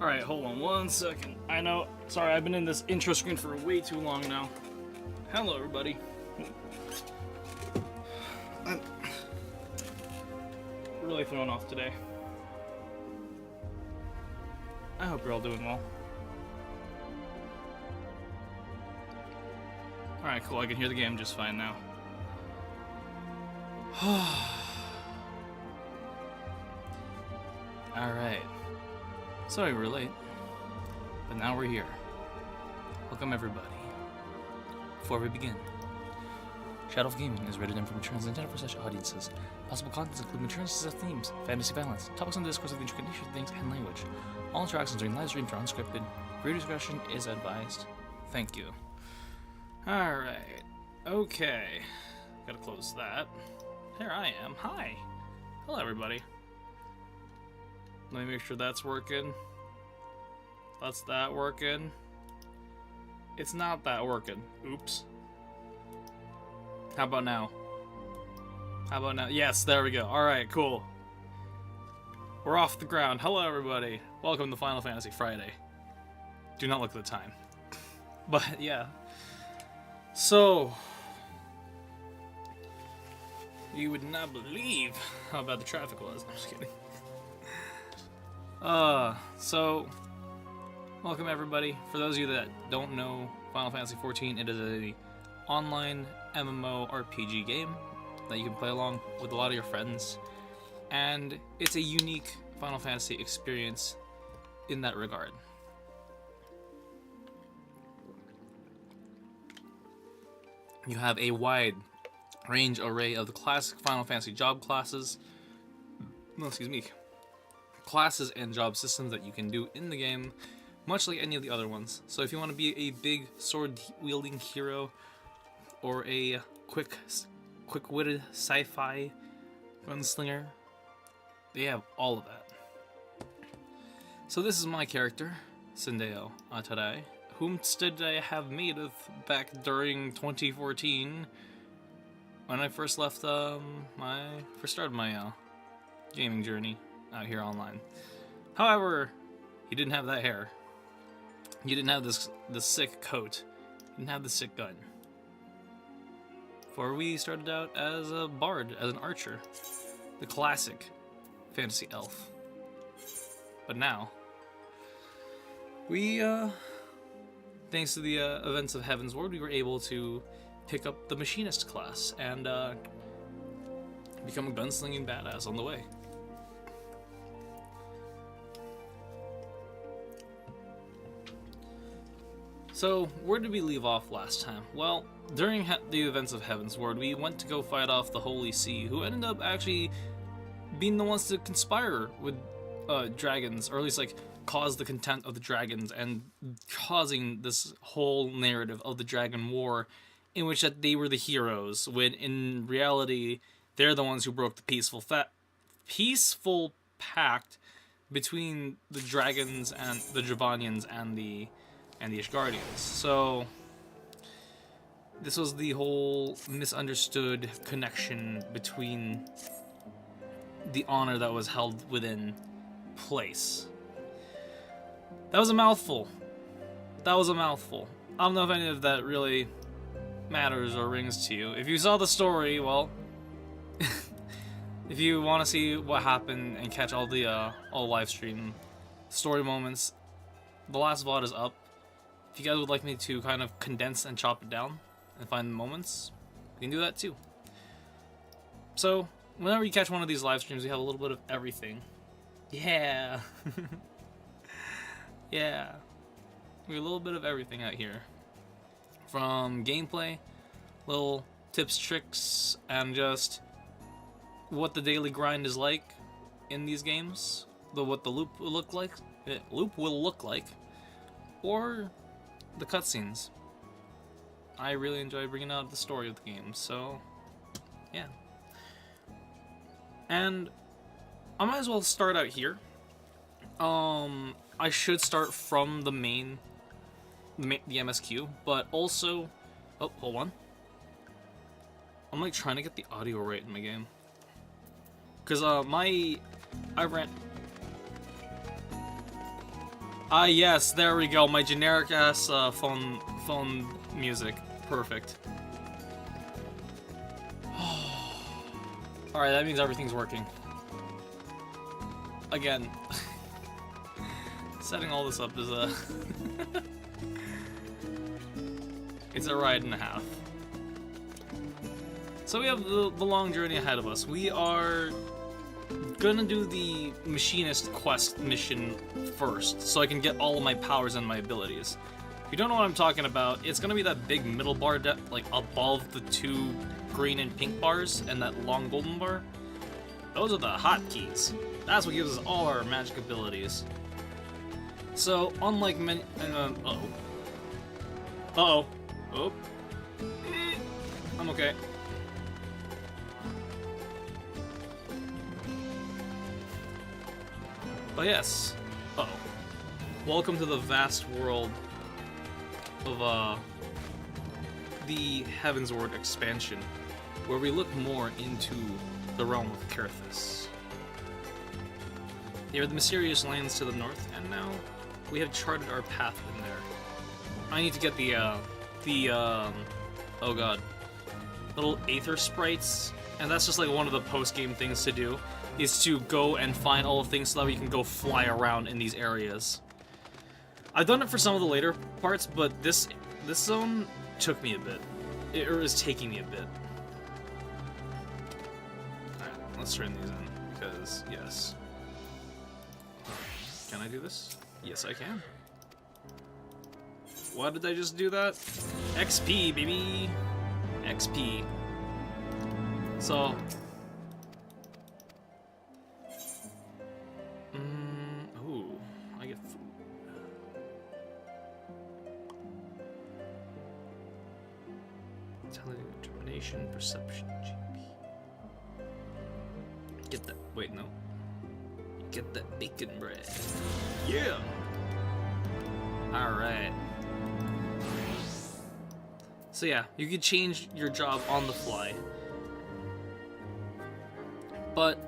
Alright, hold on 1 second. I know, sorry, I've been in this intro screen for way too long now. Hello, everybody. I'm really thrown off today. I hope you're all doing well. Alright, cool, I can hear the game just fine now. Alright. Sorry we're late, but now we're here. Welcome everybody. Before we begin, Shadow of Gaming is rated M for mature and intended for such audiences. Possible contents include mature and sensitive themes, fantasy violence, topics on the discourse of the intricate nature of things, and language. All interactions during live streams are unscripted. Reader discretion is advised. Thank you. Alright. Okay. Gotta close that. Here I am. Hi. Hello everybody. Let me make sure that's working. That's that working. It's not that working. Oops. How about now? How about now? Yes, there we go. Alright, cool. We're off the ground. Hello everybody. Welcome to Final Fantasy Friday. Do not look at the time. But yeah. So, you would not believe how bad the traffic was. I'm just kidding. So, welcome everybody. For those of you that don't know Final Fantasy XIV, it is a online MMORPG game that you can play along with a lot of your friends, and it's a unique Final Fantasy experience in that regard. You have a wide range array of the classic Final Fantasy job classes. No, excuse me. Classes and job systems that you can do in the game, much like any of the other ones. So if you want to be a big sword-wielding hero, or a quick-witted sci-fi gunslinger, they have all of that. So this is my character, Sindeo Atarai, whom did I have made of back during 2014 when I first left first started my gaming journey out here online. However, he didn't have that hair. He didn't have this sick coat. He didn't have the sick gun. For we started out as a bard, as an archer, the classic fantasy elf. But now, we thanks to the events of Heavensward, we were able to pick up the machinist class and become a gunslinging badass on the way. So, where did we leave off last time? Well, during the events of Heavensward, we went to go fight off the Holy See, who ended up actually being the ones to conspire with dragons, or at least, like, cause the contempt of the dragons, and causing this whole narrative of the Dragon War, in which that they were the heroes, when in reality, they're the ones who broke the peaceful pact between the dragons and the Javanians and the Ishgardians. So, this was the whole misunderstood connection between the honor that was held within place. That was a mouthful. That was a mouthful. I don't know if any of that really matters or rings to you. If you saw the story, well, if you want to see what happened and catch all the all live stream story moments, the last VOD is up. If you guys would like me to kind of condense and chop it down and find the moments, you can do that too. So, whenever you catch one of these live streams, you have a little bit of everything. Yeah. Yeah. We have a little bit of everything out here. From gameplay, little tips, tricks, and just what the daily grind is like in these games, what the loop will look like, or the cutscenes. I really enjoy bringing out the story of the game, so yeah. And I might as well start out here. I should start from the MSQ, but also, oh, hold on. I'm like trying to get the audio right in my game. Cause I ran Ah, yes, there we go. My generic ass phone music. Perfect. Alright, that means everything's working. Again. Setting all this up is a... it's a ride and a half. So we have the long journey ahead of us. We are gonna do the machinist quest mission first, so I can get all of my powers and my abilities. If you don't know what I'm talking about, it's gonna be that big middle bar, like above the two green and pink bars, and that long golden bar. Those are the hotkeys. That's what gives us all our magic abilities. So, unlike many... uh-oh. Uh-oh. Oh. I'm okay. But yes. Uh-oh. Welcome to the vast world of, the Heavensward expansion, where we look more into the realm of Carthus. They are the mysterious lands to the north, and now we have charted our path in there. I need to get oh god, little aether sprites, and that's just like one of the post-game things to do, is to go and find all the things so that we can go fly around in these areas. I've done it for some of the later parts, but this zone took me a bit. It is taking me a bit. Alright, let's turn these in, because, yes. Can I do this? Yes, I can. Why did I just do that? XP, baby! XP. So... ooh, I get food. Intelligence, determination, perception, GP. Get that. Wait, no. Get that bacon bread. Yeah! Alright. So yeah, you can change your job on the fly. But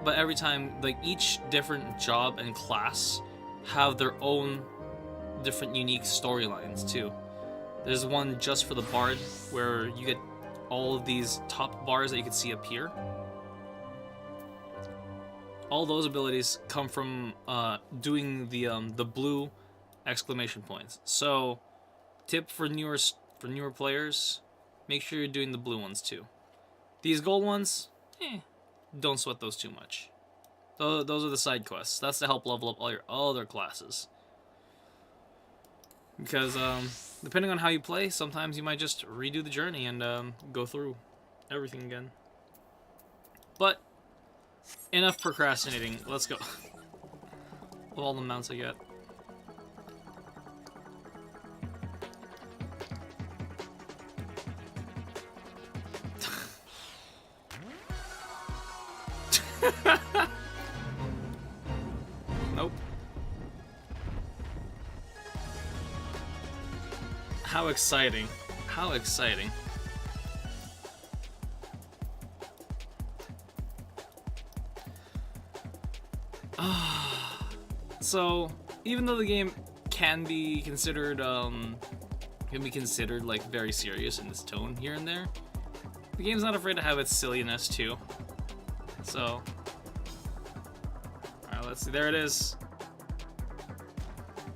every time, like, each different job and class have their own different unique storylines too. There's one just for the bard where you get all of these top bars that you can see up here. All those abilities come from doing the blue exclamation points. So, tip for newer players, make sure you're doing the blue ones too. These gold ones, don't sweat those too much. Those are the side quests. That's to help level up all your other classes. Because depending on how you play, sometimes you might just redo the journey and go through everything again. But enough procrastinating. Let's go. Of all the mounts I get. Nope. How exciting. How exciting. So, even though the game can be considered like very serious in its tone here and there, the game's not afraid to have its silliness too. So, alright, let's see. There it is.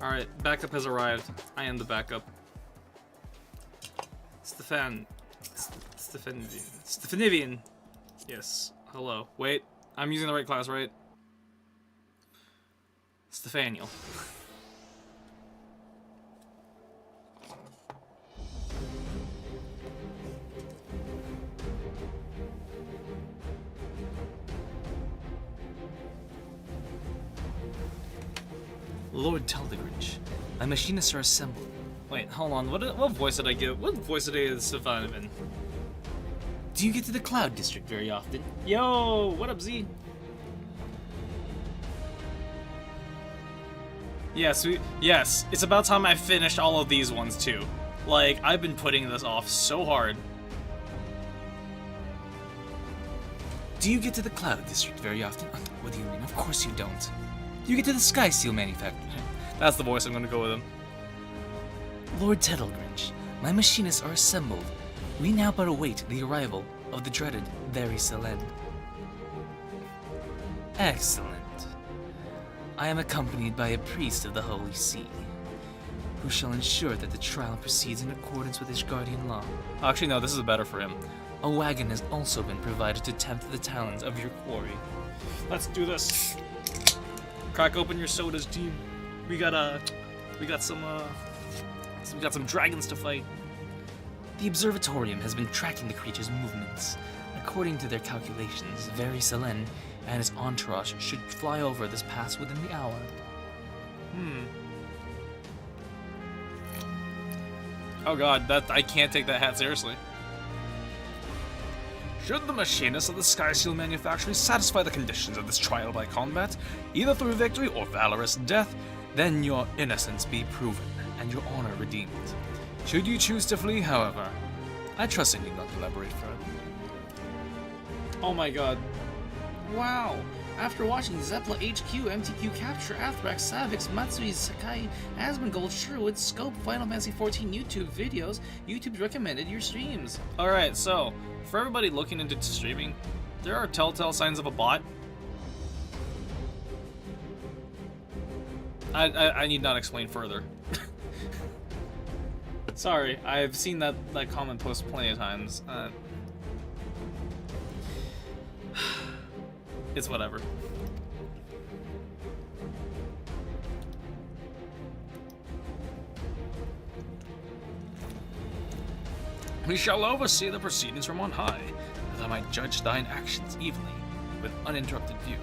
Alright, backup has arrived. I am the backup. Stefanivian. Yes. Hello. Wait, I'm using the right class, right? Stefaniel. Lord Teldigridge, my machinists are assembled. Wait, hold on. What voice did I give? What voice did I give Stefanovan? Do you get to the Cloud District very often? Yo, what up, Z? Yes, it's about time I finished all of these ones too. Like, I've been putting this off so hard. Do you get to the Cloud District very often? What do you mean? Of course you don't. You get to the Sky Seal Manufacturer. That's the voice I'm gonna go with him. Lord Tettlegrinch, my machinists are assembled. We now but await the arrival of the dreaded Very Selene. Excellent. I am accompanied by a priest of the Holy See, who shall ensure that the trial proceeds in accordance with his guardian law. Actually, no, this is better for him. A wagon has also been provided to tempt the talons of your quarry. Let's do this. Crack open your sodas, team. We got some dragons to fight. The observatorium has been tracking the creature's movements. According to their calculations, Very Selene and his entourage should fly over this pass within the hour. Oh god, I can't take that hat seriously. Should the machinists of the Sky Seal manufactory satisfy the conditions of this trial by combat, either through victory or valorous death, then your innocence be proven and your honor redeemed. Should you choose to flee, however, I trust I need not elaborate further. Oh my god. Wow! After watching Zepla HQ, MTQ Capture, Athrax, Savix, Matsui, Sakai, Asmongold, Sherwood, Scope, Final Fantasy XIV YouTube videos, YouTube's recommended your streams. Alright, so, for everybody looking into streaming, there are telltale signs of a bot. I need not explain further. Sorry, I've seen that comment post plenty of times. It's whatever. We shall oversee the proceedings from on high, that I might judge thine actions evenly, with uninterrupted view.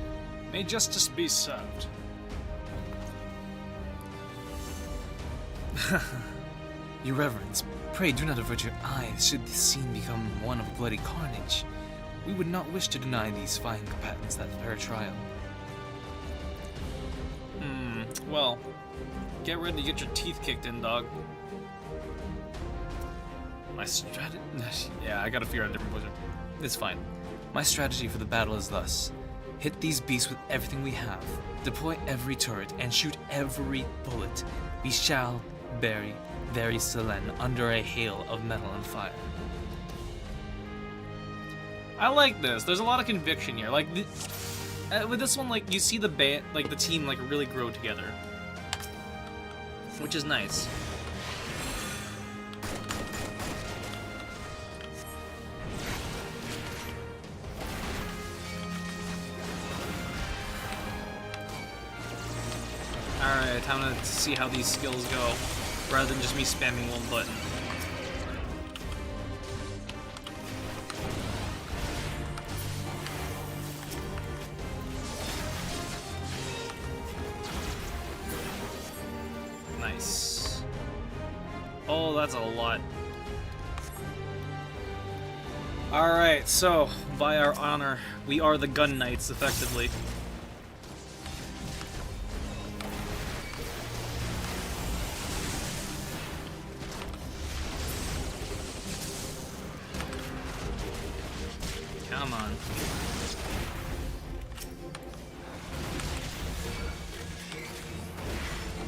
May justice be served. Your Reverence, pray do not avert your eyes should the scene become one of bloody carnage. We would not wish to deny these fine combatants that fair trial. Well, get ready to get your teeth kicked in, dog. My strategy... Yeah, I gotta figure out a different position. It's fine. My strategy for the battle is thus. Hit these beasts with everything we have, deploy every turret, and shoot every bullet. We shall bury Very Selene under a hail of metal and fire. I like this. There's a lot of conviction here. Like, with this one, like, you see the band, like, the team, like, really grow together. Which is nice. Alright, time to see how these skills go, rather than just me spamming one button. Nice. Oh, that's a lot. Alright, so, by our honor, we are the Gun Knights, effectively. Come on.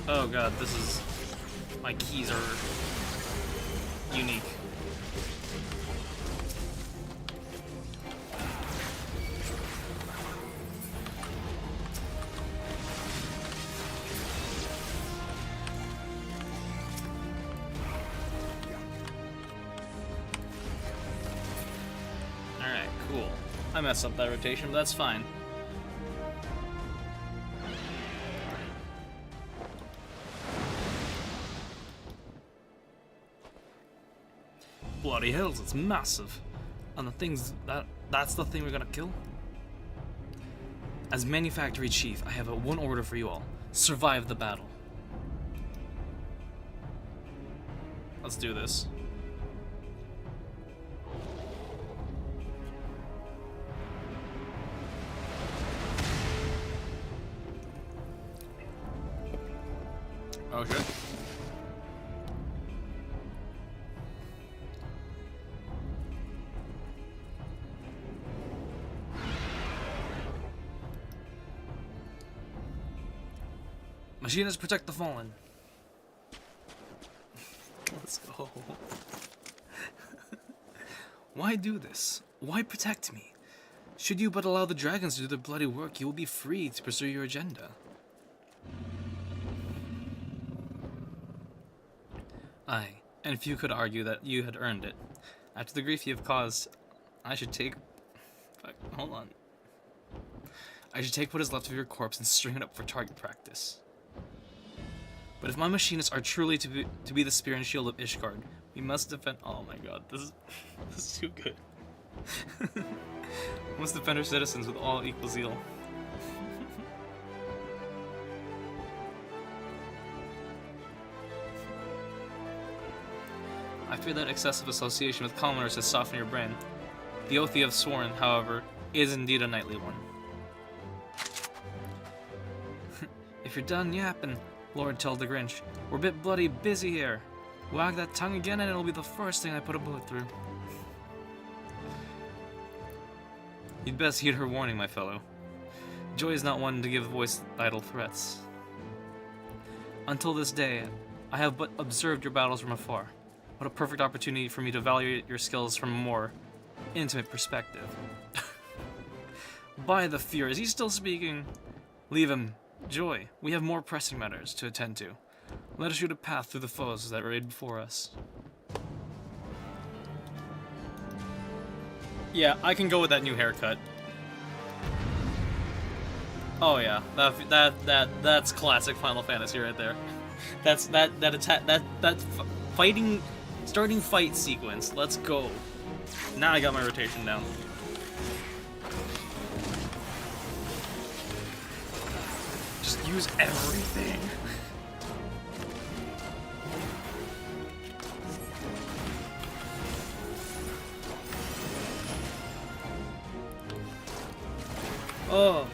Oh god, this is... My keys are... unique. Alright, cool. I messed up that rotation, but that's fine. Bloody hells, it's massive. And the things that's the thing we're gonna kill? As Manufactory Chief, I have one order for you all. Survive the battle. Let's do this. Oh shit. Machinists protect the fallen. Let's go. Why do this? Why protect me? Should you but allow the dragons to do their bloody work, you will be free to pursue your agenda. Aye, and few could argue that you had earned it. After the grief you have caused, I should take... Fuck, hold on. I should take what is left of your corpse and string it up for target practice. But if my machinists are truly to be the spear and shield of Ishgard, we must defend... Oh my god, this is too good. We must defend our citizens with all equal zeal. I fear that excessive association with commoners has softened your brain. The oath you have sworn, however, is indeed a knightly one. If you're done yapping, Lord told the Grinch, we're a bit bloody busy here. Wag that tongue again and it'll be the first thing I put a bullet through. You'd best heed her warning, my fellow. Joy is not one to give voice to idle threats. Until this day, I have but observed your battles from afar. What a perfect opportunity for me to evaluate your skills from a more intimate perspective. By the fear, is he still speaking? Leave him. Joy, we have more pressing matters to attend to. Let us shoot a path through the foes that raid before us. Yeah, I can go with that new haircut. Oh yeah, that's classic Final Fantasy right there. That's fighting, starting fight sequence. Let's go. Now I got my rotation down. Just use everything. Oh.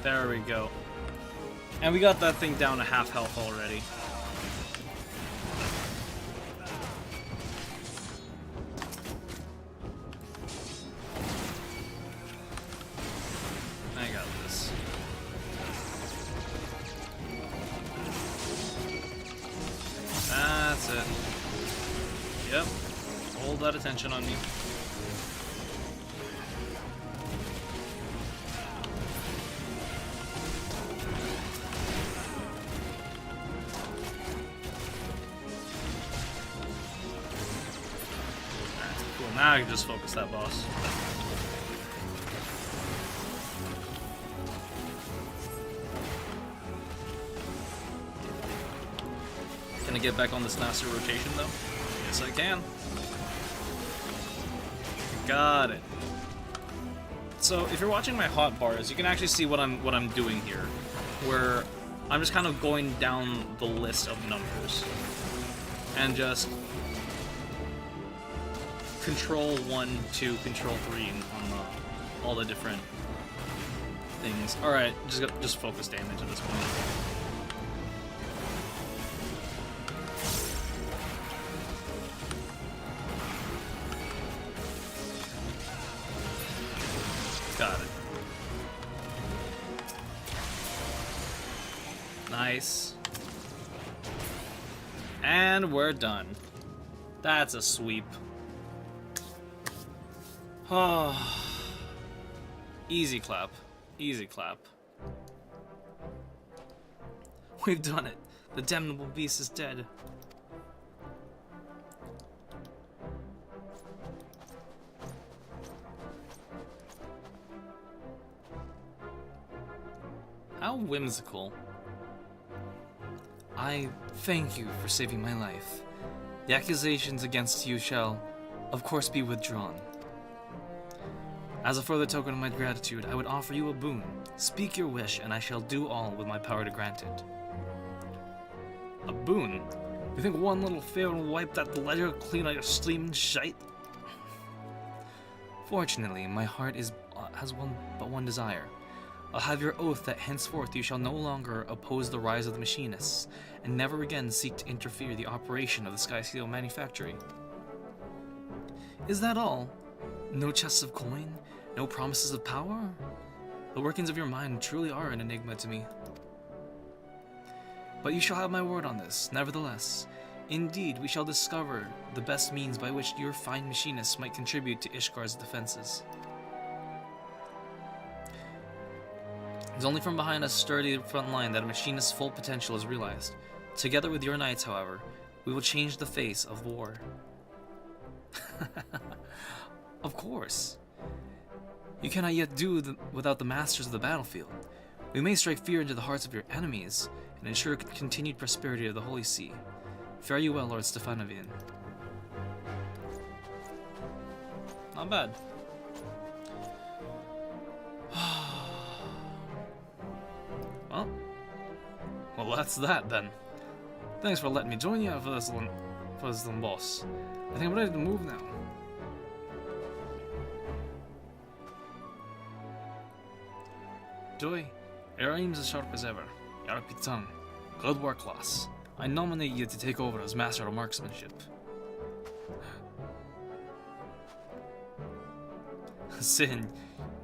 There we go. And we got that thing down to half health already. I got this. That's it. Yep. Hold that attention on me. Now I can just focus that boss. Can I get back on this master rotation though? Yes I can. Got it. So if you're watching my hotbars, you can actually see what I'm doing here, where I'm just kind of going down the list of numbers and just control 1, 2, control 3 on all the different things. Alright, just focus damage at this point. Got it. Nice. And we're done. That's a sweep. Oh, easy clap, easy clap. We've done it. The damnable beast is dead. How How whimsical. I thank you for saving my life. The accusations against you shall, of course, be withdrawn. As a further token of my gratitude, I would offer you a boon. Speak your wish, and I shall do all with my power to grant it. A boon? You think one little favor will wipe that ledger clean out your steaming shite? Fortunately, my heart has but one desire. I'll have your oath that henceforth you shall no longer oppose the rise of the machinists, and never again seek to interfere the operation of the Sky Steel manufactory. Is that all? No chests of coin? No promises of power? The workings of your mind truly are an enigma to me. But you shall have my word on this, nevertheless. Indeed, we shall discover the best means by which your fine machinists might contribute to Ishgar's defenses. It's only from behind a sturdy front line that a machinist's full potential is realized. Together with your knights, however, we will change the face of war. Of course. You cannot yet do without the masters of the battlefield. We may strike fear into the hearts of your enemies and ensure continued prosperity of the Holy See. Fare you well, Lord Stefanovian. Not bad. Well, that's that then. Thanks for letting me join you for this one, boss. I think I'm ready to move now. Joy, your aim's as sharp as ever. You're a piton. Good work, lass. I nominate you to take over as Master of Marksmanship. Sin,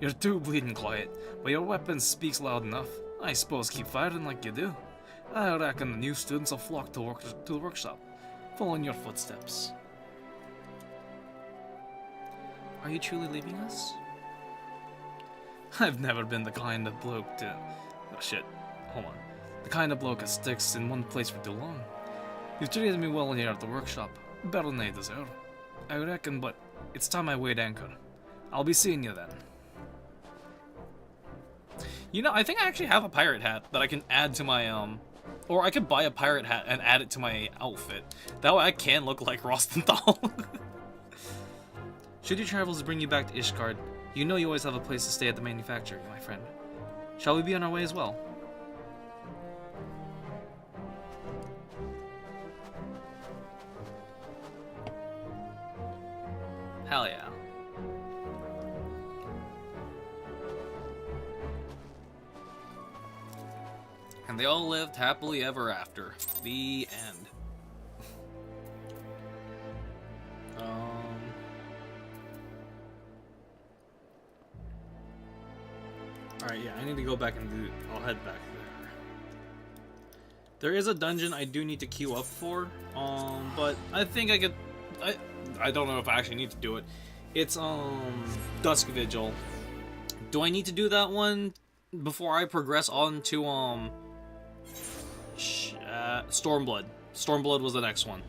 you're too bleeding quiet, but your weapon speaks loud enough. I suppose keep firing like you do. I reckon the new students will flock to the workshop, following your footsteps. Are you truly leaving us? I've never been the kind of bloke to... Oh shit, hold on. The kind of bloke that sticks in one place for too long. You've treated me well here at the workshop, better than I deserve. I reckon, but it's time I weighed anchor. I'll be seeing you then. You know, I think I actually have a pirate hat that I can add to my, or I could buy a pirate hat and add it to my outfit. That way I can look like Rostenthal. Should your travels bring you back to Ishgard, you know you always have a place to stay at the manufactory, my friend. Shall we be on our way as well? Hell yeah. And they all lived happily ever after. The end. Alright, yeah, I need to go back and do... I'll head back there. There is a dungeon I do need to queue up for, but I think I could... I don't know if I actually need to do it. It's, Dusk Vigil. Do I need to do that one before I progress on to, Stormblood. Stormblood was the next one.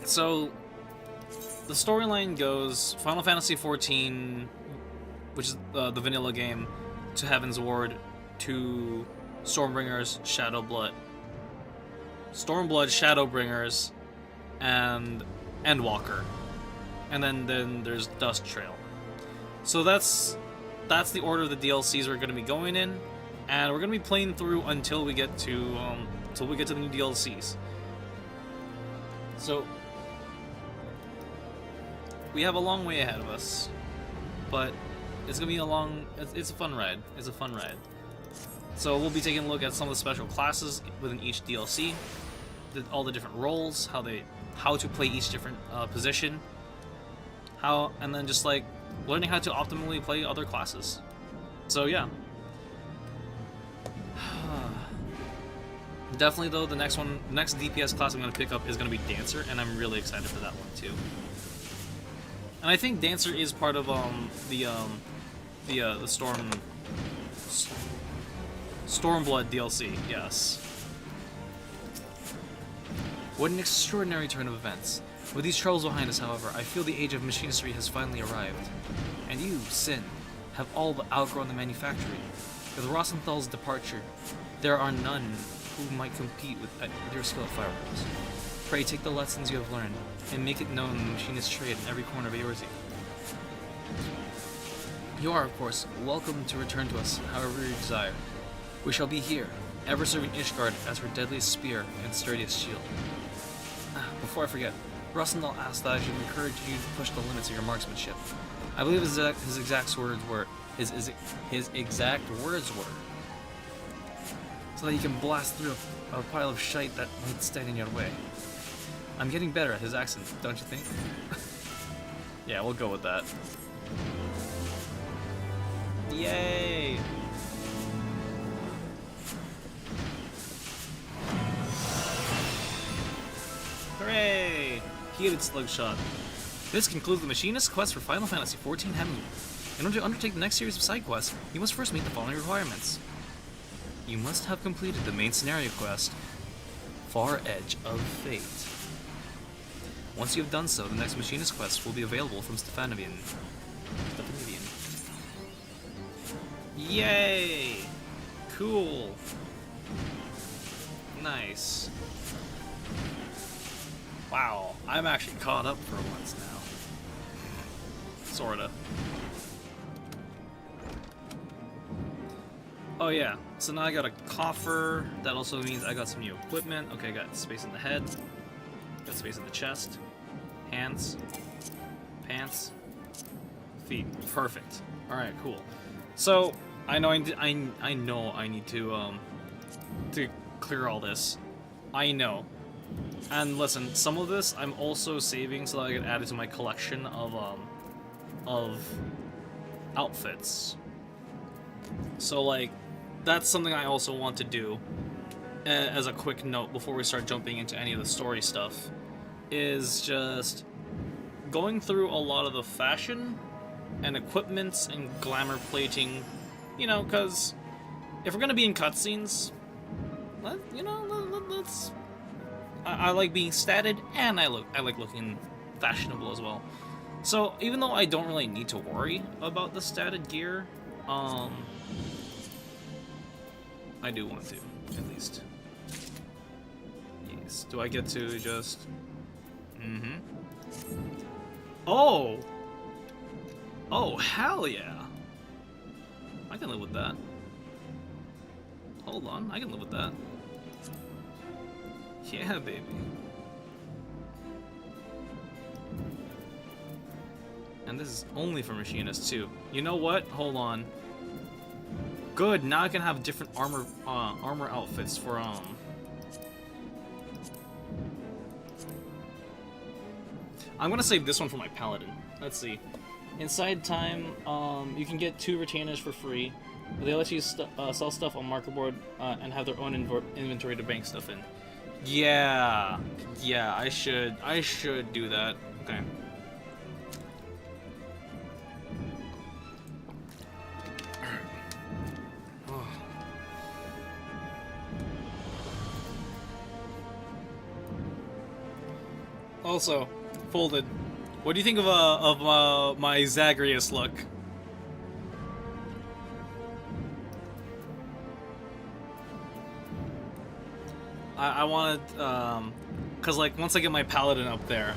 So, the storyline goes Final Fantasy XIV, which is the vanilla game, to Heavensward, to Stormbringers, Shadowblood, Shadowbringers, and Endwalker, and then there's Dust Trail. So that's the order of the DLCs we're going to be going in, and we're going to be playing through until we get to the new DLCs. So we have a long way ahead of us, but it's gonna be it's a fun ride. It's a fun ride. So we'll be taking a look at some of the special classes within each DLC, all the different roles, how to play each different position, and then just like learning how to optimally play other classes. So yeah. Definitely though, the next DPS class I'm gonna pick up is gonna be Dancer, and I'm really excited for that one too. And I think Dancer is part of the Stormblood DLC. Yes. What an extraordinary turn of events. With these troubles behind us, however, I feel the age of machinistry has finally arrived. And you, Sin, have all but outgrown the manufactory. With Rosenthal's departure, there are none who might compete with your skill at firearms. Pray take the lessons you have learned, and make it known the machinist trade in every corner of Eorzea. You are, of course, welcome to return to us however you desire. We shall be here, ever serving Ishgard as her deadliest spear and sturdiest shield. Before I forget, Rosenthal asked that I should encourage you to push the limits of your marksmanship. I believe his exact words were, so that you can blast through a pile of shite that might stand in your way. I'm getting better at his accent, don't you think? Yeah, we'll go with that. Yay! Hooray! Heated slugshot. This concludes the machinist quest for Final Fantasy XIV Heavensward. In order to undertake the next series of side quests, you must first meet the following requirements. You must have completed the main scenario quest, Far Edge of Fate. Once you have done so, the next machinist quest will be available from Stefanovian. Yay! Cool. Nice. Wow, I'm actually caught up for once now. Sorta. Oh yeah, so now I got a coffer. That also means I got some new equipment. Okay, I got space in the head. Got space in the chest. Hands. Pants. Feet. Perfect. Alright, cool. So, I know I need to clear all this. I know. And listen, some of this I'm also saving so that I can add it to my collection of outfits. So like, that's something I also want to do as a quick note before we start jumping into any of the story stuff, is just going through a lot of the fashion and equipments and glamour plating, you know, because if we're gonna be in cutscenes, let's. I like being statted, and I like looking fashionable as well. So even though I don't really need to worry about the statted gear, I do want to, at least. Yes. Do I get to just? Oh. Oh, hell yeah. I can live with that. Hold on, I can live with that. Yeah, baby. And this is only for machinists too. You know what? Hold on. Good, now I can have different armor outfits for I'm gonna save this one for my paladin. Let's see. Inside time, you can get 2 retainers for free. They let you sell stuff on marker board and have their own inventory to bank stuff in. Yeah, I should do that. Okay. Also, folded. What do you think of my Zagreus look? I wanted, cause like once I get my paladin up there,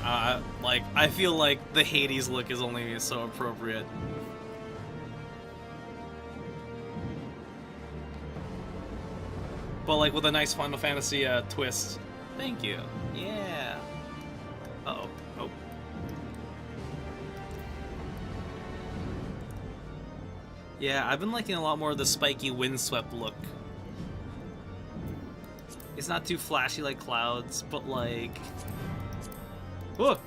like I feel like the Hades look is only so appropriate. But like with a nice Final Fantasy twist. Thank you. Yeah. Uh-oh. Oh. Yeah, I've been liking a lot more of the spiky windswept look. It's not too flashy like Cloud's, but like... Whoa!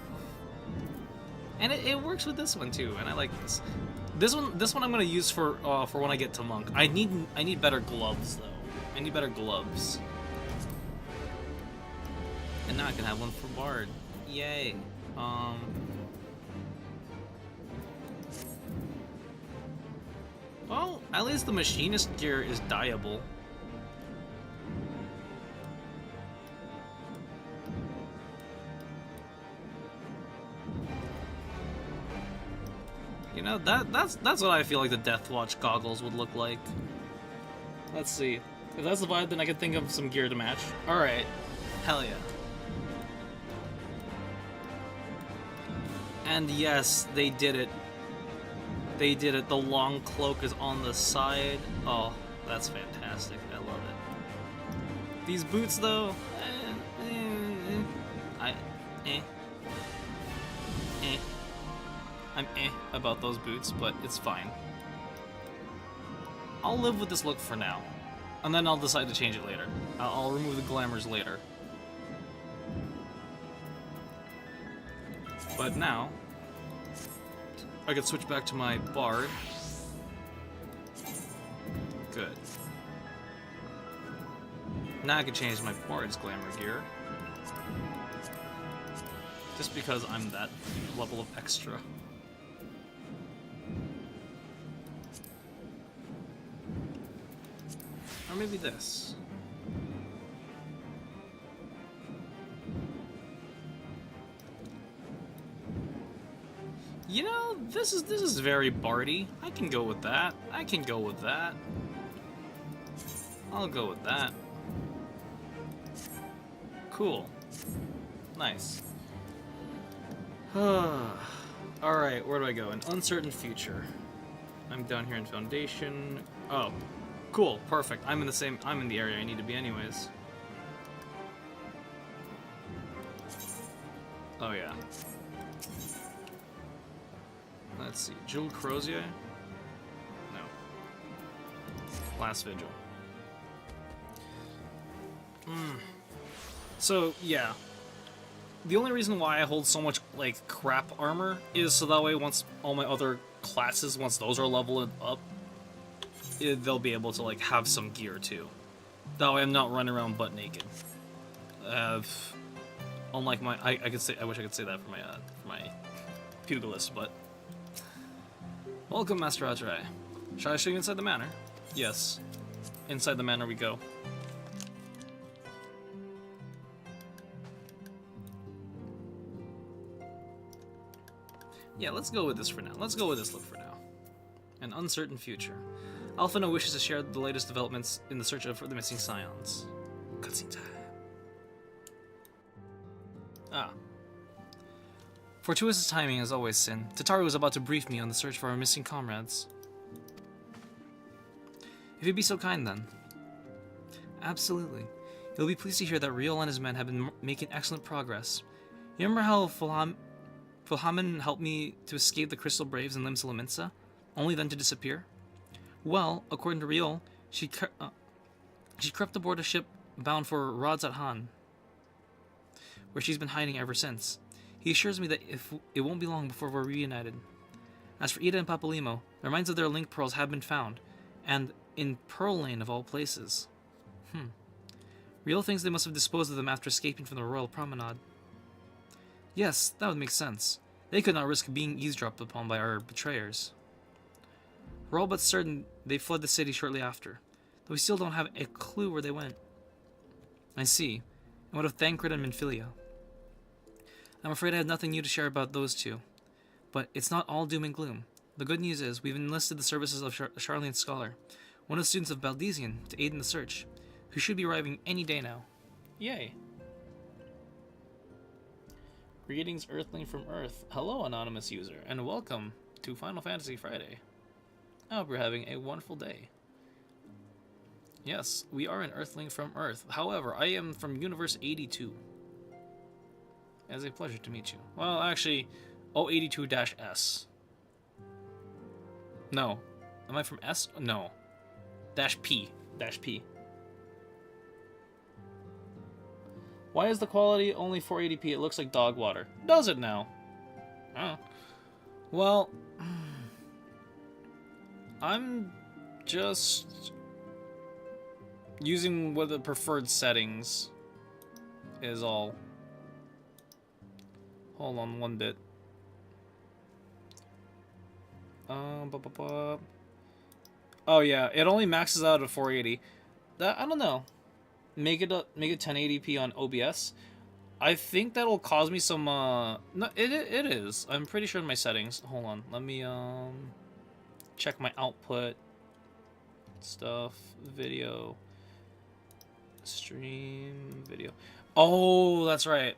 And it works with this one too, and I like this. This one I'm gonna use for when I get to Monk. I need better gloves though. I need better gloves. And now I can have one for Bard. Yay. Well, at least the machinist gear is dyeable. You know, that's what I feel like the Deathwatch goggles would look like. Let's see. If that's the vibe, then I can think of some gear to match. Alright. Hell yeah. And yes, they did it. They did it. The long cloak is on the side. Oh, that's fantastic. I love it. These boots, though... I'm about those boots, but it's fine. I'll live with this look for now. And then I'll decide to change it later. I'll remove the glamours later. But now, I can switch back to my bard. Good. Now I can change my bard's glamour gear. Just because I'm that level of extra. Or maybe this. You know, this is very bardy. I can go with that. I can go with that. I'll go with that. Cool. Nice. Alright, where do I go? An uncertain future. I'm down here in Foundation. Oh. Cool, perfect. I'm in the area I need to be anyways. Oh yeah. Let's see. Jewel Crozier? No. Last Vigil. So, yeah. The only reason why I hold so much, like, crap armor is so that way once all my other classes, once those are leveled up, they'll be able to, like, have some gear, too. That way I'm not running around butt naked. Unlike my... I wish I could say that for my pugilist, but... Welcome, Master Atrai. Shall I show you inside the manor? Yes. Inside the manor we go. Yeah, let's go with this for now. Let's go with this look for now. An uncertain future. Alphino wishes to share the latest developments in the search for the missing scions. Cutscene time. Ah. Fortuitous timing as always, Sin. Tataru was about to brief me on the search for our missing comrades. If you'd be so kind, then. Absolutely. You'll be pleased to hear that Riol and his men have been making excellent progress. You remember how Fulhamen helped me to escape the Crystal Braves in Limsa Lominsa, only then to disappear? Well, according to Riol, she crept aboard a ship bound for Radzat-Han, where she's been hiding ever since. He assures me that it won't be long before we're reunited. As for Ida and Papalymo, the remains of their link pearls have been found, and in Pearl Lane of all places. Riol thinks they must have disposed of them after escaping from the Royal Promenade. Yes, that would make sense. They could not risk being eavesdropped upon by our betrayers. We're all but certain they fled the city shortly after, though we still don't have a clue where they went. I see. And what of Thancred and Minfilia? I'm afraid I have nothing new to share about those two. But it's not all doom and gloom. The good news is we've enlisted the services of Charlene Scholar, one of the students of Baldesion, to aid in the search, who should be arriving any day now. Yay. Greetings, Earthling from Earth. Hello, anonymous user, and welcome to Final Fantasy Friday. I hope you're having a wonderful day. Yes, we are an Earthling from Earth. However, I am from Universe 82. It is a pleasure to meet you. Well, actually, 082-S. No. Am I from S? No. -P. -P. Why is the quality only 480p? It looks like dog water. Does it now? Oh. Well, I'm just using what the preferred settings is all. Hold on one bit. Oh yeah, it only maxes out at 480. That I don't know. Make it 1080p on OBS. I think that'll cause me some, no, it is. I'm pretty sure in my settings. Hold on, let me, check my output stuff, video, stream, video. Oh, that's right.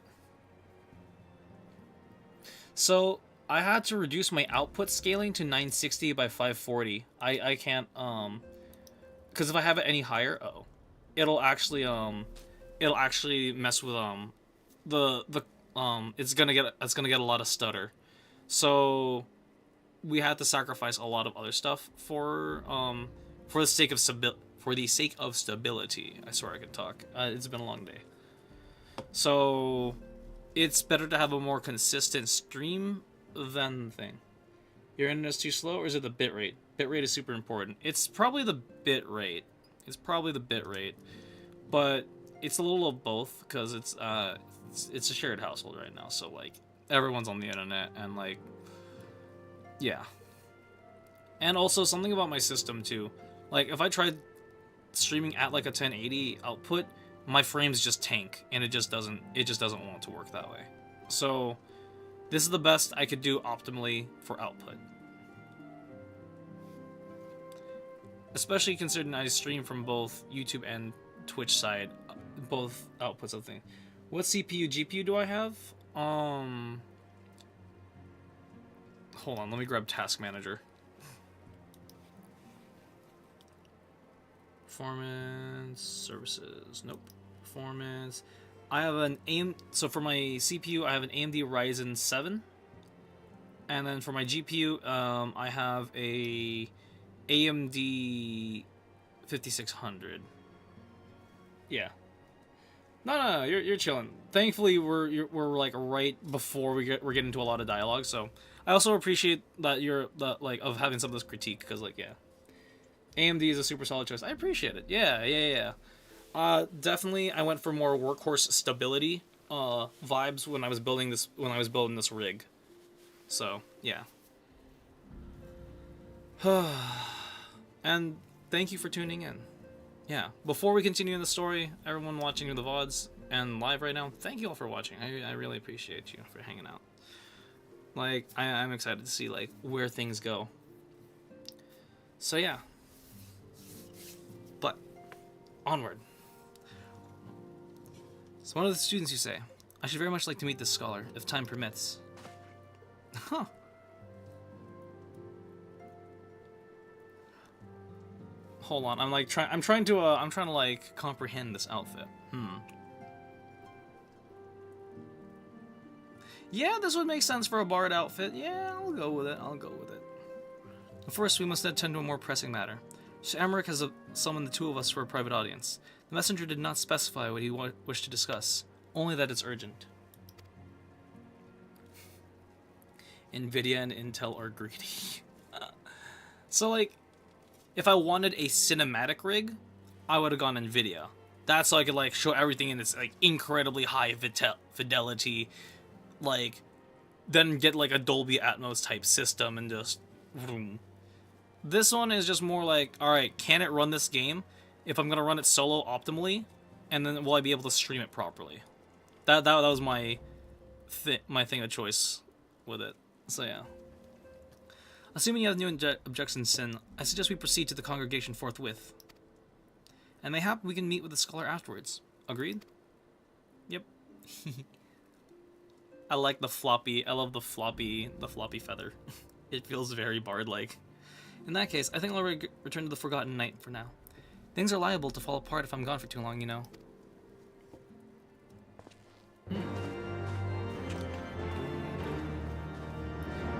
So, I had to reduce my output scaling to 960 by 540. I can't, because if I have it any higher, it'll actually mess with, it's gonna get a lot of stutter. So, we had to sacrifice a lot of other stuff for the sake of stability. I swear I can talk. It's been a long day. So, it's better to have a more consistent stream than thing. Your internet's too slow, or is it the bitrate? Bitrate is super important. It's probably the bitrate. But it's a little of both, because it's a shared household right now. So, like, everyone's on the internet, and, like, yeah. And also, something about my system, too. Like, if I tried streaming at, like, a 1080 output, my frames just tank, and it just doesn't want to work that way. So, this is the best I could do optimally for output. Especially considering I stream from both YouTube and Twitch side, both outputs of things. What CPU, GPU do I have? Hold on, let me grab Task Manager. Performance, services, nope. Performance. I have an so for my CPU, I have an AMD Ryzen 7. And then for my GPU, I have a AMD 5600. Yeah. No, you're chilling. Thankfully, we're like right before we're getting into a lot of dialogue. So I also appreciate that of having some of this critique, because like, yeah, AMD is a super solid choice. I appreciate it. Yeah. Definitely, I went for more workhorse stability vibes when I was building this rig. So yeah. And thank you for tuning in. Yeah. Before we continue in the story, everyone watching the VODs and live right now, thank you all for watching. I really appreciate you for hanging out. Like, I'm excited to see like where things go. So yeah. But onward. So one of the students, you say, I should very much like to meet this scholar, if time permits. Huh. Hold on, I'm trying to like comprehend this outfit. Yeah, this would make sense for a bard outfit. Yeah, I'll go with it. But first, we must attend to a more pressing matter. Sir Emmerich has summoned the two of us for a private audience. The messenger did not specify what he wished to discuss, only that it's urgent. Nvidia and Intel are greedy. So, like, if I wanted a cinematic rig, I would have gone Nvidia. That's so I could, like, show everything in this, like, incredibly high fidelity, like, then get, like, a Dolby Atmos type system and just... Vroom. This one is just more like, alright, can it run this game if I'm going to run it solo optimally? And then will I be able to stream it properly? That was my thing of choice with it. So, yeah. Assuming you have no objections, Sin, I suggest we proceed to the congregation forthwith. And mayhap we can meet with the scholar afterwards. Agreed? Yep. I like the floppy, I love the floppy feather. It feels very bard-like. In that case, I think I'll return to the Forgotten Night for now. Things are liable to fall apart if I'm gone for too long, you know.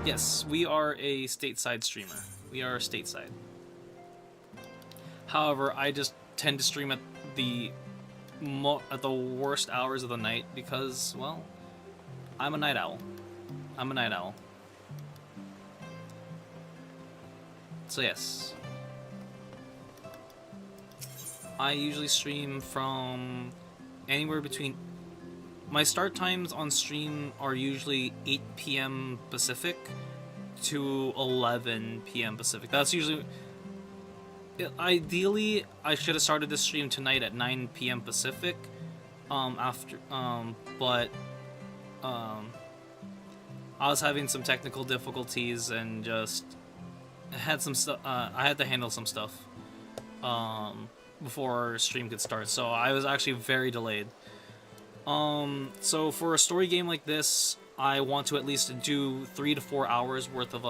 Yes, we are a stateside streamer. We are stateside. However, I just tend to stream at the worst hours of the night because, well, I'm a night owl. So yes. I usually stream from anywhere between... My start times on stream are usually 8 p.m. Pacific to 11 p.m. Pacific. That's usually... Ideally, I should have started this stream tonight at 9 p.m. Pacific, but I was having some technical difficulties and just had some stuff. I had to handle some stuff before stream could start, so I was actually very delayed. So for a story game like this, I want to at least do 3 to 4 hours worth of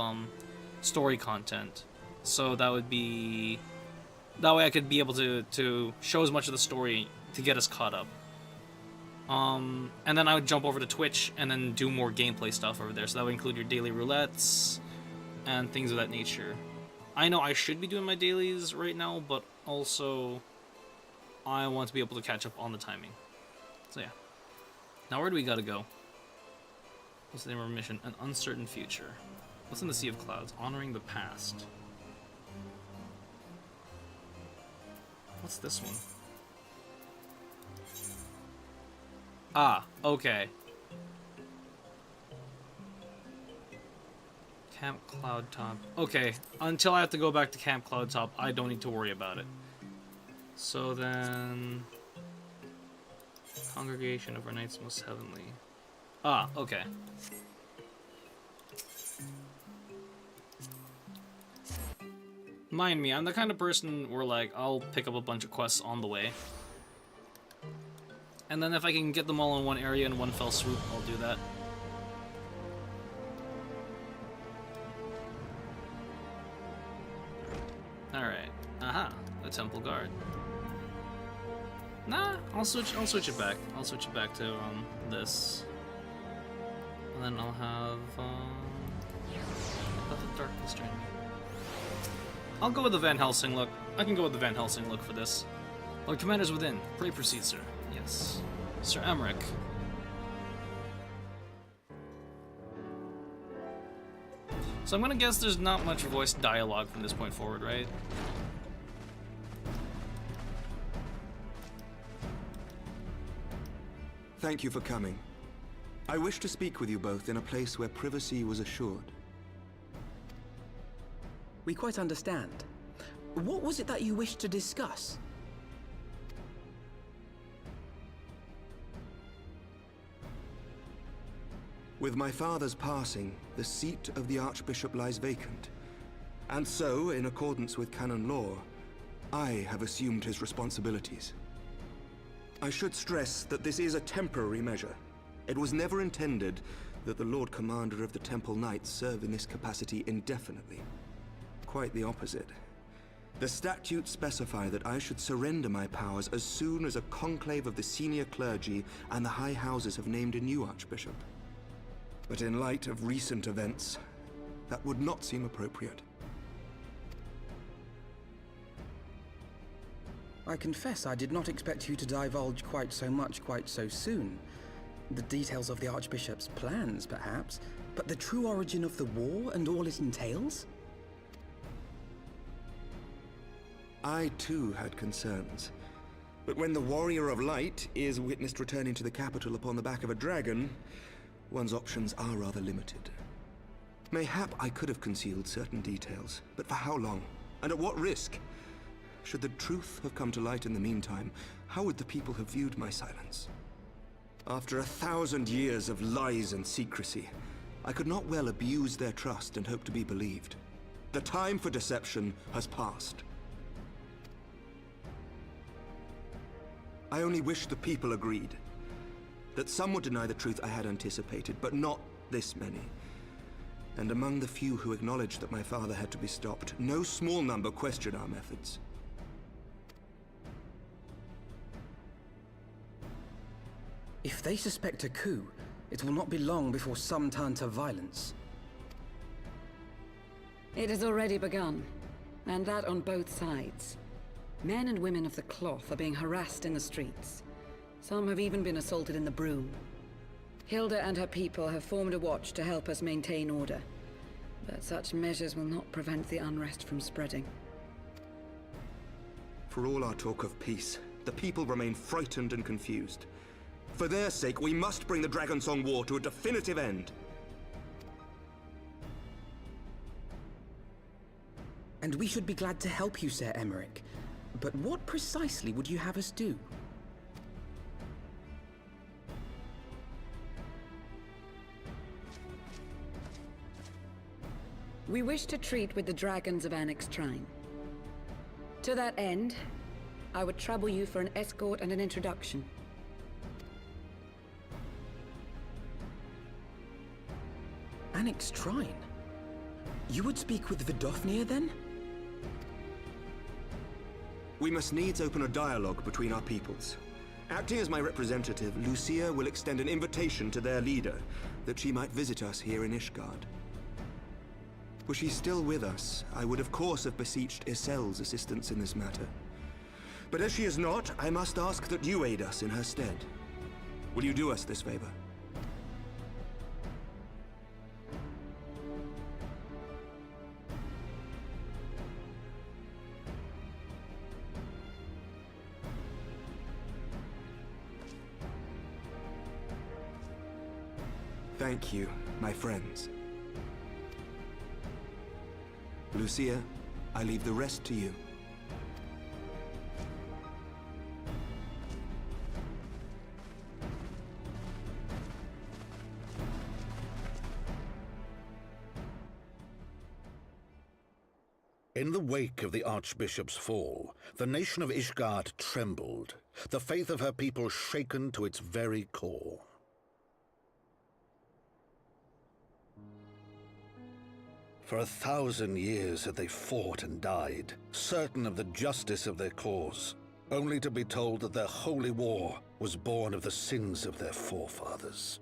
story content. So that would be that way I could be able to show as much of the story to get us caught up. And then I would jump over to Twitch and then do more gameplay stuff over there. So that would include your daily roulettes and things of that nature. I know I should be doing my dailies right now, but also I want to be able to catch up on the timing. So yeah. Now where do we gotta go? What's the name of our mission? An uncertain future. What's in the Sea of Clouds? Honoring the past. What's this one? Ah, okay. Camp Cloud Top. Okay, until I have to go back to Camp Cloud Top, I don't need to worry about it. So then... Congregation of our Knights Most Heavenly. Ah, okay. Mind me, I'm the kind of person where, like, I'll pick up a bunch of quests on the way. And then if I can get them all in one area in one fell swoop, I'll do that. Alright. Aha, the Temple Guard. Nah, I'll switch it back. I'll switch it back to this. And then I'll have let the darkness join me. I'll go with the Van Helsing look. I can go with the Van Helsing look for this. Lord Commander's within. Pray proceed, sir. Yes. Sir Emmerich. So I'm gonna guess there's not much voice dialogue from this point forward, right? Thank you for coming. I wish to speak with you both in a place where privacy was assured. We quite understand. What was it that you wished to discuss? With my father's passing, the seat of the Archbishop lies vacant. And so, in accordance with canon law, I have assumed his responsibilities. I should stress that this is a temporary measure. It was never intended that the Lord Commander of the Temple Knights serve in this capacity indefinitely. Quite the opposite. The statutes specify that I should surrender my powers as soon as a conclave of the senior clergy and the high houses have named a new archbishop. But in light of recent events, that would not seem appropriate. I confess I did not expect you to divulge quite so much quite so soon. The details of the Archbishop's plans, perhaps, but the true origin of the war and all it entails? I too had concerns. But when the Warrior of Light is witnessed returning to the capital upon the back of a dragon, one's options are rather limited. Mayhap I could have concealed certain details, but for how long? And at what risk? Should the truth have come to light in the meantime, how would the people have viewed my silence? After 1,000 years of lies and secrecy, I could not well abuse their trust and hope to be believed. The time for deception has passed. I only wish the people agreed. That some would deny the truth I had anticipated, but not this many. And among the few who acknowledged that my father had to be stopped, no small number questioned our methods. If they suspect a coup, it will not be long before some turn to violence. It has already begun, and that on both sides. Men and women of the cloth are being harassed in the streets. Some have even been assaulted in the Broom. Hilda and her people have formed a watch to help us maintain order, but such measures will not prevent the unrest from spreading. For all our talk of peace, the people remain frightened and confused. For their sake, we must bring the Dragonsong War to a definitive end. And we should be glad to help you, Sir Emmerich. But what precisely would you have us do? We wish to treat with the dragons of Annex Trine. To that end, I would trouble you for an escort and an introduction. Annex Trine? You would speak with Vidofnir then? We must needs open a dialogue between our peoples. Acting as my representative, Lucia will extend an invitation to their leader, that she might visit us here in Ishgard. Were she still with us, I would of course have beseeched Isel's assistance in this matter. But as she is not, I must ask that you aid us in her stead. Will you do us this favor? Thank you, my friends. Lucia, I leave the rest to you. In the wake of the Archbishop's fall, the nation of Ishgard trembled, the faith of her people shaken to its very core. For 1,000 years had they fought and died, certain of the justice of their cause, only to be told that their holy war was born of the sins of their forefathers.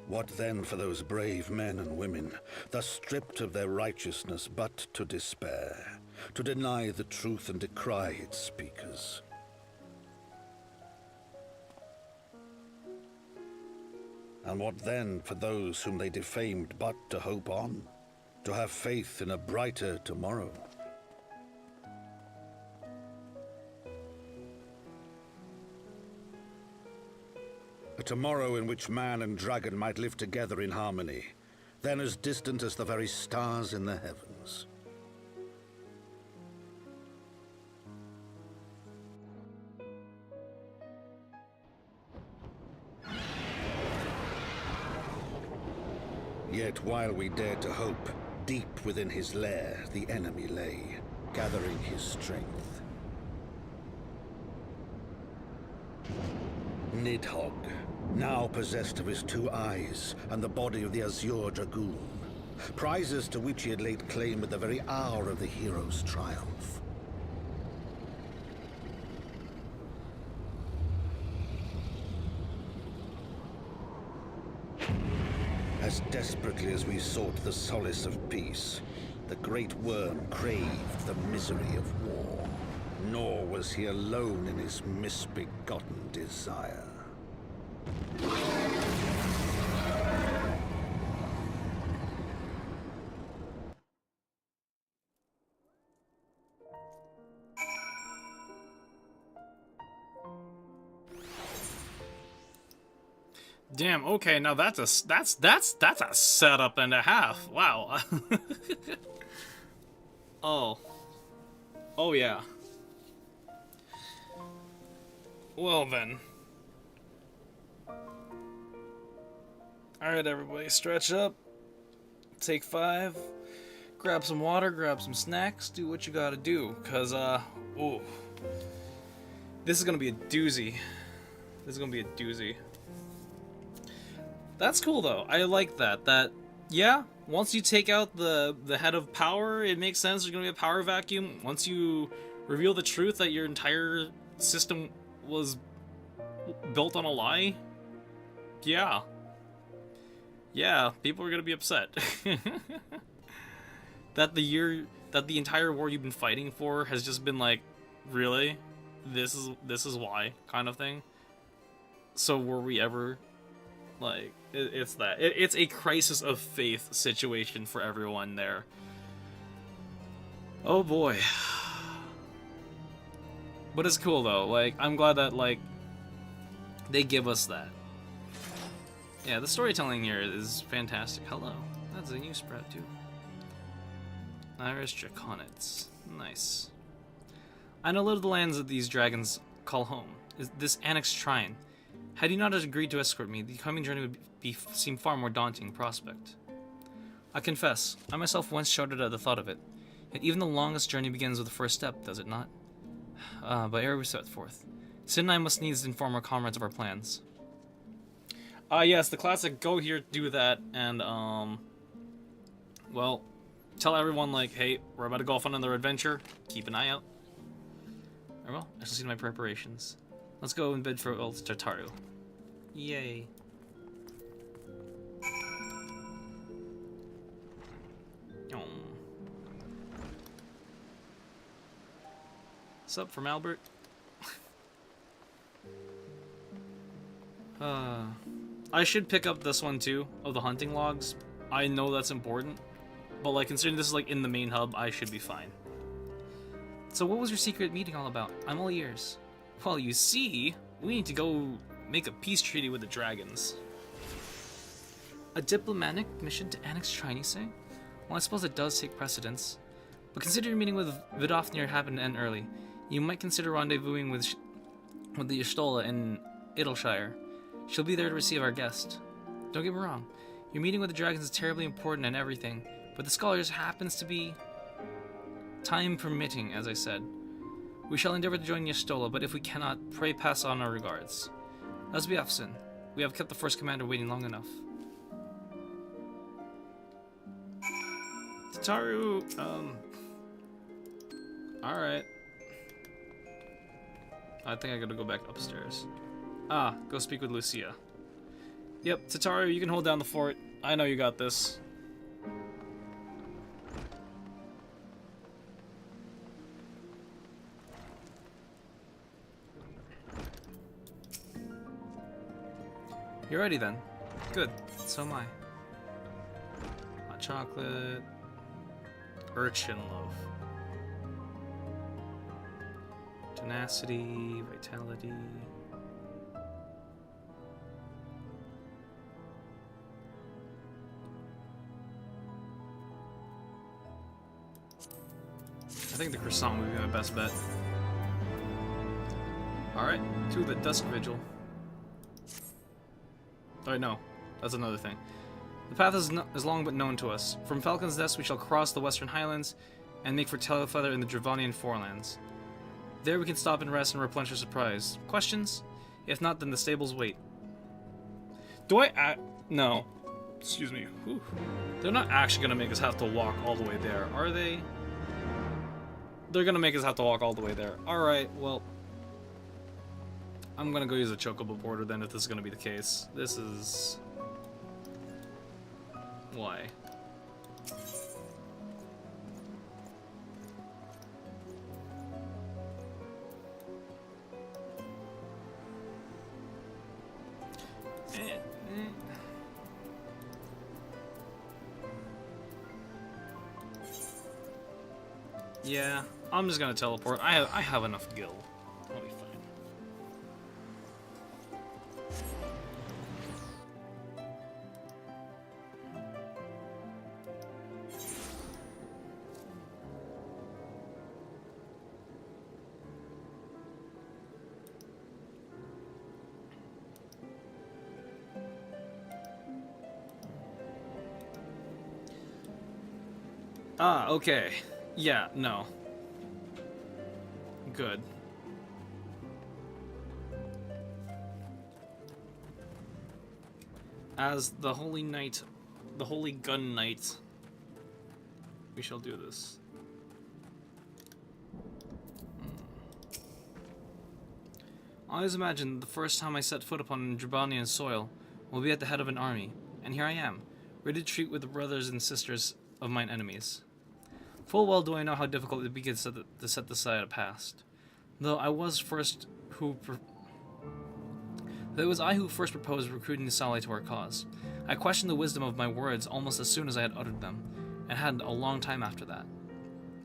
What then for those brave men and women, thus stripped of their righteousness but to despair, to deny the truth and decry its speakers? And what then for those whom they defamed but to hope on, to have faith in a brighter tomorrow? A tomorrow in which man and dragon might live together in harmony, then as distant as the very stars in the heavens. Yet while we dared to hope, deep within his lair the enemy lay, gathering his strength. Nidhogg, now possessed of his 2 eyes and the body of the Azure Dragoon, prizes to which he had laid claim at the very hour of the hero's triumph. As desperately as we sought the solace of peace, the great worm craved the misery of war. Nor was he alone in his misbegotten desire. Damn, okay, now that's a setup and a half. Wow. Oh. Oh yeah. Well then. Alright everybody, stretch up. Take 5. Grab some water, grab some snacks, do what you gotta do. Cause ooh. This is gonna be a doozy. This is gonna be a doozy. That's cool though. I like that. Yeah, once you take out the head of power, it makes sense there's gonna be a power vacuum. Once you reveal the truth that your entire system was built on a lie, yeah, people are gonna be upset. that the entire war you've been fighting for has just been like, really? This is why, kind of thing. So were we ever, like, it's that. It's a crisis of faith situation for everyone there. Oh boy. But it's cool though, like, I'm glad that, like, they give us that. Yeah, the storytelling here is fantastic. Hello. That's a new sprout too. Iris Draconids. Nice. I know little of the lands that these dragons call home. Is this Annex Trine. Had you not agreed to escort me, the coming journey would seem far more daunting prospect. I confess, I myself once shuddered at the thought of it. Yet even the longest journey begins with the first step, does it not? But ere we set forth, Sin and I must needs inform our comrades of our plans. Yes, the classic go here, do that, and, well, tell everyone, like, hey, we're about to go off on another adventure. Keep an eye out. Or, well, I shall see to my preparations. Let's go and bid for old Tartaru. Yay. What's up from Albert? I should pick up this one too, of the hunting logs. I know that's important, but like considering this is like in the main hub, I should be fine. So what was your secret meeting all about? I'm all ears. Well, you see, we need to go make a peace treaty with the dragons. A diplomatic mission to annex Trinise? Well, I suppose it does take precedence. But consider your meeting with Vidofnir happened to end early. You might consider rendezvousing with the Y'shtola in Idleshire. She'll be there to receive our guest. Don't get me wrong, your meeting with the dragons is terribly important and everything, but the scholars happens to be time permitting, as I said. We shall endeavor to join Y'shtola, but if we cannot, pray pass on our regards. Let's be off, Sin. We have kept the first commander waiting long enough. Tataru, alright. I think I gotta go back upstairs. Go speak with Lucia. Yep, Tataru, you can hold down the fort. I know you got this. You're ready then. Good. So am I. Hot chocolate. Urchin loaf. Tenacity, vitality. I think the croissant would be my best bet. Alright, to the Dusk Vigil. Oh, no, that's another thing. The path is long but known to us. From Falcon's Nest we shall cross the Western Highlands and make for Telefeather in the Dravonian Forelands. There we can stop and rest and replenish our supplies. Questions? If not, then the stables wait. Do I no. Excuse me. Whew. They're not actually gonna make us have to walk all the way there, are they? They're gonna make us have to walk all the way there. Alright, well. I'm gonna go use a chocobo border then if this is gonna be the case. This is... Why? Yeah, I'm just gonna teleport. I have enough gil. I'll be fine. Okay. Yeah, no. Good. As the Holy Knight, the Holy Gun Knight, we shall do this. I always imagined the first time I set foot upon Dravonian soil will be at the head of an army, and here I am, ready to treat with the brothers and sisters of mine enemies. Full well do I know how difficult it begins to set aside a past. Though I was first who... Though it was I who first proposed recruiting the Sali to our cause. I questioned the wisdom of my words almost as soon as I had uttered them, and had a long time after that.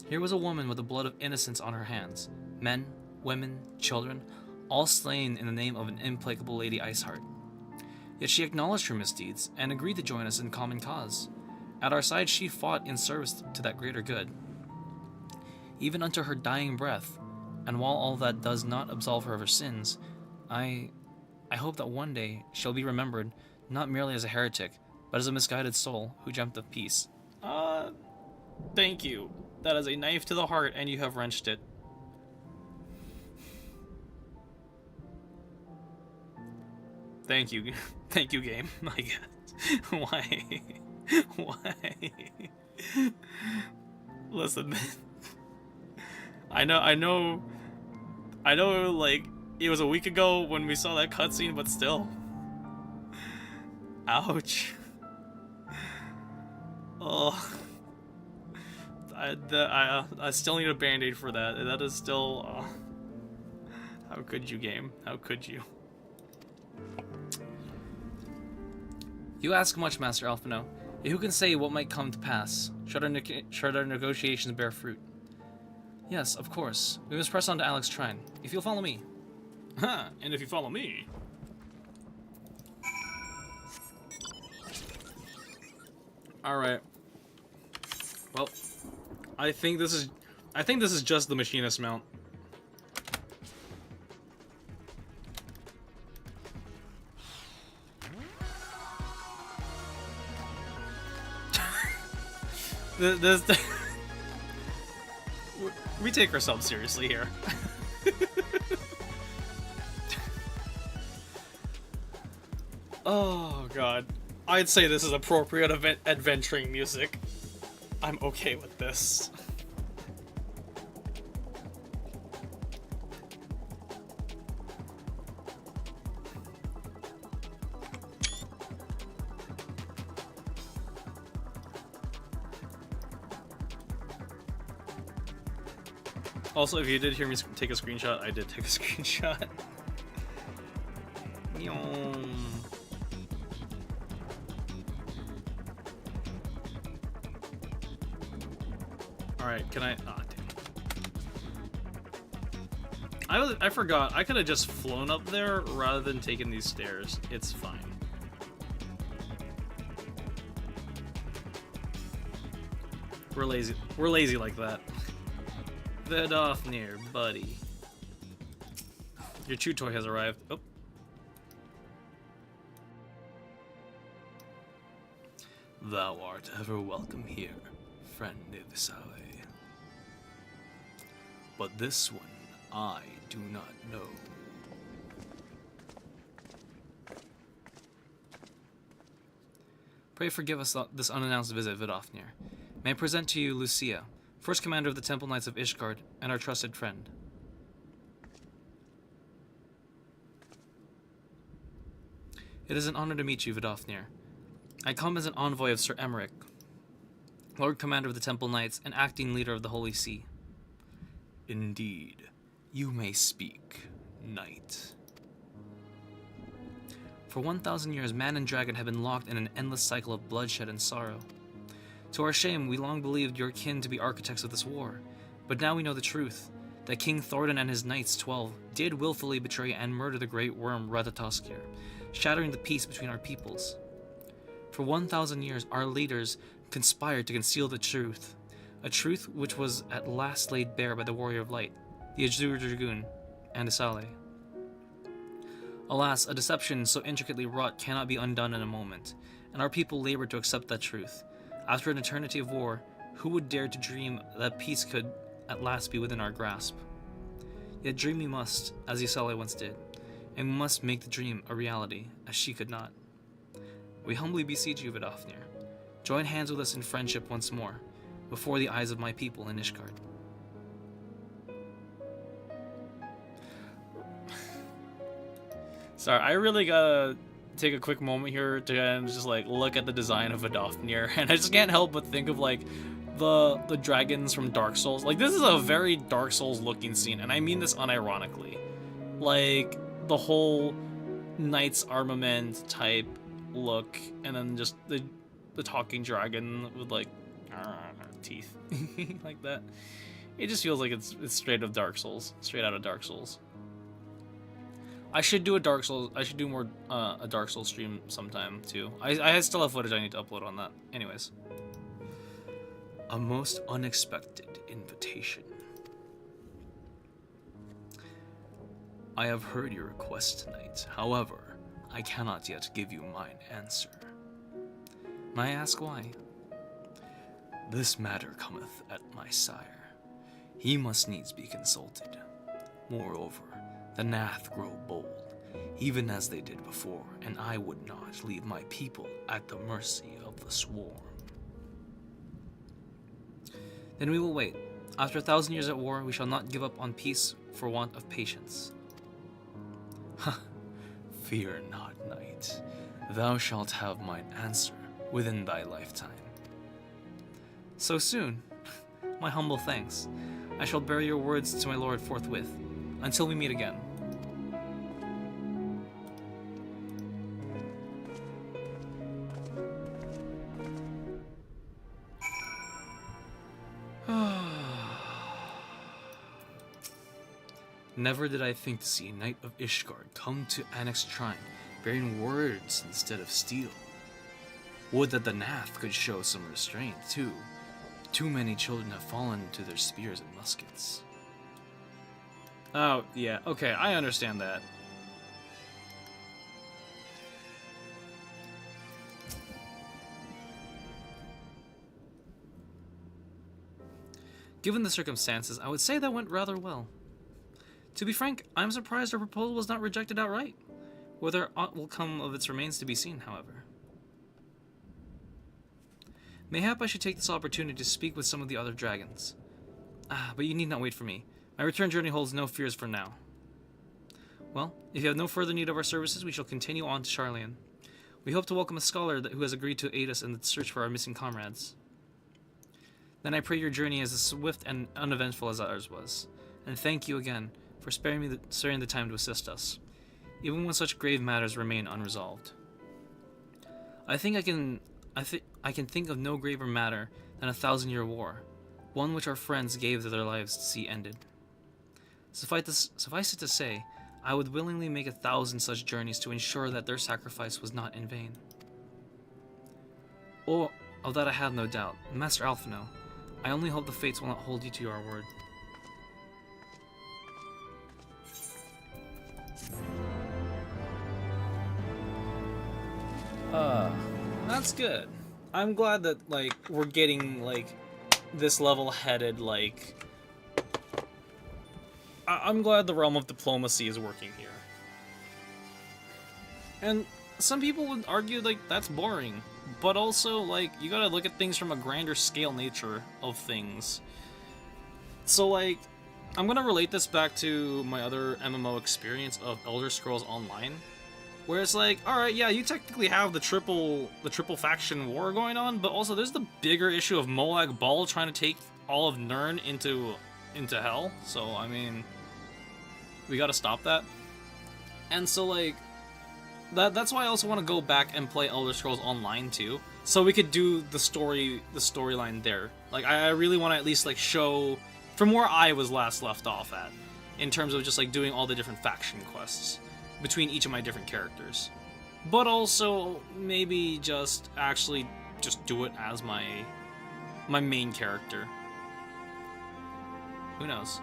Here was a woman with the blood of innocence on her hands. Men, women, children, all slain in the name of an implacable Lady Iceheart. Yet she acknowledged her misdeeds, and agreed to join us in common cause. At our side she fought in service to that greater good, even unto her dying breath, and while all that does not absolve her of her sins, I I hope that one day she'll be remembered not merely as a heretic, but as a misguided soul who dreamt of peace. Thank you. That is a knife to the heart, and you have wrenched it. Thank you. Thank you, game. I guess. Why? Why? Listen. I know, like, it was a week ago when we saw that cutscene, but still. Ouch. Oh. I still need a band-aid for that. That is still... how could you, game? How could you? You ask much, Master Alphino. Yet who can say what might come to pass, should our negotiations bear fruit? Yes, of course. We must press on to Alex's shrine. If you'll follow me. Huh, and if you follow me... Alright. Well, I think this is just the machinist mount. We take ourselves seriously here. Oh god. I'd say this is appropriate adventuring music. I'm okay with this. Also, if you did hear me take a screenshot, I did take a screenshot. Alright, can I... Ah, damn. I forgot. I could have just flown up there rather than taking these stairs. It's fine. We're lazy. We're lazy like that. Vidofnir, buddy. Your chew toy has arrived. Oh. Thou art ever welcome here, friend Nivisale. But this one I do not know. Pray forgive us this unannounced visit, Vidofnir. May I present to you Lucia, first commander of the Temple Knights of Ishgard, and our trusted friend. It is an honor to meet you, Vidofnir. I come as an envoy of Sir Emmerich, Lord Commander of the Temple Knights and acting leader of the Holy See. Indeed, you may speak, Knight. For 1,000 years, man and dragon have been locked in an endless cycle of bloodshed and sorrow. To our shame, we long believed your kin to be architects of this war, but now we know the truth, that King Thordan and his knights, 12, did willfully betray and murder the great worm Ratatoskir, shattering the peace between our peoples. For 1,000 years, our leaders conspired to conceal the truth, a truth which was at last laid bare by the Warrior of Light, the Azure Dragoon, and Isale. Alas, a deception so intricately wrought cannot be undone in a moment, and our people labored to accept that truth. After an eternity of war, who would dare to dream that peace could at last be within our grasp? Yet dream we must, as Isale once did, and we must make the dream a reality, as she could not. We humbly beseech you, Vidofnir, join hands with us in friendship once more, before the eyes of my people in Ishgard. Sorry, I really gotta take a quick moment here to just like look at the design of Vidofnir, and I just can't help but think of like the dragons from Dark Souls. Like, this is a very Dark Souls looking scene, and I mean this unironically. Like, the whole knight's armament type look, and then just the talking dragon with like teeth like that. It just feels like it's straight out of Dark Souls. I should do a Dark Souls. I should do more a Dark Souls stream sometime too. I still have footage I need to upload on that. Anyways, a most unexpected invitation. I have heard your request tonight. However, I cannot yet give you mine answer. May I ask why? This matter cometh at my sire. He must needs be consulted. Moreover, the Nath grow bold, even as they did before, and I would not leave my people at the mercy of the swarm. Then we will wait. After 1,000 years at war, we shall not give up on peace for want of patience. Fear not, knight. Thou shalt have mine answer within thy lifetime. So soon? My humble thanks. I shall bear your words to my lord forthwith. Until we meet again. Never did I think to see a knight of Ishgard come to Annex Shrine, bearing words instead of steel. Would that the Nath could show some restraint, too. Too many children have fallen to their spears and muskets. Oh, yeah, okay, I understand that. Given the circumstances, I would say that went rather well. To be frank, I'm surprised our proposal was not rejected outright. Whether aught will come of its remains to be seen, however. Mayhap I should take this opportunity to speak with some of the other dragons. But you need not wait for me. My return journey holds no fears for now. Well, if you have no further need of our services, we shall continue on to Sharlayan. We hope to welcome a scholar who has agreed to aid us in the search for our missing comrades. Then I pray your journey is as swift and uneventful as ours was. And thank you again for sparing the time to assist us, even when such grave matters remain unresolved. I can think of no graver matter than a 1,000-year war, one which our friends gave their lives to see ended. Suffice it to say, I would willingly make 1,000 such journeys to ensure that their sacrifice was not in vain. Or, of that I have no doubt, Master Alphino, I only hope the fates will not hold you to your word. That's good. I'm glad that, like, we're getting, like, this level-headed, like... I'm glad the realm of diplomacy is working here. And some people would argue, like, that's boring. But also, like, you gotta look at things from a grander scale nature of things. So, like, I'm gonna relate this back to my other MMO experience of Elder Scrolls Online. Where it's like, alright, yeah, you technically have the triple faction war going on, but also there's the bigger issue of Molag Bal trying to take all of Nirn into hell. So, I mean, we gotta stop that. And so, like, that's why I also want to go back and play Elder Scrolls Online too, so we could do the storyline there. Like, I really want to at least, like, show from where I was last left off at, in terms of just, like, doing all the different faction quests between each of my different characters. But also, maybe just actually just do it as my main character. Who knows?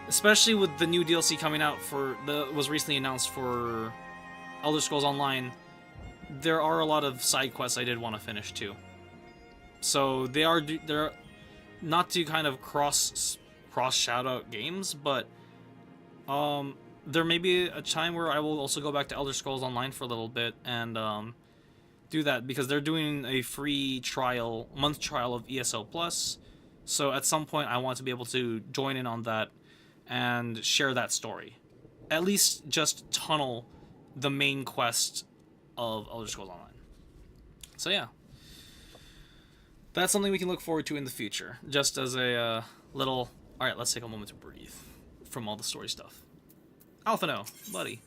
Especially with the new DLC coming out was recently announced for Elder Scrolls Online, there are a lot of side quests I did want to finish too. So they're not to kind of cross shout out games, but there may be a time where I will also go back to Elder Scrolls Online for a little bit and do that, because they're doing a free month trial of ESO Plus. So at some point I want to be able to join in on that and share that story. At least just tunnel the main quest of Elder Scrolls Online. So yeah. That's something we can look forward to in the future. Just as a little... Alright, let's take a moment to breathe from all the story stuff. Alphino, buddy.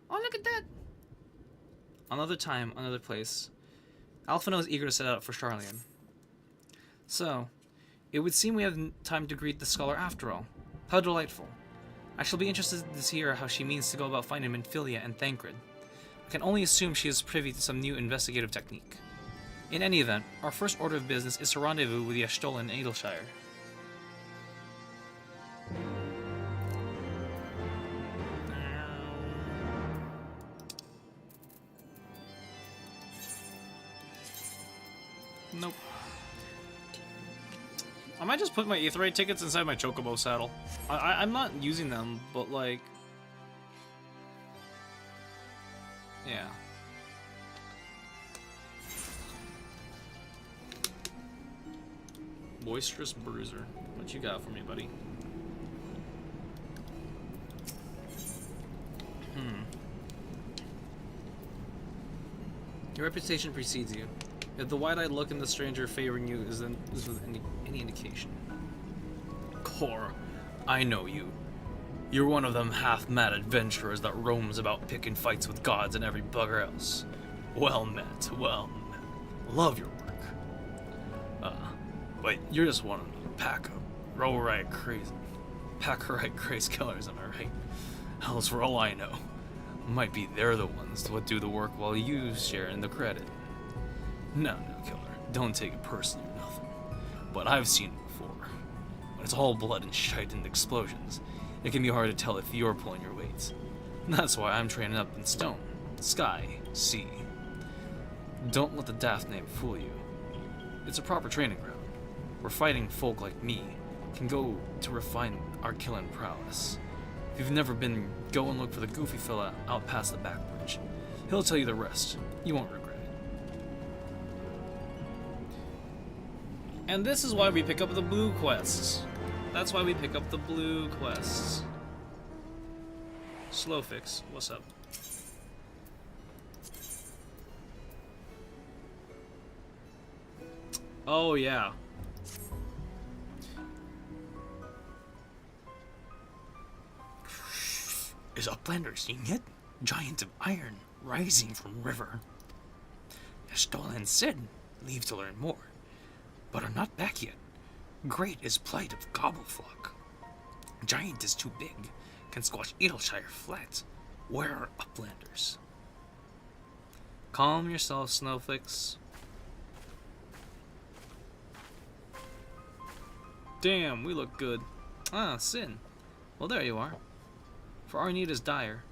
Oh, look at that! Another time, another place. Alphino is eager to set out for Sharlayan. So, it would seem we have time to greet the scholar after all. How delightful. I shall be interested to hear how she means to go about finding Minfilia and Thancred. I can only assume she is privy to some new investigative technique. In any event, our first order of business is to rendezvous with Y'ashtola in Adelshire. Nope. I might just put my Aetheryte tickets inside my Chocobo saddle. I'm not using them, but like... Yeah. Boisterous Bruiser. What you got for me, buddy? Your reputation precedes you. If the wide-eyed look in the stranger favoring you is with any indication. Kor, I know you. You're one of them half-mad adventurers that roams about picking fights with gods and every bugger else. Well met, well met. Love your work. But you're just one of the pack of row-right crazy killers, am I right? Hells, for all I know. Might be they're the ones that do the work while you share in the credit. No, killer. Don't take it personally or nothing. But I've seen it before. When it's all blood and shite and explosions, it can be hard to tell if you're pulling your weight. That's why I'm training up in stone, sky, sea. Don't let the daft name fool you. It's a proper training ground, where fighting folk like me can go to refine our killing prowess. If you've never been, go and look for the goofy fella out past the back bridge. He'll tell you the rest. You won't regret it. And this is why we pick up the blue quests. That's why we pick up the blue quests. Slowfix, what's up? Oh yeah. Is Uplander seeing it? Giant of iron, rising from river. Estelle and Sid leave to learn more, but are not back yet. Great is plight of Gobbleflock. Giant is too big, can squash Edelshire flat. Where are Uplanders? Calm yourself, Snowflakes. Damn, we look good. Ah, Sin. Well, there you are. For our need is dire.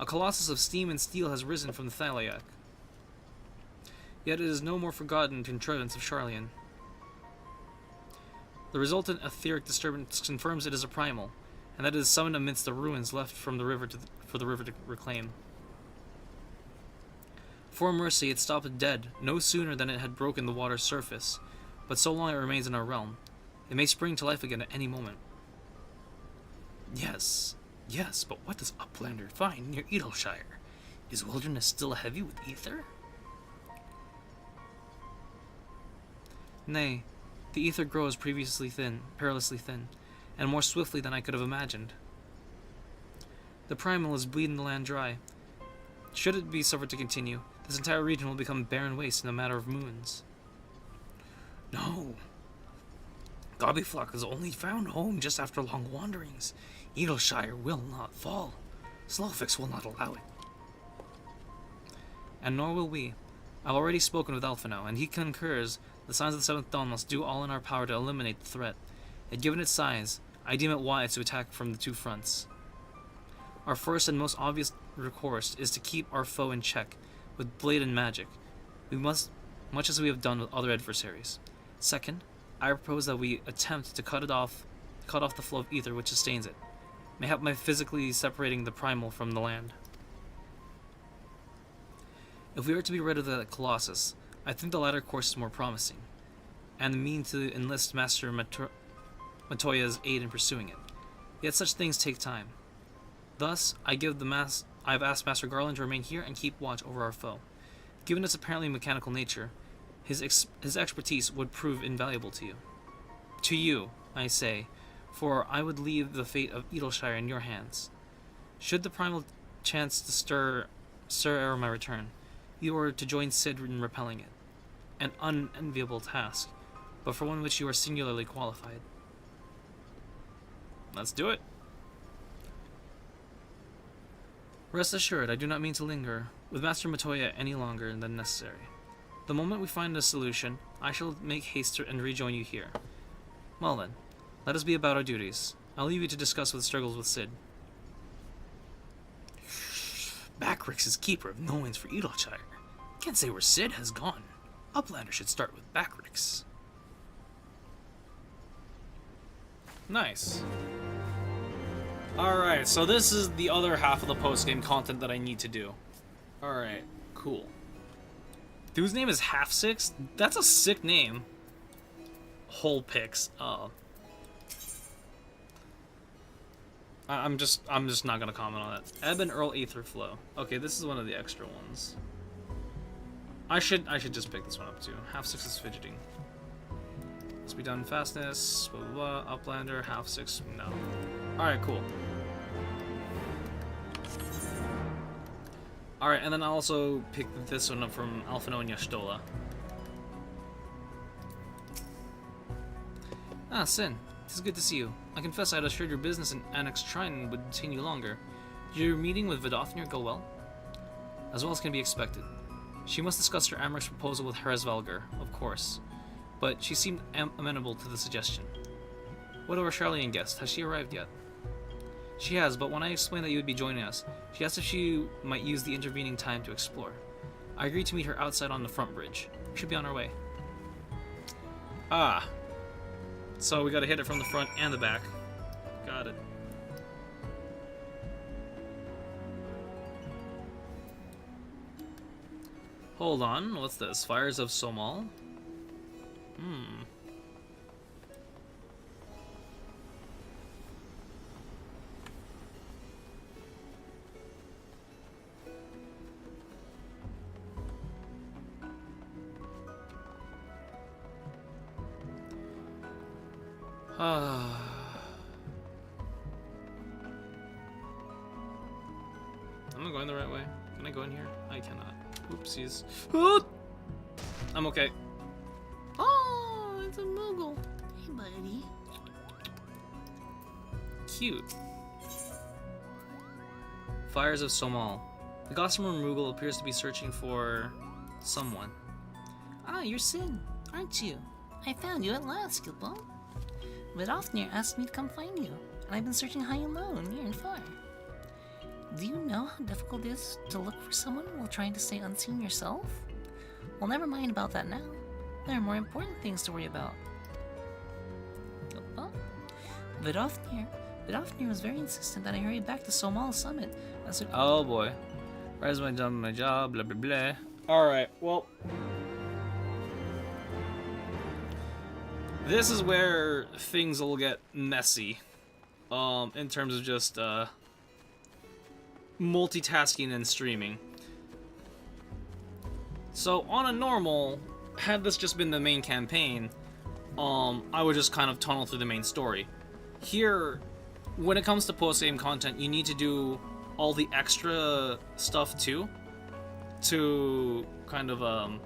A colossus of steam and steel has risen from the Thaliac. Yet it is no more forgotten contrivance of Charlian. The resultant etheric disturbance confirms it is a primal, and that it is summoned amidst the ruins left from the river for the river to reclaim. For mercy, it stopped dead no sooner than it had broken the water's surface, but so long it remains in our realm. It may spring to life again at any moment. Yes, but what does Uplander find near Edelshire? Is wilderness still heavy with ether? Nay, the ether grows perilously thin, and more swiftly than I could have imagined. The primal is bleeding the land dry. Should it be suffered to continue, this entire region will become barren waste in a matter of moons. No. Gobbleflock has only found home just after long wanderings. Edelshire will not fall. Slowfix will not allow it. And nor will we. I've already spoken with Alphino, and he concurs the signs of the Seventh Dawn must do all in our power to eliminate the threat. Yet given its size, I deem it wise to attack from the two fronts. Our first and most obvious recourse is to keep our foe in check with blade and magic. We must, much as we have done with other adversaries. Second, I propose that we attempt to cut off the flow of ether which sustains it, mayhap by physically separating the primal from the land. If we are to be rid of the Colossus, I think the latter course is more promising, and the mean to enlist Master Matoya's aid in pursuing it. Yet such things take time. Thus, I've asked Master Garland to remain here and keep watch over our foe. Given its apparently mechanical nature, his expertise would prove invaluable to you. To you, I say, for I would leave the fate of Edelshire in your hands. Should the primal chance to stir ere my return, you are to join Sid in repelling it. An unenviable task, but for one which you are singularly qualified. Let's do it. Rest assured, I do not mean to linger with Master Matoya any longer than necessary. The moment we find a solution, I shall make haste and rejoin you here. Well then, let us be about our duties. I'll leave you to discuss with struggles with Sid. Backrix is keeper of no wins for Edelshire. Can't say where Sid has gone. Uplander should start with Backrix. Nice. Alright, so this is the other half of the post-game content that I need to do. Alright, cool. Dude's name is Half-Six? That's a sick name. Whole picks. I'm just not gonna comment on that. Ebb and Earl Aetherflow. Okay, this is one of the extra ones. I should just pick this one up too. Half-Six is fidgeting. Speed down fastness, blah blah blah. Uplander, Half-Six, no. Alright, cool. Alright, and then I'll also pick this one up from Alphino and Yashtola. Ah, Sin. It is good to see you. I confess I had assured your business in Annex Shrine would continue longer. Did your meeting with Vidofnir go well? As well as can be expected. She must discuss her Amric's proposal with Heresvalgar, of course. But she seemed amenable to the suggestion. What of our Charlian guest? Has she arrived yet? She has, but when I explained that you would be joining us, she asked if she might use the intervening time to explore. I agreed to meet her outside on the front bridge. We should be on our way. Ah. So we gotta hit it from the front and the back. Got it. Hold on, what's this? Fires of Somal? Am I going the right way? Can I go in here? I cannot. Oopsies. Oh! I'm okay. Oh, it's a Moogle. Hey, buddy. Cute. Fires of Somal. The Gossamer Moogle appears to be searching for someone. Ah, you're Sin, aren't you? I found you at last, Gilbo. Vidofnir asked me to come find you, and I've been searching high and low, near and far. Do you know how difficult it is to look for someone while trying to stay unseen yourself? Well, never mind about that now. There are more important things to worry about. Oh, Vidofnir was very insistent that I hurry back to Somal Summit. Oh boy. Where's my job, blah blah blah. Alright, well. This is where things will get messy. In terms of just multitasking and streaming. So on a normal, had this just been the main campaign, I would just kind of tunnel through the main story. Here, when it comes to post-game content, you need to do all the extra stuff too, to kind of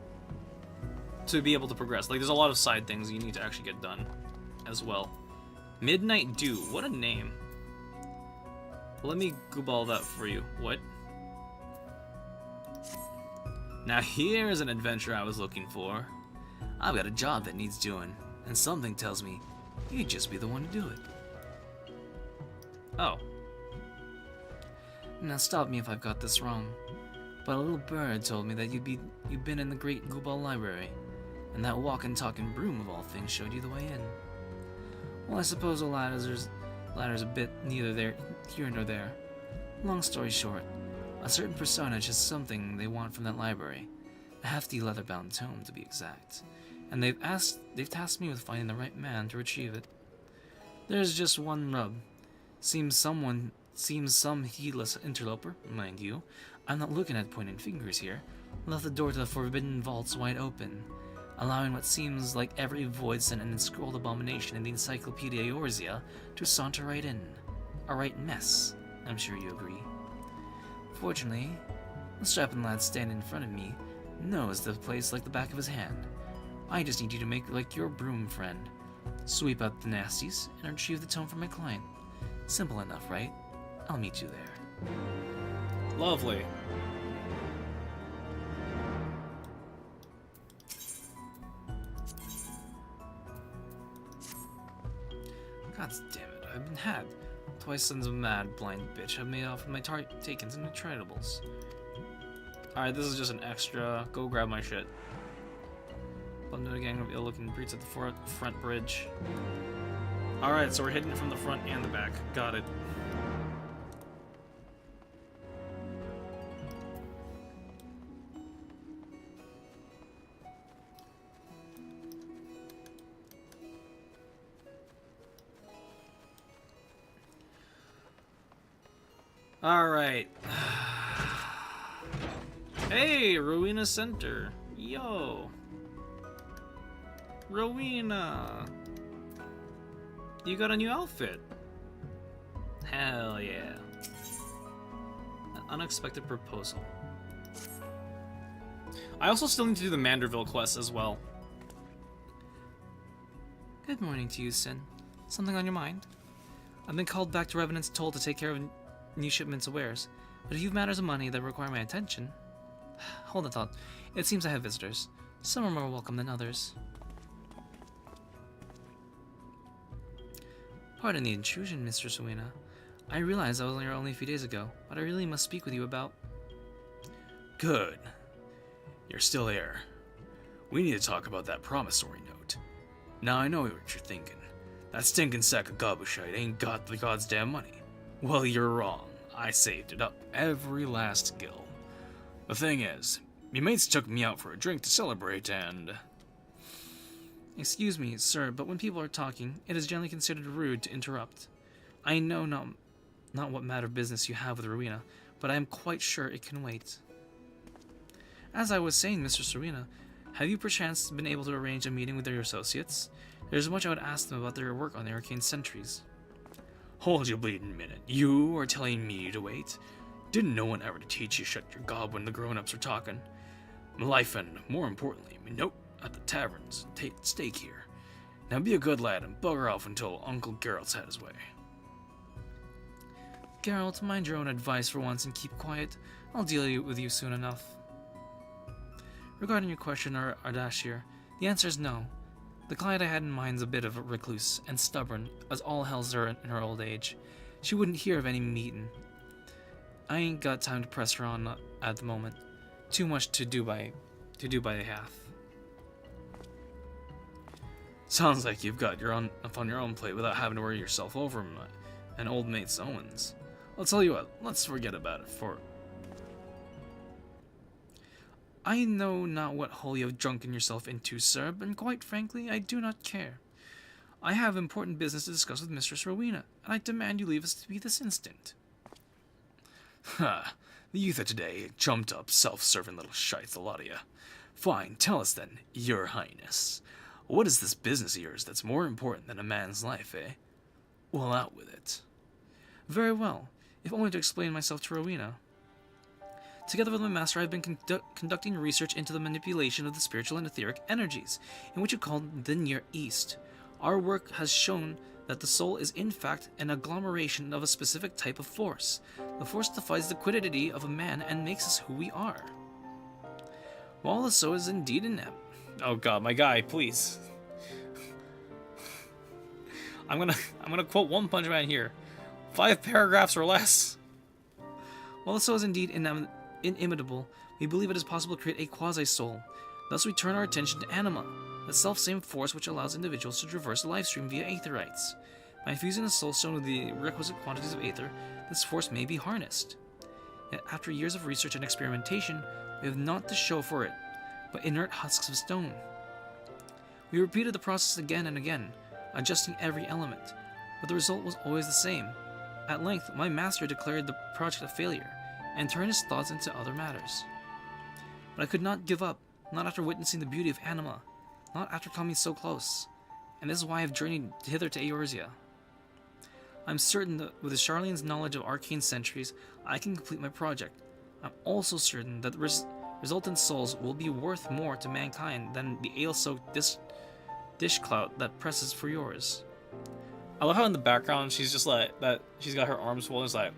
to be able to progress. Like, there's a lot of side things you need to actually get done as well. Midnight Dew, what a name. Let me gooball that for you. What? Now here's an adventure I was looking for. I've got a job that needs doing, and something tells me you'd just be the one to do it. Oh. Now stop me if I've got this wrong, but a little bird told me that you'd been in the Great Gooball Library, and that walking talking broom of all things showed you the way in. Well, I suppose the ladder's a bit neither here nor there. Long story short, a certain personage has something they want from that library, a hefty leather-bound tome to be exact, and they've tasked me with finding the right man to retrieve it. There's just one rub. Seems some heedless interloper, mind you, I'm not looking at pointing fingers here, left the door to the forbidden vaults wide open, allowing what seems like every void-sent and scrolled abomination in the Encyclopedia Eorzea to saunter right in. A right mess, I'm sure you agree. Fortunately, the strapping lad standing in front of me knows the place like the back of his hand. I just need you to make like your broom friend. Sweep out the nasties and retrieve the tome from my client. Simple enough, right? I'll meet you there. Lovely. God damn it, I've been had. Twice sons of a mad, blind bitch have made off with my takens and my tradables. Alright, this is just an extra. Go grab my shit. Bummed into a gang of ill-looking brutes at the front bridge. Alright, so we're hitting it from the front and the back. Got it. Alright. Hey, Rowena Center. Yo. Rowena. You got a new outfit. Hell yeah. An unexpected proposal. I also still need to do the Manderville quest as well. Good morning to you, Sin. Something on your mind? I've been called back to Revenant's Toll to take care of new shipments of wares, but if you've matters of money that require my attention... Hold on thought. It seems I have visitors. Some are more welcome than others. Pardon the intrusion, Mr. Rowena. I realized I was here only a few days ago, but I really must speak with you about... Good. You're still here. We need to talk about that promissory note. Now I know what you're thinking. That stinking sack of gabushite ain't got the god's damn money. Well, you're wrong. I saved it up every last gill. The thing is, me mates took me out for a drink to celebrate and... Excuse me, sir, but when people are talking, it is generally considered rude to interrupt. I know not what matter of business you have with Rowena, but I am quite sure it can wait. As I was saying, Mr. Rowena, have you perchance been able to arrange a meeting with your associates? There's much I would ask them about their work on the arcane sentries. Hold your bleeding minute. You are telling me to wait? Didn't no one ever teach you shut your gob when the grown-ups are talking? My life and, more importantly, me note at the taverns take stake here. Now be a good lad and bugger off until Uncle Geralt's had his way. Geralt, mind your own advice for once and keep quiet. I'll deal with you soon enough. Regarding your question, Ardashir, the answer is no. The client I had in mind is a bit of a recluse and stubborn, as all hell's her in her old age. She wouldn't hear of any meeting. I ain't got time to press her on at the moment. Too much to do by half. Sounds like you've got up on your own plate without having to worry yourself over an old mate's Owens. I'll tell you what, let's forget about it for... I know not what hole you have drunken yourself into, sir, and quite frankly, I do not care. I have important business to discuss with Mistress Rowena, and I demand you leave us to be this instant. Ha! The youth of today, jumped up, self-serving little shites, a lot of ya. Fine, tell us then, your highness. What is this business of yours that's more important than a man's life, eh? Well, out with it. Very well, if only to explain myself to Rowena. Together with my master, I have been conducting research into the manipulation of the spiritual and etheric energies, in which you call the Near East. Our work has shown that the soul is in fact an agglomeration of a specific type of force. The force defies the quiddity of a man and makes us who we are. While the soul is indeed an... Oh god, my guy, please. I'm gonna quote One Punch Man here. 5 paragraphs or less. While the soul is indeed inimitable, we believe it is possible to create a quasi-soul. Thus we turn our attention to anima, the self-same force which allows individuals to traverse the lifestream via aetherites. By infusing a soul stone with the requisite quantities of aether, this force may be harnessed. Yet after years of research and experimentation, we have naught to show for it, but inert husks of stone. We repeated the process again and again, adjusting every element, but the result was always the same. At length, my master declared the project a failure, and turned his thoughts into other matters. But I could not give up, not after witnessing the beauty of anima, not after coming so close, and this is why I have journeyed hither to Eorzea. I'm certain that with the Charlene's knowledge of arcane sentries, I can complete my project. I'm also certain that the resultant souls will be worth more to mankind than the ale-soaked dish clout that presses for yours. I love how in the background she's just like that. She's got her arms full and it's like,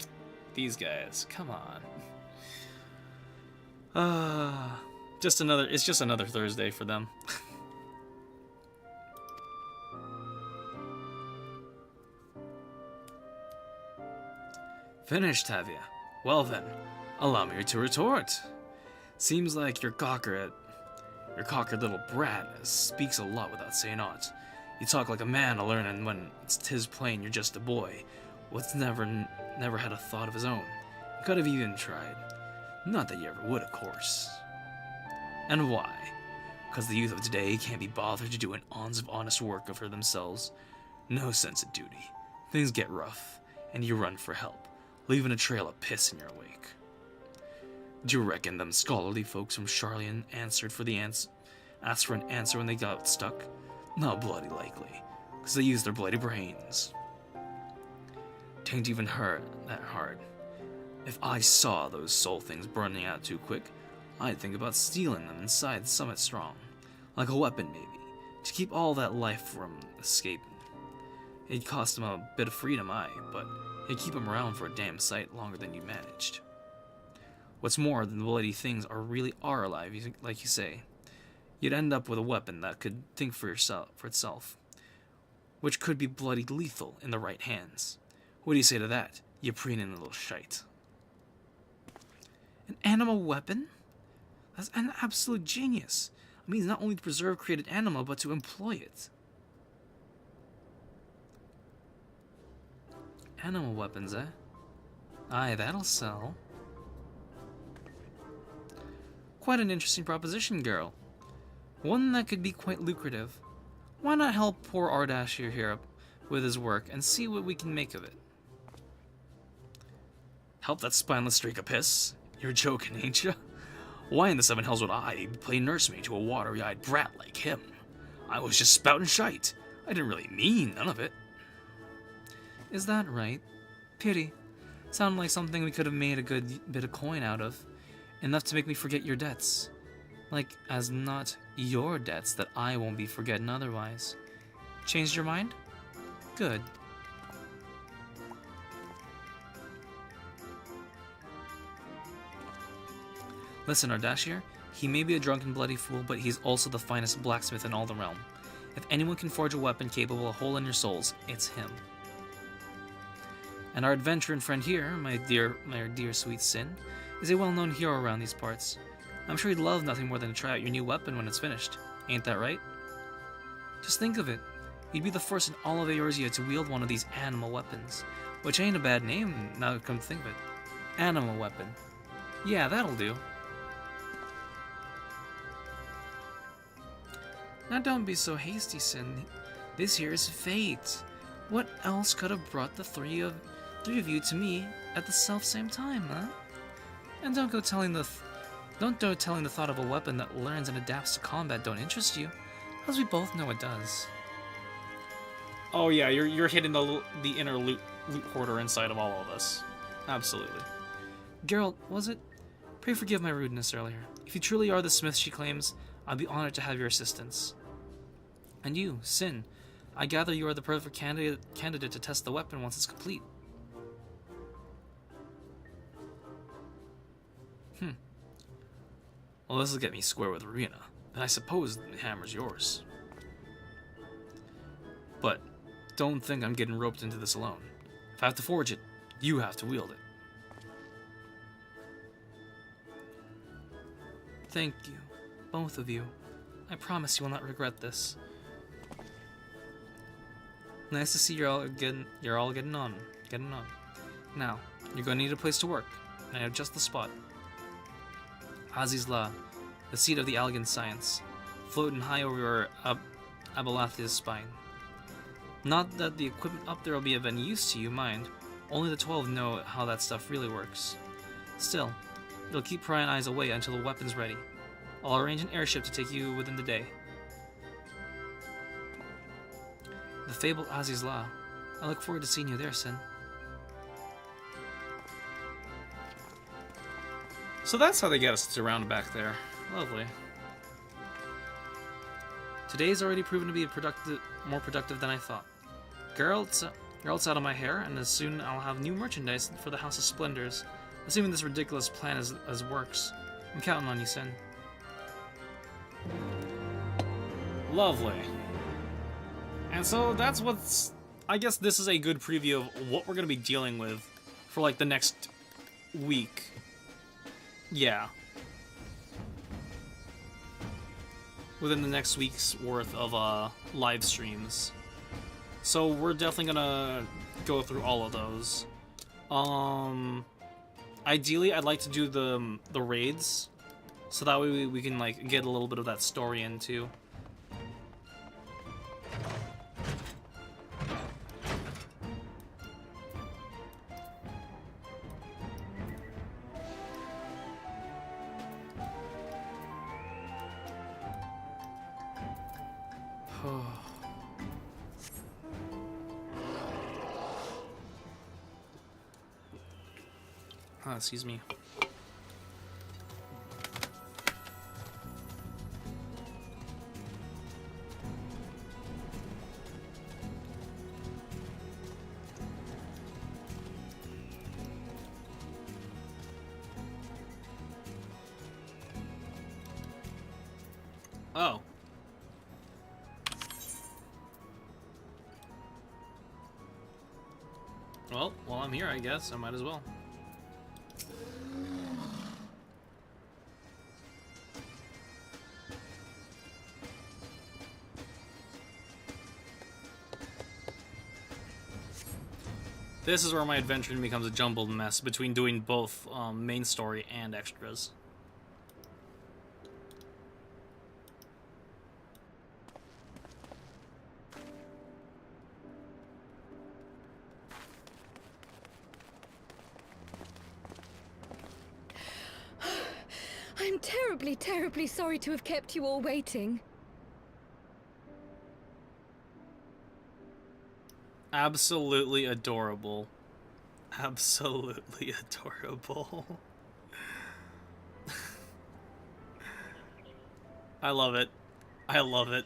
these guys, come on. It's just another Thursday for them. Finished, have ya? Well then, allow me to retort. Seems like you're gawker at Your cocky little brat speaks a lot without saying aught. You talk like a man a learning when it's 'tis plain you're just a boy, what's never had a thought of his own. You could have even tried. Not that you ever would, of course. And why? Because the youth of today can't be bothered to do an ounce of honest work for themselves. No sense of duty. Things get rough, and you run for help, leaving a trail of piss in your wake. Do you reckon them scholarly folks from Charlian asked for an answer when they got stuck? Not bloody likely, because they used their bloody brains. Tain't even hurt that hard. If I saw those soul things burning out too quick, I'd think about stealing them inside Summit Strong. Like a weapon, maybe, to keep all that life from escaping. It'd cost them a bit of freedom, but it'd keep them around for a damn sight longer than you managed. What's more, the bloody things really are alive, like you say. You'd end up with a weapon that could think for itself, which could be bloody lethal in the right hands. What do you say to that, you preening little shite? An animal weapon? That's an absolute genius. It means not only to preserve created animal, but to employ it. Animal weapons, eh? Aye, that'll sell. Quite an interesting proposition, girl. One that could be quite lucrative. Why not help poor Ardashir here with his work and see what we can make of it? Help that spineless streak of piss? You're joking, ain't ya? Why in the seven hells would I play nursemaid to a watery-eyed brat like him? I was just spouting shite. I didn't really mean none of it. Is that right? Pity. Sounded like something we could have made a good bit of coin out of. Enough to make me forget your debts. Like, as not your debts that I won't be forgetting otherwise. Changed your mind? Good. Listen, Ardashir, he may be a drunken bloody fool, but he's also the finest blacksmith in all the realm. If anyone can forge a weapon capable of holding your souls, it's him. And our adventuring friend here, my dear sweet Sin, is a well-known hero around these parts. I'm sure he'd love nothing more than to try out your new weapon when it's finished. Ain't that right? Just think of it. You'd be the first in all of Eorzea to wield one of these animal weapons. Which ain't a bad name, now that I come to think of it. Animal weapon. Yeah, that'll do. Now don't be so hasty, Sin. This here is fate. What else could have brought the three of you to me at the self-same time, huh? And don't go telling the thought of a weapon that learns and adapts to combat don't interest you, as we both know it does. Oh yeah, you're hitting the inner loot hoarder inside of all of us. Absolutely. Geralt, was it? Pray forgive my rudeness earlier. If you truly are the smith she claims, I'd be honored to have your assistance. And you, Sin, I gather you are the perfect candidate to test the weapon once it's complete. Well, this will get me square with Rena, and I suppose the hammer's yours. But don't think I'm getting roped into this alone. If I have to forge it, you have to wield it. Thank you, both of you. I promise you will not regret this. Nice to see you're all getting on. Now, you're going to need a place to work, and I have just the spot. Aziz's La, the seat of the Algan science, floating high over Abelathi's spine. Not that the equipment up there will be of any use to you, mind. Only the 12 know how that stuff really works. Still, it'll keep prying eyes away until the weapon's ready. I'll arrange an airship to take you within the day. The fabled Aziz's La. I look forward to seeing you there, Sin. So that's how they get us around back there. Lovely. Today's already proven to be more productive than I thought. Geralt's out of my hair, and as soon I'll have new merchandise for the House of Splendors, assuming this ridiculous plan as works. I'm counting on you, Sin. Lovely. And so that's what's... I guess this is a good preview of what we're going to be dealing with for, like, the next week. Yeah. within the next week's worth of live streams. So we're definitely gonna go through all of those. Ideally, I'd like to do the raids, so that way we can like get a little bit of that story into. Excuse me. Oh. Well, while I'm here, I guess I might as well. This is where my adventuring becomes a jumbled mess between doing both main story and extras. I'm terribly, terribly sorry to have kept you all waiting. Absolutely adorable. Absolutely adorable. I love it. I love it.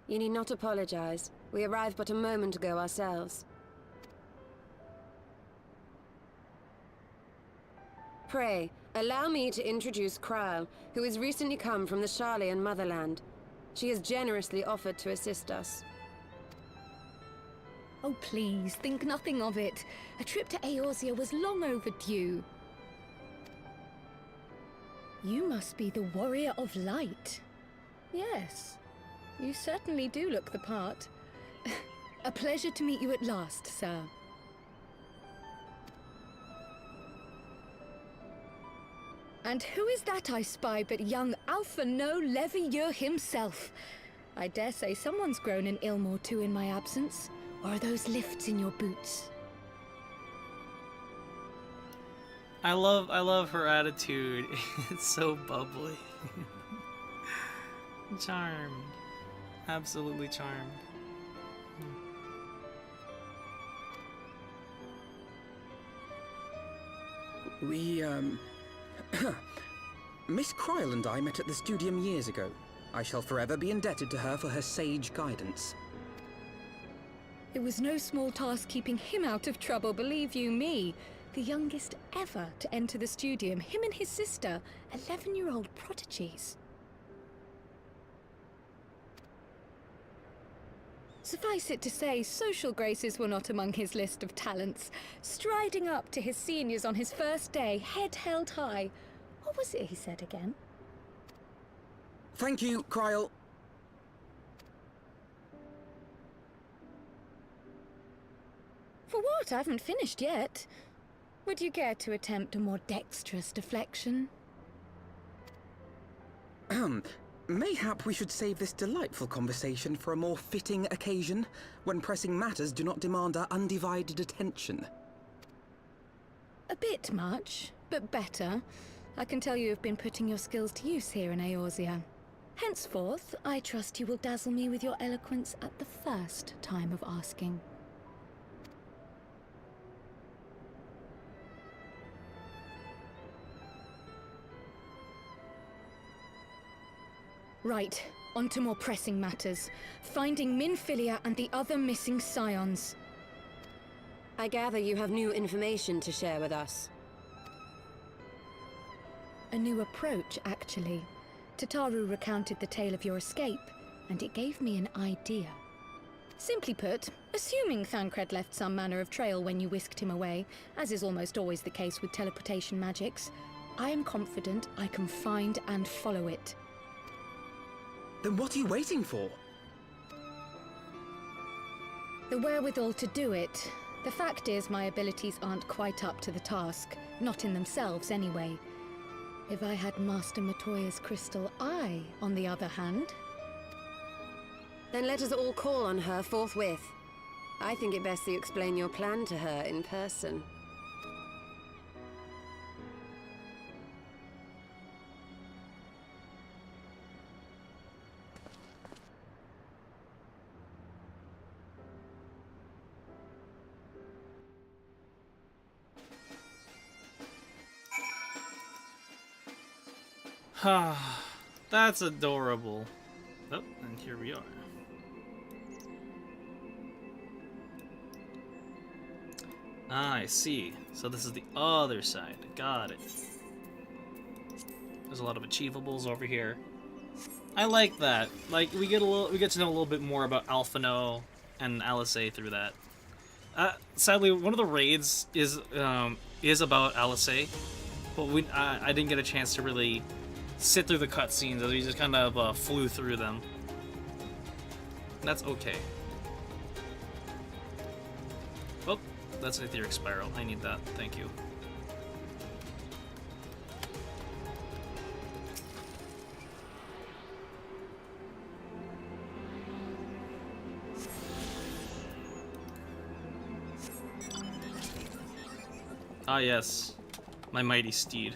You need not apologize. We arrived but a moment ago ourselves. Pray, allow me to introduce Kryle, who has recently come from the Sharlayan motherland. She has generously offered to assist us. Oh, please, think nothing of it. A trip to Eorzea was long overdue. You must be the Warrior of Light. Yes, you certainly do look the part. A pleasure to meet you at last, sir. And who is that I spy but young Alpha No Levieur himself? I dare say someone's grown an ilm or two in my absence. Or are those lifts in your boots? I love her attitude. It's so bubbly. Charmed. Absolutely charmed. We, Miss Kryle and I met at the Studium years ago. I shall forever be indebted to her for her sage guidance. It was no small task keeping him out of trouble, believe you me. The youngest ever to enter the Studium, him and his sister, 11-year-old prodigies. Suffice it to say, social graces were not among his list of talents. Striding up to his seniors on his first day, head held high. What was it he said again? Thank you, Kryle. For what? I haven't finished yet. Would you care to attempt a more dexterous deflection? Mayhap we should save this delightful conversation for a more fitting occasion, when pressing matters do not demand our undivided attention. A bit much, but better. I can tell you have been putting your skills to use here in Eorzea. Henceforth, I trust you will dazzle me with your eloquence at the first time of asking. Right, on to more pressing matters. Finding Minfilia and the other missing scions. I gather you have new information to share with us. A new approach, actually. Tataru recounted the tale of your escape, and it gave me an idea. Simply put, assuming Thancred left some manner of trail when you whisked him away, as is almost always the case with teleportation magics, I am confident I can find and follow it. Then what are you waiting for? The wherewithal to do it. The fact is, my abilities aren't quite up to the task. Not in themselves, anyway. If I had Master Matoya's crystal eye, on the other hand... Then let us all call on her forthwith. I think it best you explain your plan to her in person. That's adorable. Oh, and here we are. Ah, I see. So this is the other side. Got it. There's a lot of achievables over here. I like that. Like we get to know a little bit more about Alphino and Alizé through that. Sadly, one of the raids is about Alizé, but I didn't get a chance to really sit through the cutscenes. We just kind of flew through them. That's okay. Oh, that's an etheric spiral. I need that. Thank you. Ah, yes. My mighty steed.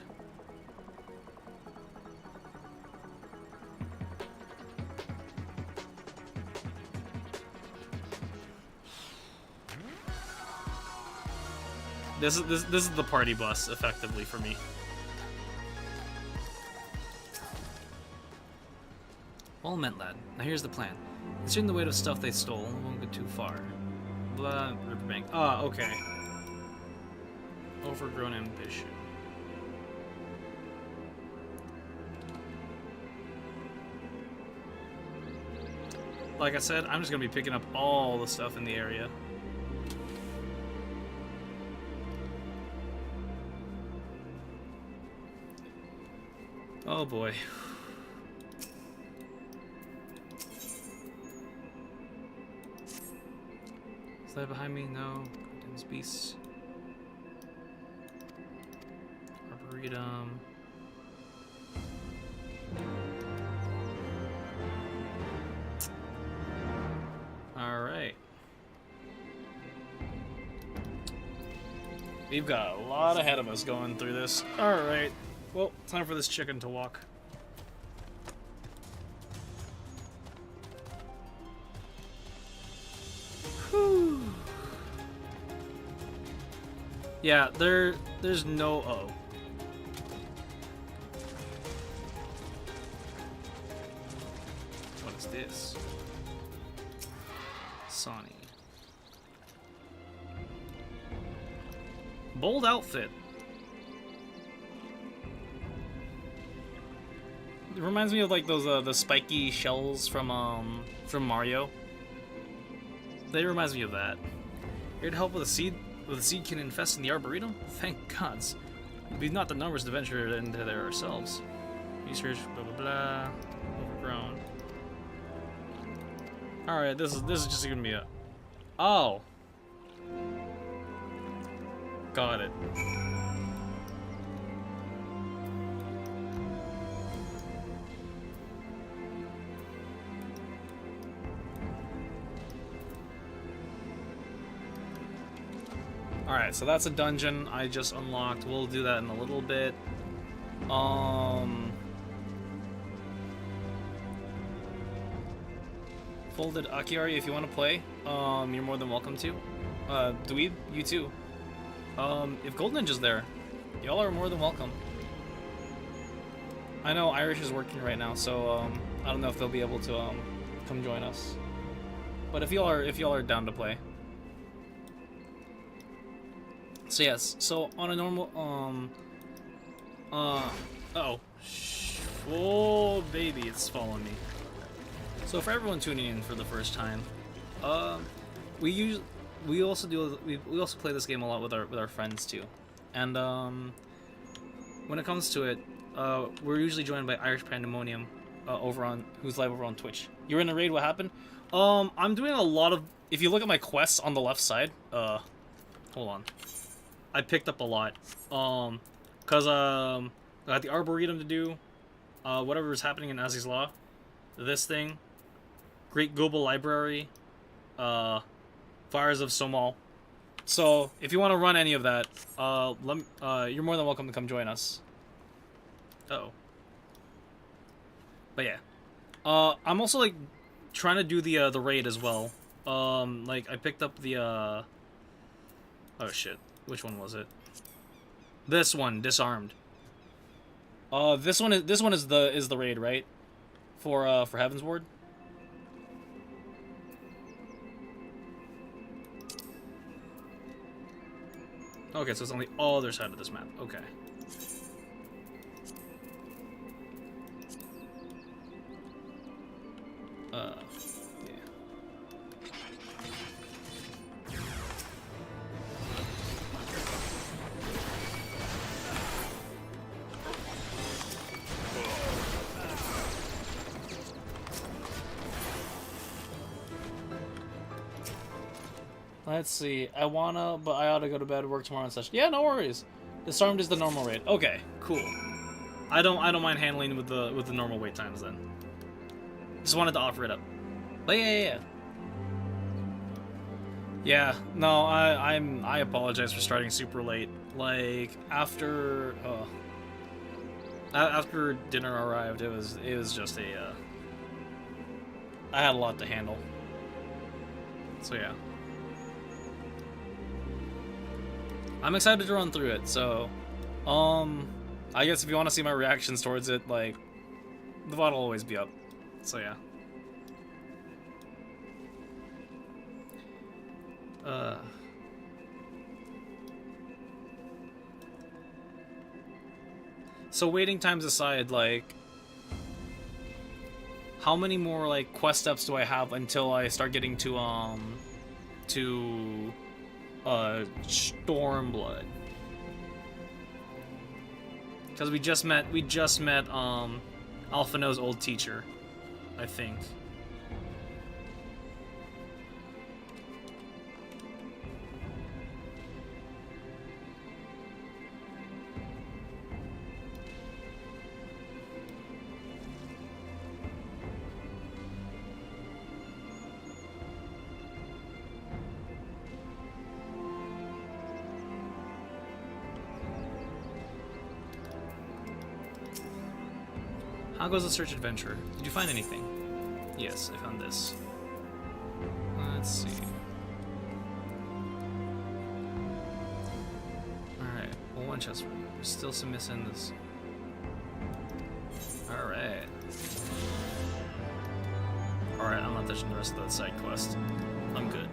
This is the party bus, effectively, for me. Well met, lad. Now here's the plan. Considering the weight of stuff they stole, we won't go too far. Blah, riverbank. Ah, okay. Overgrown ambition. Like I said, I'm just gonna be picking up all the stuff in the area. Oh boy. Is that behind me? No. Dense beasts. Arboretum. Alright. We've got a lot ahead of us going through this. Alright. Well, time for this chicken to walk. Whew. Yeah, there's no O. What is this? Sonny. Bold outfit. It reminds me of like those the spiky shells from Mario. They reminds me of that. Here to help with a seed. With a seed can infest in the arboretum? Thank gods. We've not the numbers to venture into there ourselves. Research, blah blah blah. Overgrown. Alright, this is just gonna be a... Oh! Got it. Alright, so that's a dungeon I just unlocked. We'll do that in a little bit. Folded Akiari, if you want to play, you're more than welcome to. Dweeb, you too. If Gold Ninja's there, y'all are more than welcome. I know Irish is working right now, so I don't know if they'll be able to come join us. But if y'all are down to play. So yes, so on a normal uh-oh. Oh baby, it's following me. So for everyone tuning in for the first time, We also play this game a lot with our friends too, and when it comes to it, we're usually joined by Irish Pandemonium, who's live over on Twitch. You're in the raid. What happened? I'm doing a lot of. If you look at my quests on the left side, hold on, I picked up a lot. Cause I got the Arboretum to do, whatever is happening in Aziz's Law, this thing, Great Global Library, Fires of Somal. So if you want to run any of that, you're more than welcome to come join us. Uh-oh. But yeah, I'm also like trying to do the raid as well. Like I picked up the oh shit, which one was it? This one, Disarmed. This one is the raid, right? For Heavensward. Okay, so it's on the other side of this map. Okay. Yeah. Let's see. But I ought to go to bed, work tomorrow and such. Yeah, no worries. Disarmed is the normal raid. Okay, cool. I don't mind handling with the normal wait times then. Just wanted to offer it up. But yeah. Yeah, no, I apologize for starting super late. Like after dinner arrived, it was just I had a lot to handle. So yeah. I'm excited to run through it, so I guess if you want to see my reactions towards it, like the VOD will always be up. So yeah. So waiting times aside, like how many more like quest steps do I have until I start getting to Stormblood? Because we just met Alphino's old teacher, I think. How goes the search adventure? Did you find anything? Yes, I found this. Let's see. Alright, well, one chest. There's still some missing this. Alright. Alright, I'm not touching the rest of that side quest. I'm good.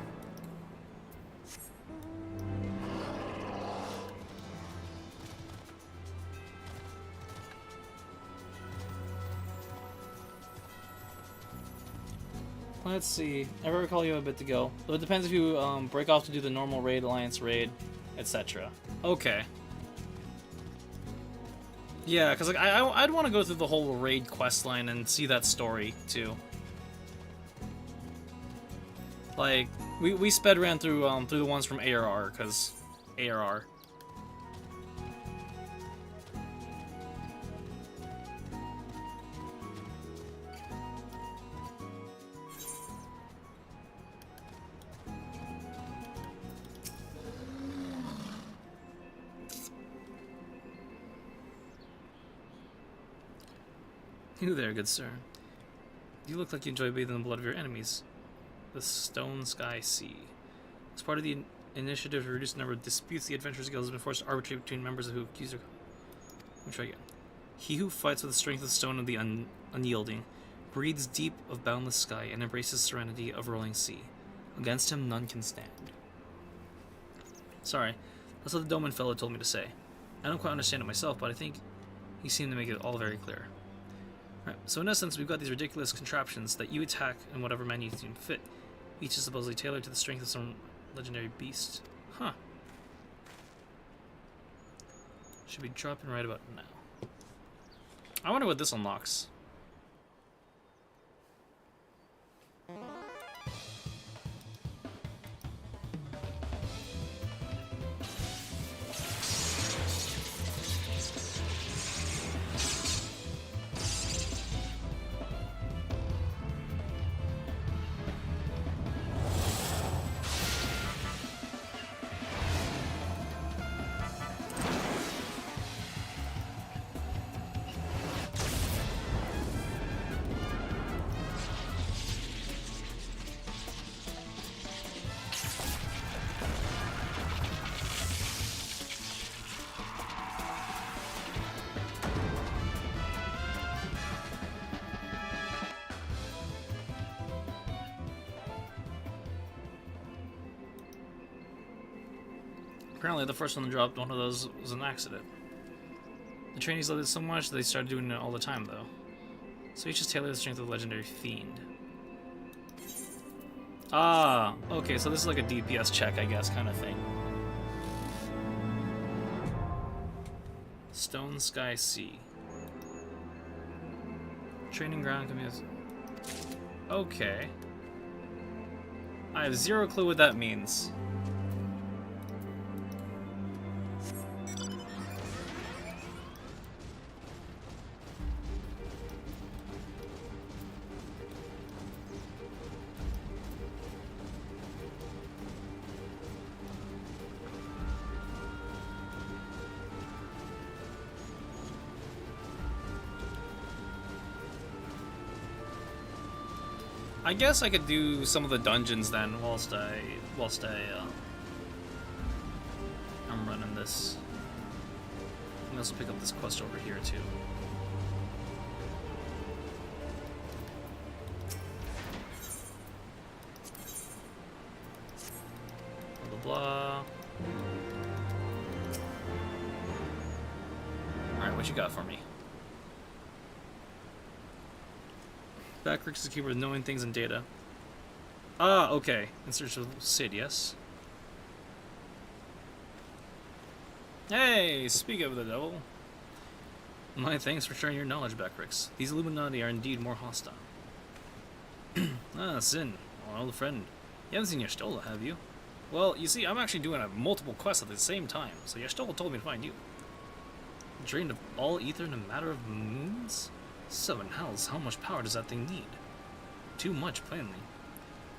Let's see. I recall you have a bit to go. So it depends if you break off to do the normal raid, alliance raid, etc. Okay. Yeah, because like I'd want to go through the whole raid quest line and see that story too. Like we sped ran through the ones from ARR because ARR. You there, good sir. You look like you enjoy bathing in the blood of your enemies. The Stone Sky Sea. As part of the initiative to reduce the number of disputes, the Adventurers Guild has been forced to arbitrate between members who accuse their... Let me try again. He who fights with the strength of the stone of the unyielding breathes deep of boundless sky and embraces serenity of rolling sea. Against him none can stand. Sorry, that's what the Doman fellow told me to say. I don't quite understand it myself, but I think he seemed to make it all very clear. Right, so in essence, we've got these ridiculous contraptions that you attack in whatever manner you seem fit. Each is supposedly tailored to the strength of some legendary beast. Huh. Should be dropping right about now. I wonder what this unlocks. Apparently the first one that dropped one of those was an accident. The trainees loved it so much that they started doing it all the time though. So each just tailored the strength of the legendary fiend. Ah, okay, so this is like a DPS check, I guess, kind of thing. Stone Sky Sea. Training ground commands. Okay. I have zero clue what that means. I guess I could do some of the dungeons then whilst I'm running this. I can also pick up this quest over here too. Blah blah blah. Alright, what you got for me? Backricks is a keeper of knowing things and data. Ah, okay. In search of Sid, yes? Hey, speak of the devil. My thanks for sharing your knowledge, Backricks. These Illuminati are indeed more hostile. Ah, Sin, our old friend. You haven't seen Y'shtola, have you? Well, you see, I'm actually doing multiple quests at the same time, so Y'shtola told me to find you. Drained of all ether in a matter of moons? 7 hells, how much power does that thing need? Too much, plainly.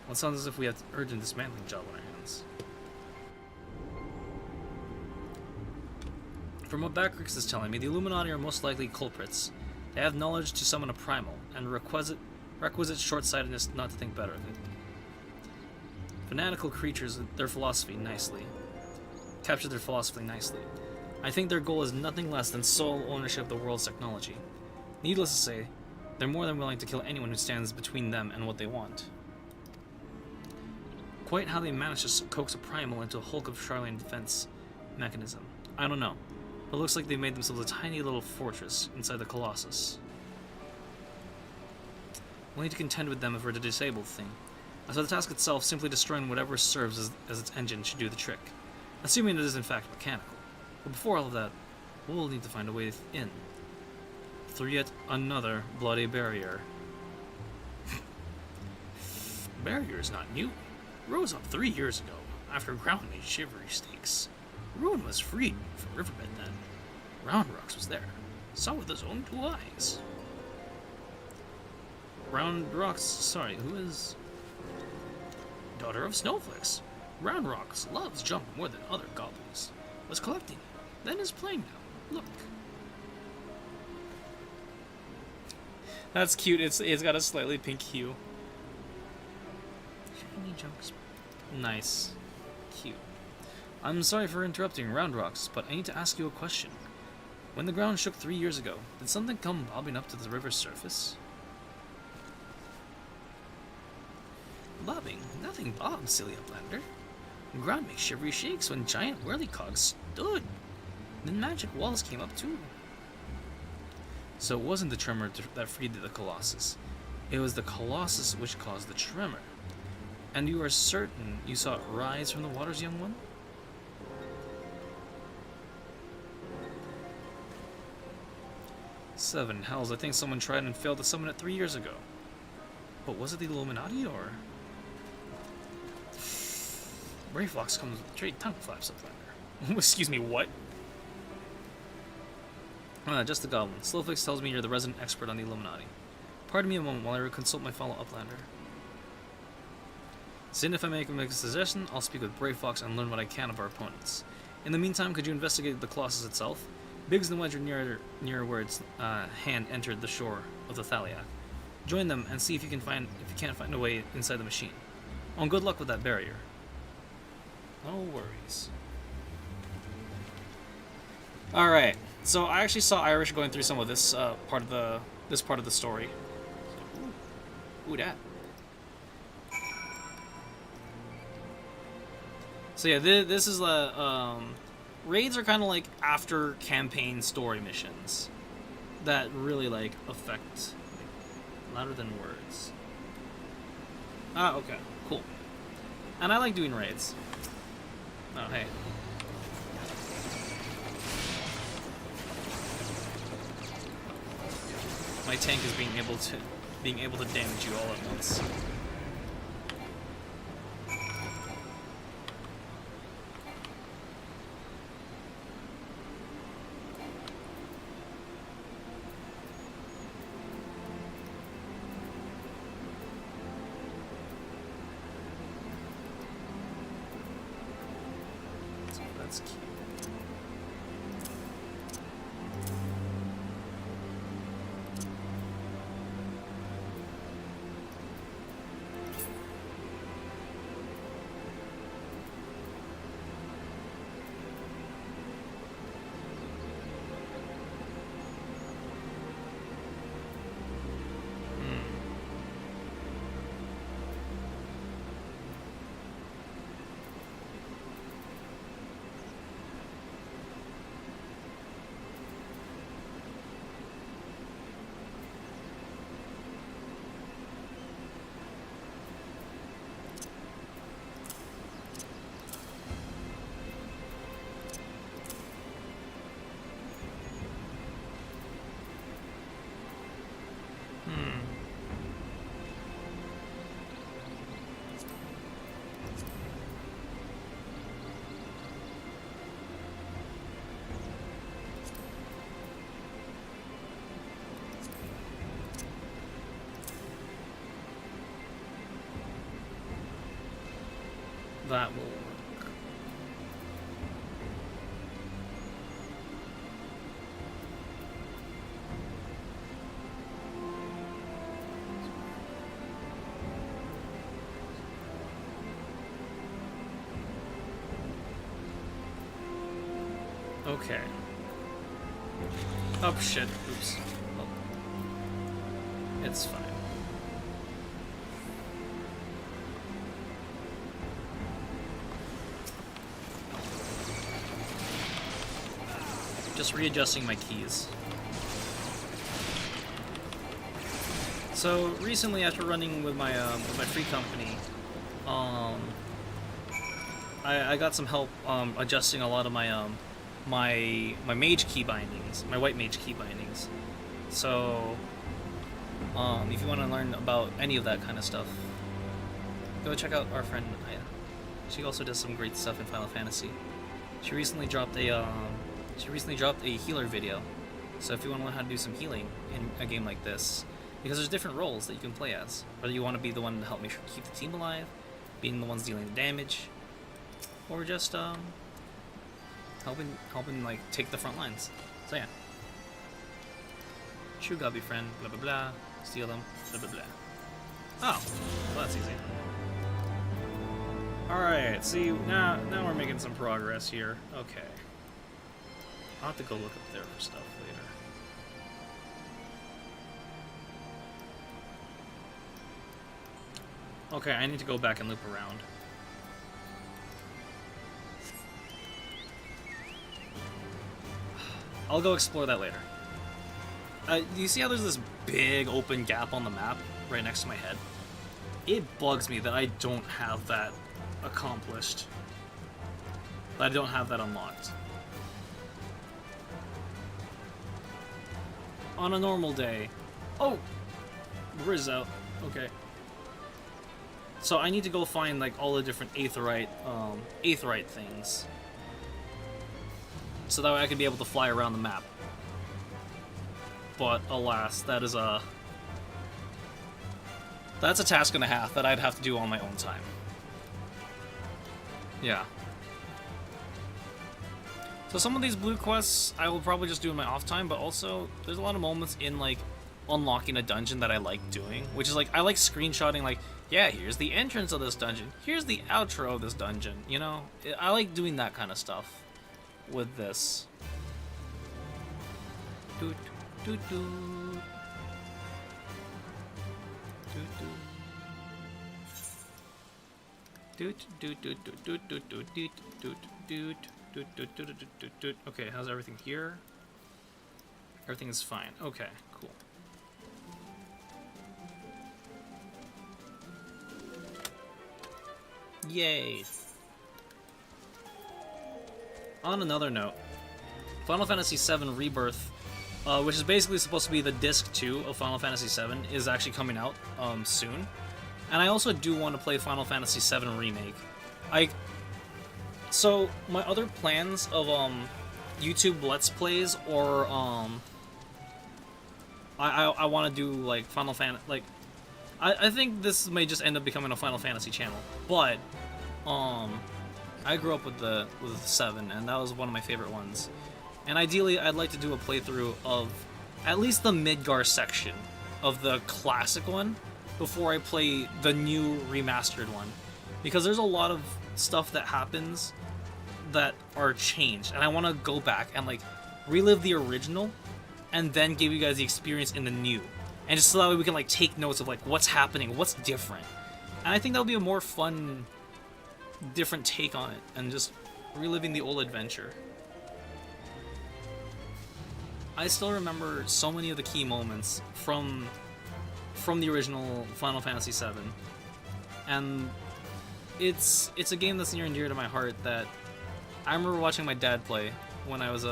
Well, it sounds as if we have an urgent dismantling job on our hands. From what Backricks is telling me, the Illuminati are most likely culprits. They have knowledge to summon a primal, and requisite short-sightedness not to think better of it. Fanatical creatures, their philosophy nicely. Capture their philosophy nicely. I think their goal is nothing less than sole ownership of the world's technology. Needless to say, they're more than willing to kill anyone who stands between them and what they want. Quite how they managed to coax a primal into a hulk of Charlian defense mechanism, I don't know, but it looks like they made themselves a tiny little fortress inside the Colossus. We'll need to contend with them if we're to disable the thing. As for the task itself, simply destroying whatever serves as its engine should do the trick, assuming it is in fact mechanical. But before all of that, we'll need to find a way in. Through yet another bloody barrier. Barrier is not new. Rose up 3 years ago, after Ground made shivery stakes. Ruin was freed from Riverbed then. Round Rocks was there. Saw with his own 2 eyes. Round Rocks, sorry, who is... Daughter of Snowflakes. Round Rocks loves junk more than other goblins. Was collecting, then is playing now. Look. That's cute. It's got a slightly pink hue. Shiny jumps. Nice. Cute. I'm sorry for interrupting Round Rocks, but I need to ask you a question. When the ground shook 3 years ago, did something come bobbing up to the river's surface? Bobbing? Nothing bobbed, silly uplander. The ground makes shivery shakes when giant whirlycogs stood. Then magic walls came up too. So it wasn't the tremor that freed the Colossus. It was the Colossus which caused the tremor. And you are certain you saw it rise from the waters, young one? Seven hells, I think someone tried and failed to summon it 3 years ago. But was it the Illuminati, or...? Brayfox comes with trade tongue flaps up there. Excuse me, what? Just the goblin. Slowflix tells me you're the resident expert on the Illuminati. Pardon me a moment while I consult my fellow uplander. Soon if I make a suggestion, I'll speak with Brayfox and learn what I can of our opponents. In the meantime, could you investigate the Colossus itself? Biggs and Wedge are near where its hand entered the shore of the Thaliac. Join them and see if you can't find a way inside the machine. Oh, and good luck with that barrier. No worries. Alright, so I actually saw Irish going through some of this part of the story. Ooh, that. So yeah, this is raids are kind of like after campaign story missions that really like affect louder than words. Ah, okay, cool. And I like doing raids. Oh, hey. My tank is being able to damage you all at once. So that's cute. That will work. Okay. Oh shit, oops. Oh. It's fine. Just readjusting my keys. So recently, after running with my free company, I got some help adjusting a lot of my my mage key bindings, my white mage key bindings. So if you want to learn about any of that kind of stuff, go check out our friend Aya. She also does some great stuff in Final Fantasy. She recently dropped a healer video, so if you want to learn how to do some healing in a game like this, because there's different roles that you can play as, whether you want to be the one to help make sure to keep the team alive, being the ones dealing the damage, or just helping like take the front lines. So yeah, true Gobby friend, blah blah blah, steal them, blah blah blah. Oh, well that's easy. All right, see now we're making some progress here. Okay. I'll have to go look up there for stuff later. Okay, I need to go back and loop around. I'll go explore that later. You see how there's this big open gap on the map right next to my head? It bugs me that I don't have that accomplished. That I don't have that unlocked. On a normal day. Oh! Riz out. Okay. So I need to go find like all the different aetheryte things. So that way I can be able to fly around the map. But alas, that's a task and a half that I'd have to do on my own time. Yeah. So some of these blue quests I will probably just do in my off time, but also there's a lot of moments in like unlocking a dungeon that I like doing, which is like I like screenshotting like, yeah, here's the entrance of this dungeon, here's the outro of this dungeon, you know? I like doing that kind of stuff with this. Doot, doot, doot. Doot, doot. Doot, doot, doot, doot, doot, doot, doot, doot, doot, doot. Doot, doot, doot, doot, doot, doot. Okay, how's everything here? Everything is fine. Okay, cool. Yay! On another note, Final Fantasy VII Rebirth, which is basically supposed to be the disc 2 of Final Fantasy VII, is actually coming out soon. And I also do want to play Final Fantasy VII Remake. So, my other plans of, YouTube Let's Plays, or, I want to do, like, Final Fantasy, like, I think this may just end up becoming a Final Fantasy channel, but, I grew up with 7, and that was one of my favorite ones. And ideally, I'd like to do a playthrough of at least the Midgar section of the classic one before I play the new remastered one. Because there's a lot of stuff that happens that are changed, and I want to go back and like relive the original and then give you guys the experience in the new, and just so that way we can like take notes of like what's happening, what's different. And I think that'll be a more fun, different take on it, and just reliving the old adventure. I still remember so many of the key moments from the original Final Fantasy VII, and it's a game that's near and dear to my heart that I remember watching my dad play when I was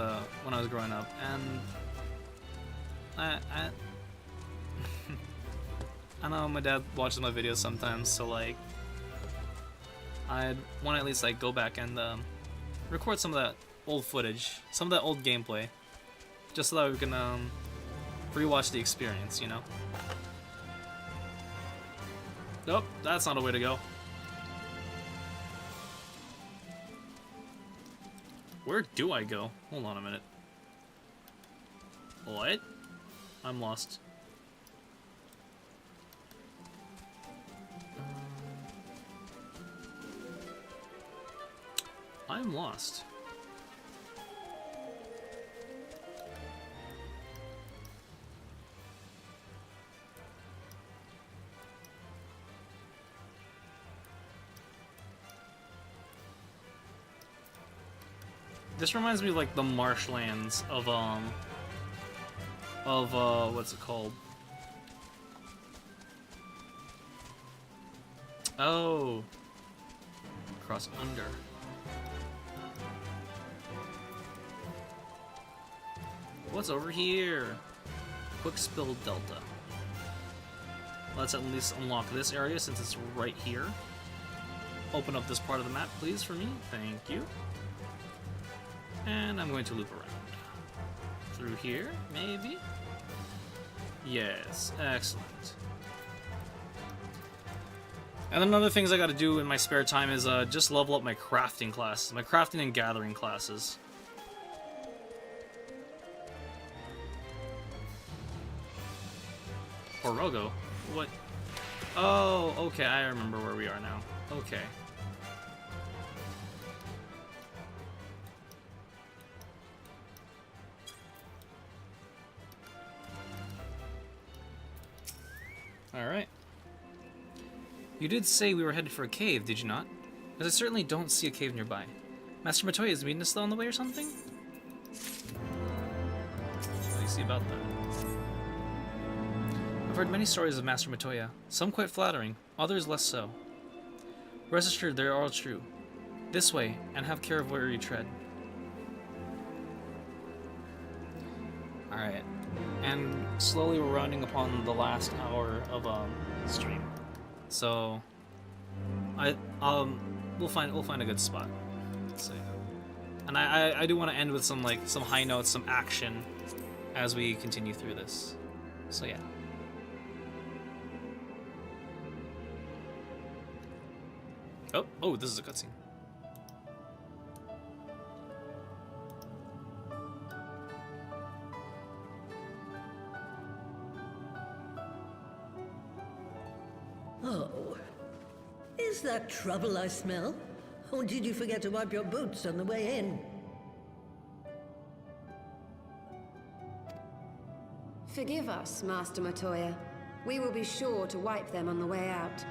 growing up, and I know my dad watches my videos sometimes, so like I'd want to at least like go back and record some of that old footage, some of that old gameplay, just so that we can rewatch the experience, you know? Nope, that's not a way to go. Where do I go? Hold on a minute. What? I'm lost. I'm lost. This reminds me of like the marshlands of what's it called? Oh, cross under. What's over here? Quick Spill Delta. Let's at least unlock this area since it's right here. Open up this part of the map, please, for me. Thank you. And I'm going to loop around. Through here, maybe? Yes, excellent. And then other things I gotta do in my spare time is just level up my crafting classes, my crafting and gathering classes. Orogo? What? Oh, okay, I remember where we are now. Okay. Alright. You did say we were headed for a cave, did you not? As I certainly don't see a cave nearby. Master Matoya is meeting us on the way or something? What do you see about that? heard many stories of Master Matoya, some quite flattering, others less so. Rest assured they are all true. This way, and have care of where you tread. Alright. And slowly we're rounding upon the last hour of stream. So we'll find a good spot. So, and I do want to end with some high notes, some action as we continue through this. So yeah. Oh, this is a cutscene. Oh, is that trouble I smell? Or did you forget to wipe your boots on the way in? Forgive us, Master Matoya. We will be sure to wipe them on the way out.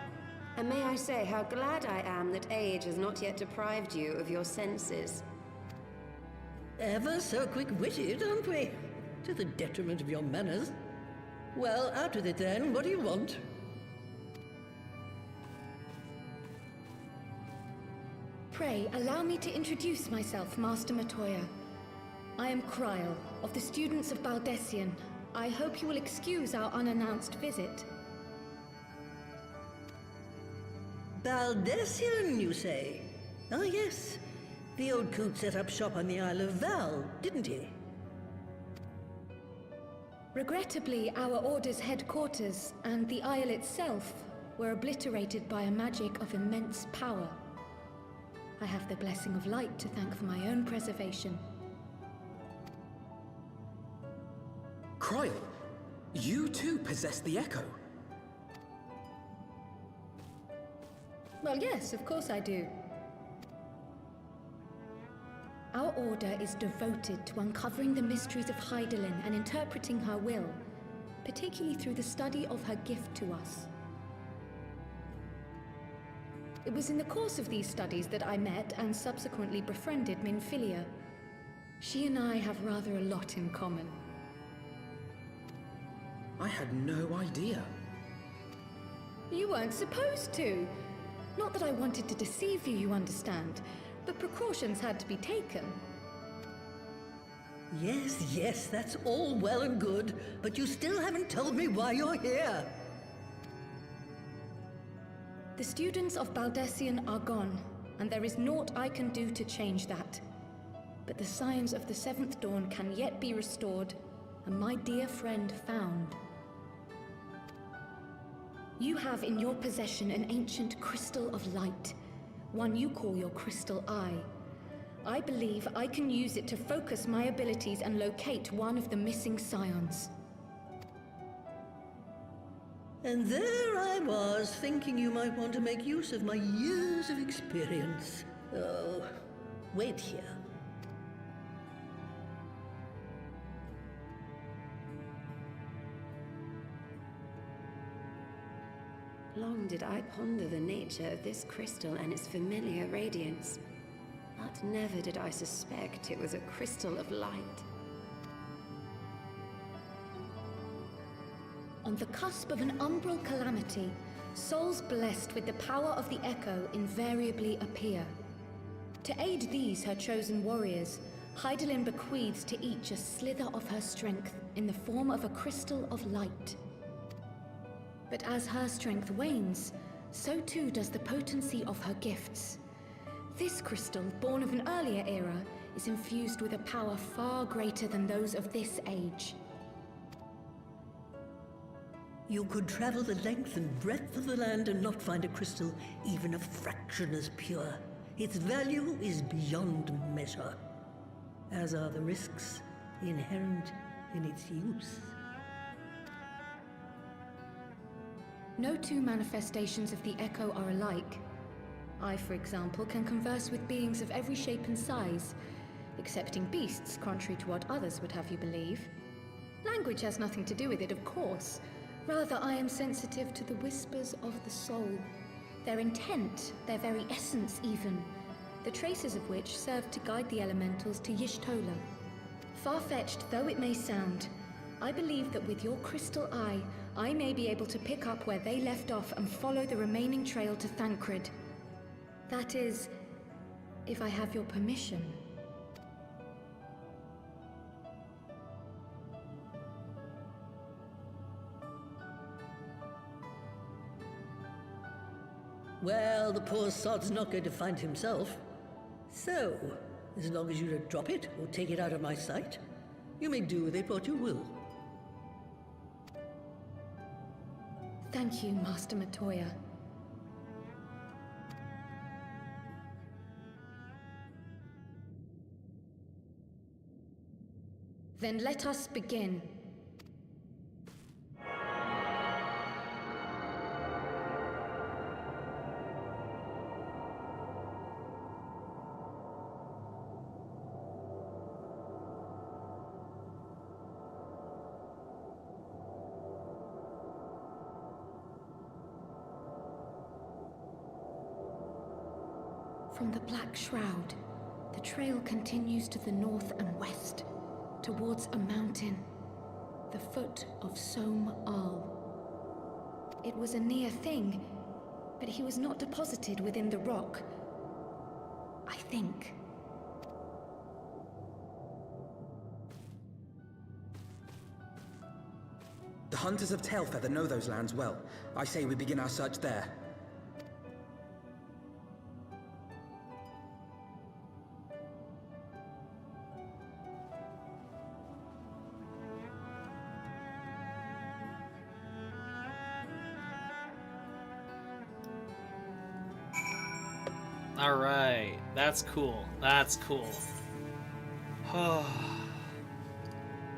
And may I say how glad I am that age has not yet deprived you of your senses. Ever so quick-witted, aren't we? To the detriment of your manners. Well, out with it then. What do you want? Pray, allow me to introduce myself, Master Matoya. I am Kryl, of the students of Baldessian. I hope you will excuse our unannounced visit. Baldessian, you say? Ah, yes. The old coot set up shop on the Isle of Val, didn't he? Regrettably, our order's headquarters and the Isle itself were obliterated by a magic of immense power. I have the blessing of light to thank for my own preservation. Kryl, you too possess the Echo. Well, yes, of course I do. Our order is devoted to uncovering the mysteries of Hydaelyn and interpreting her will, particularly through the study of her gift to us. It was in the course of these studies that I met and subsequently befriended Minfilia. She and I have rather a lot in common. I had no idea. You weren't supposed to. Not that I wanted to deceive you, you understand, but precautions had to be taken. Yes, that's all well and good, but you still haven't told me why you're here. The students of Baldessian are gone, and there is naught I can do to change that. But the signs of the Seventh Dawn can yet be restored, and my dear friend found. You have in your possession an ancient crystal of light, one you call your crystal eye. I believe I can use it to focus my abilities and locate one of the missing scions. And there I was, thinking you might want to make use of my years of experience. Oh, wait here. Long did I ponder the nature of this crystal and its familiar radiance, but never did I suspect it was a crystal of light. On the cusp of an umbral calamity, souls blessed with the power of the Echo invariably appear. To aid these, her chosen warriors, Hydaelyn bequeaths to each a slither of her strength in the form of a crystal of light. But as her strength wanes, so too does the potency of her gifts. This crystal, born of an earlier era, is infused with a power far greater than those of this age. You could travel the length and breadth of the land and not find a crystal even a fraction as pure. Its value is beyond measure, as are the risks inherent in its use. No two manifestations of the Echo are alike. I, for example, can converse with beings of every shape and size, excepting beasts, contrary to what others would have you believe. Language has nothing to do with it, of course. Rather, I am sensitive to the whispers of the soul, their intent, their very essence even, the traces of which serve to guide the elementals to Y'shtola. Far-fetched though it may sound, I believe that with your crystal eye, I may be able to pick up where they left off and follow the remaining trail to Thancred. That is, if I have your permission. Well, the poor sod's not going to find himself. So, as long as you don't drop it or take it out of my sight, you may do with it what you will. Thank you, Master Matoya. Then let us begin. From the Black Shroud, the trail continues to the north and west, towards a mountain, the foot of Som Al. It was a near thing, but he was not deposited within the rock. I think. The hunters of Tailfeather know those lands well. I say we begin our search there. Alright, that's cool. That's cool.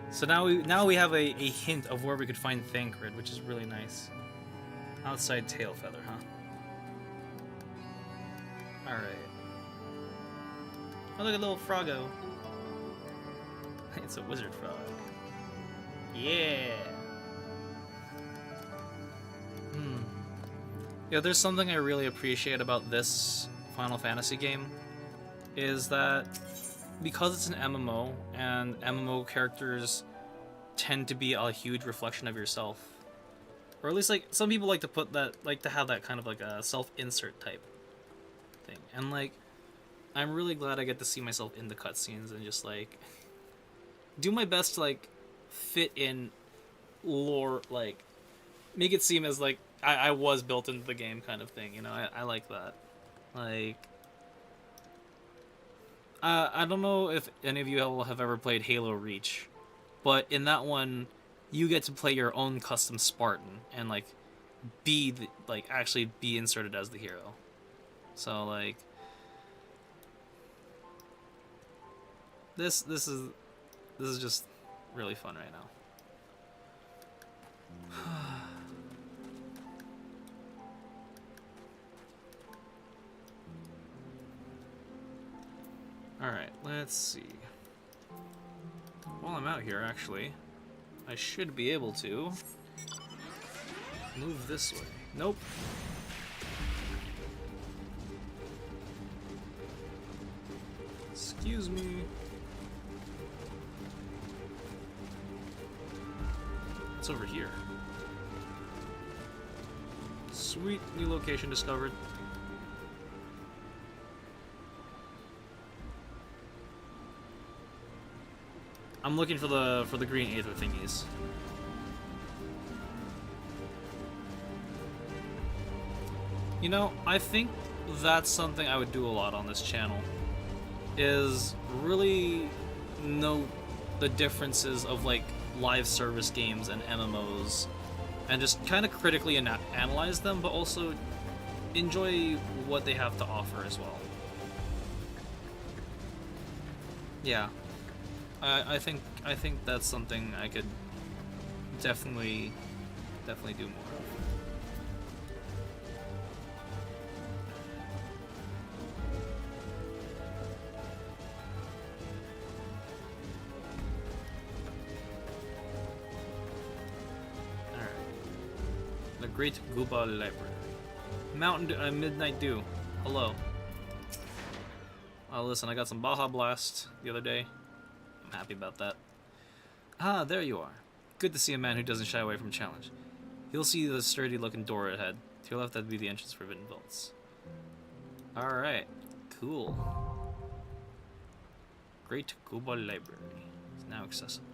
So now we have a hint of where we could find Thancred, which is really nice. Outside Tailfeather, huh? Alright. Oh, look at little Froggo. It's a wizard frog. Yeah! Yeah, there's something I really appreciate about this Final Fantasy game, is that because it's an MMO, and MMO characters tend to be a huge reflection of yourself. Or at least, like, some people like to put that, like to have that kind of like a self-insert type thing. And like, I'm really glad I get to see myself in the cutscenes and just like do my best to like fit in lore, like make it seem as like I was built into the game kind of thing, you know. I like that. Like, I don't know if any of you have ever played Halo Reach, but in that one, you get to play your own custom Spartan and like actually be inserted as the hero. So like, this is just really fun right now. Alright, let's see. While I'm out here, actually, I should be able to move this way. Nope. Excuse me. It's over here. Sweet, new location discovered. I'm looking for the green aether thingies. You know, I think that's something I would do a lot on this channel, is really note the differences of like live service games and MMOs, and just kind of critically analyze them, but also enjoy what they have to offer as well. Yeah. I think that's something I could definitely do more of. All right. The Great Guba Library. Midnight Dew. Hello. Oh, listen, I got some Baja Blast the other day. I'm happy about that. Ah, there you are. Good to see a man who doesn't shy away from challenge. You'll see the sturdy-looking door ahead. To your left, that'd be the entrance for Forbidden Vaults. Alright, cool. Great Kuba Library is now accessible.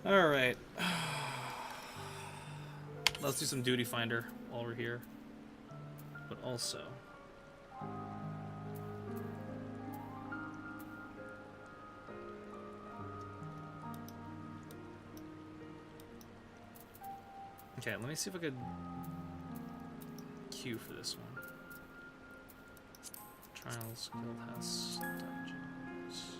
Alright. Let's do some Duty Finder while we're here. But also... Okay, let me see if I could queue for this one. Trials Guildhouse Dungeons.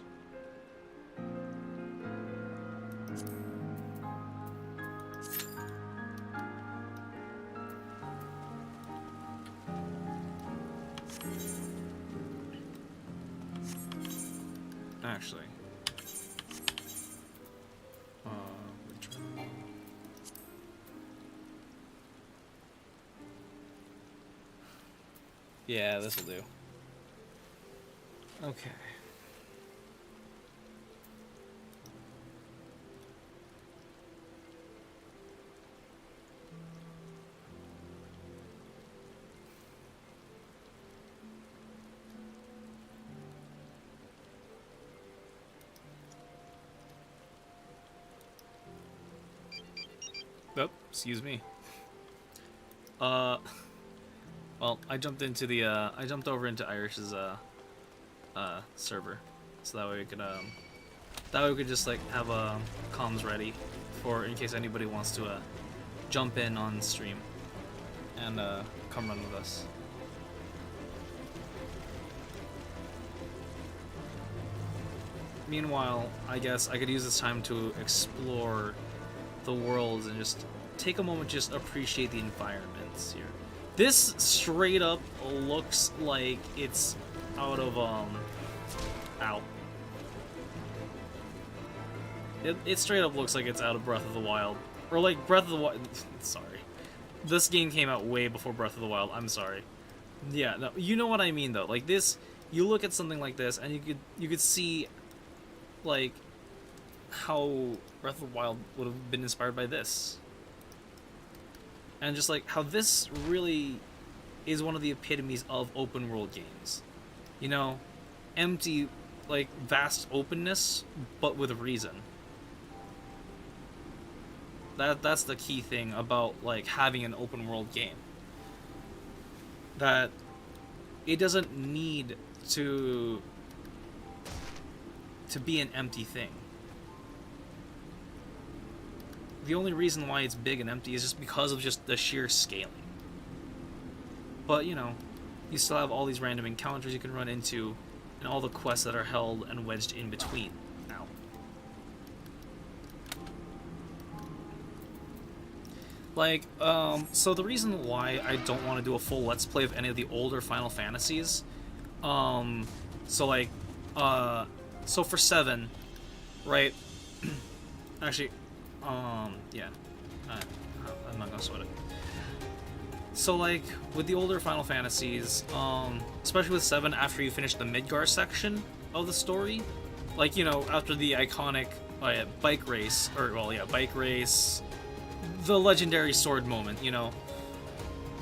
Actually. Yeah, this'll do. Okay. Oh, excuse me. Well, I jumped into the, I jumped over into Irish's, server. So that way we could, just, like, have, comms ready for, in case anybody wants to, jump in on stream and, come run with us. Meanwhile, I guess I could use this time to explore the worlds and just take a moment to just appreciate the environments here. This straight up looks like it's out of, It straight up looks like it's out of Breath of the Wild. Or like Breath of the Wild, sorry. This game came out way before Breath of the Wild, I'm sorry. Yeah, no, you know what I mean though. Like this, you look at something like this and you could see, like, how Breath of the Wild would have been inspired by this. And just like how this really is one of the epitomes of open world games. You know, empty, like, vast openness, but with reason. That's the key thing about, like, having an open world game. That it doesn't need to be an empty thing. The only reason why it's big and empty is just because of just the sheer scaling. But, you know, you still have all these random encounters you can run into, and all the quests that are held and wedged in between. Ow. Like, so the reason why I don't want to do a full Let's Play of any of the older Final Fantasies, so like, so for 7, right, actually, yeah, I'm not gonna sweat it. So, like, with the older Final Fantasies, especially with 7, after you finish the Midgar section of the story, like, you know, after the iconic bike race, or, well, yeah, bike race, the legendary sword moment, you know,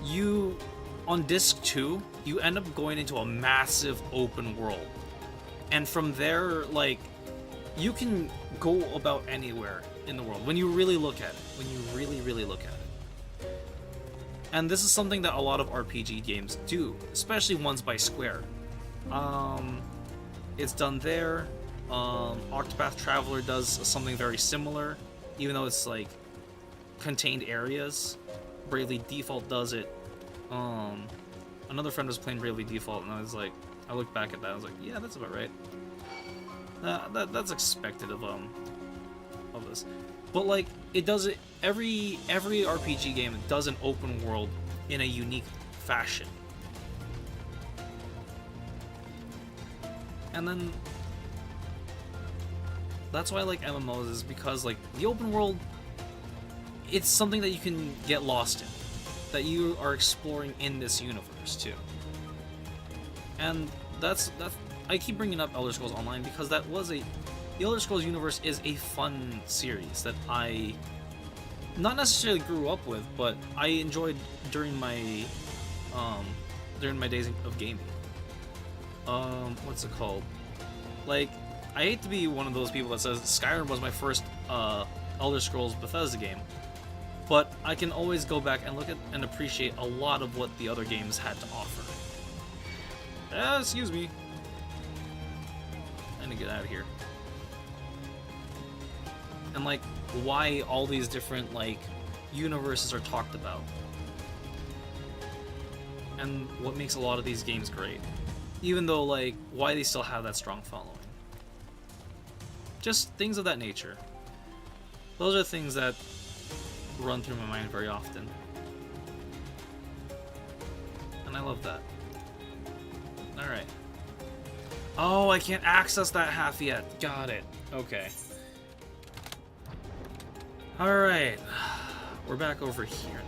you, on Disc 2, you end up going into a massive open world. And from there, like, you can go about anywhere in the world when you really look at it. When you really, really look at it. And this is something that a lot of RPG games do, especially ones by Square. It's done there. Octopath Traveler does something very similar, even though it's like contained areas. Bravely Default does it. Another friend was playing Bravely Default, and I was like, I looked back at that, I was like, yeah, that's about right. That's expected of this. But like, it does it, every RPG game does an open world in a unique fashion. And then that's why I like MMOs, is because like the open world, it's something that you can get lost in, that you are exploring in this universe too. And that's I keep bringing up Elder Scrolls Online because that was the Elder Scrolls universe is a fun series that I not necessarily grew up with, but I enjoyed during my days of gaming. What's it called? Like, I hate to be one of those people that says Skyrim was my first Elder Scrolls Bethesda game, but I can always go back and look at and appreciate a lot of what the other games had to offer. Excuse me. I need to get out of here. And like, why all these different like universes are talked about, and what makes a lot of these games great, even though like why they still have that strong following. Just things of that nature. Those are things that run through my mind very often, and I love that. All right. Oh, I can't access that half yet. Got it. Okay. Alright, we're back over here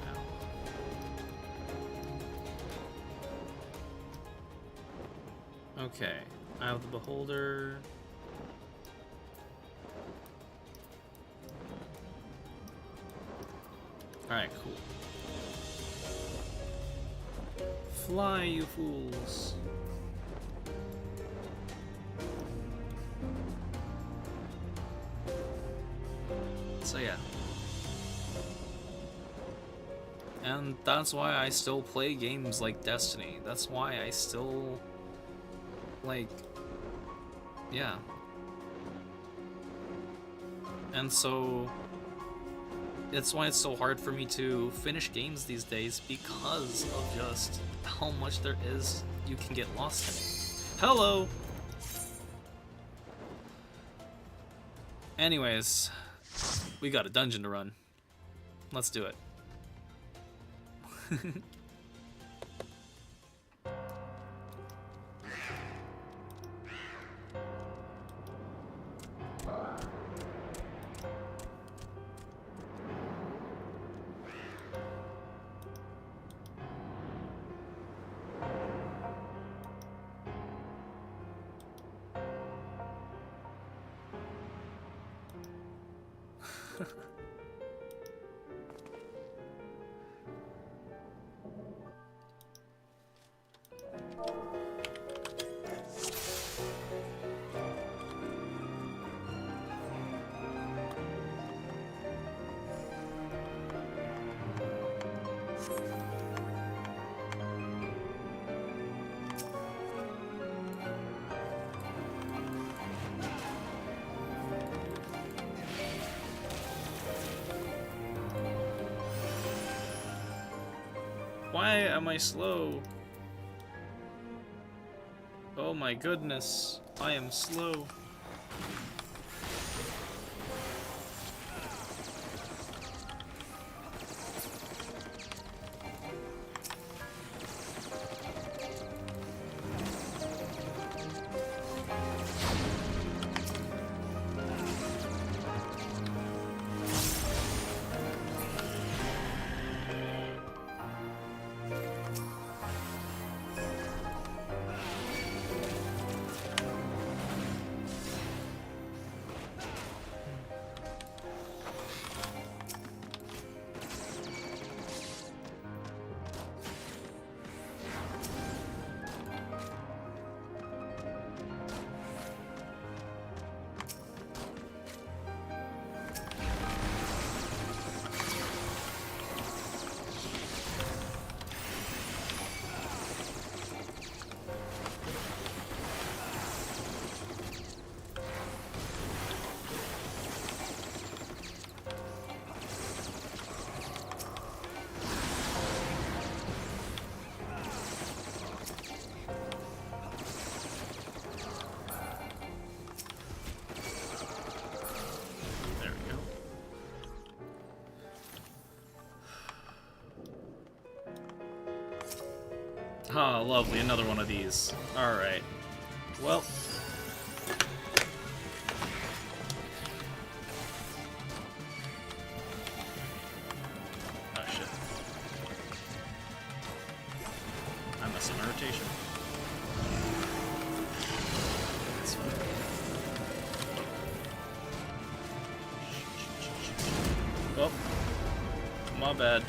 now. Okay, I have the Beholder. Alright, cool. Fly, you fools. So yeah. And that's why I still play games like Destiny. That's why I still, like, yeah. And so, it's why it's so hard for me to finish games these days, because of just how much there is you can get lost in it. Hello! Anyways, we got a dungeon to run. Let's do it. Why am I slow? Oh my goodness, I am slow. Ah, lovely, another one of these. Alright. Well. Oh shit. I'm missing my rotation. That's fine. my bad.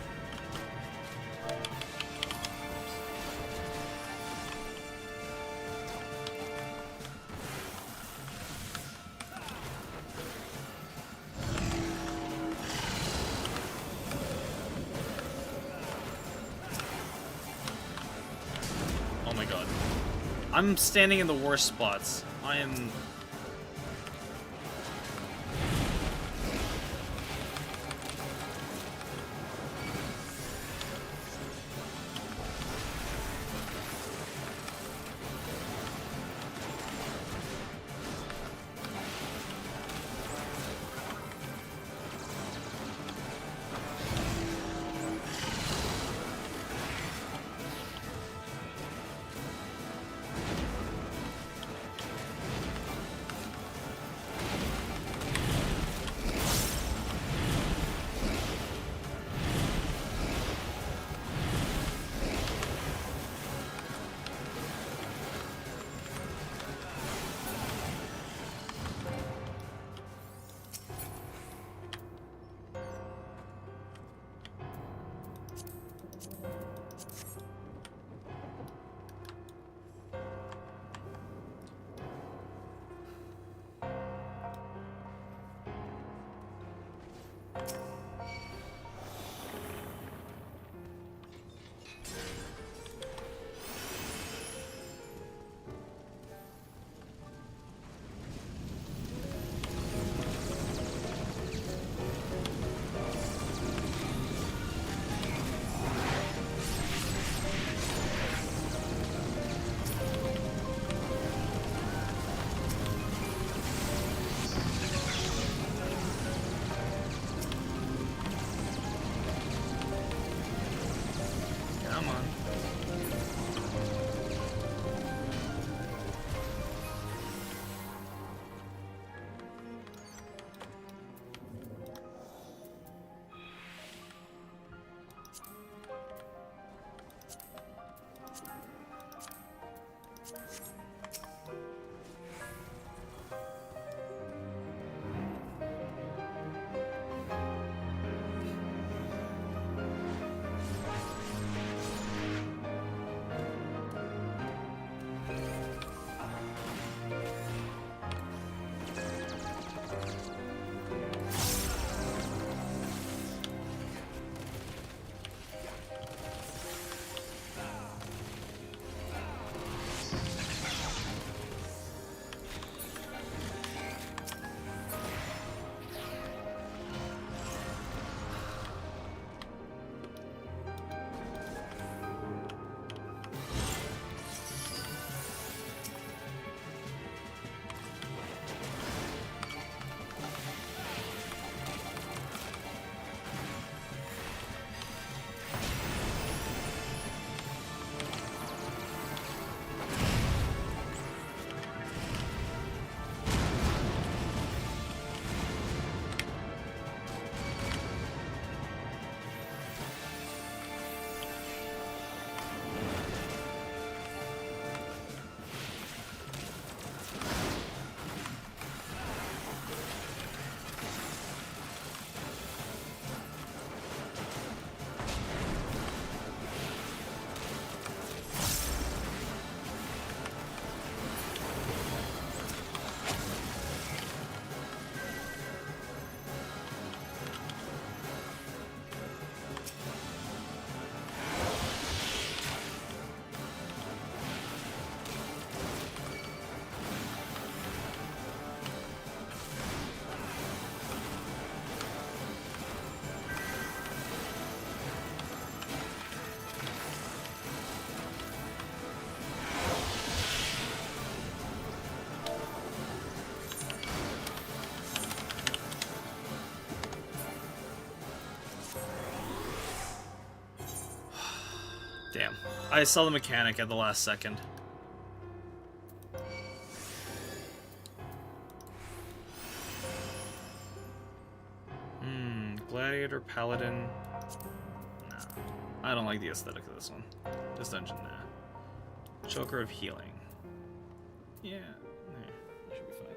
Oh my god. I'm standing in the worst spots. I am... Come on. Damn. I saw the mechanic at the last second. Gladiator, Paladin. Nah. I don't like the aesthetic of this one. This dungeon, nah. Choker of Healing. Yeah. That should be fine.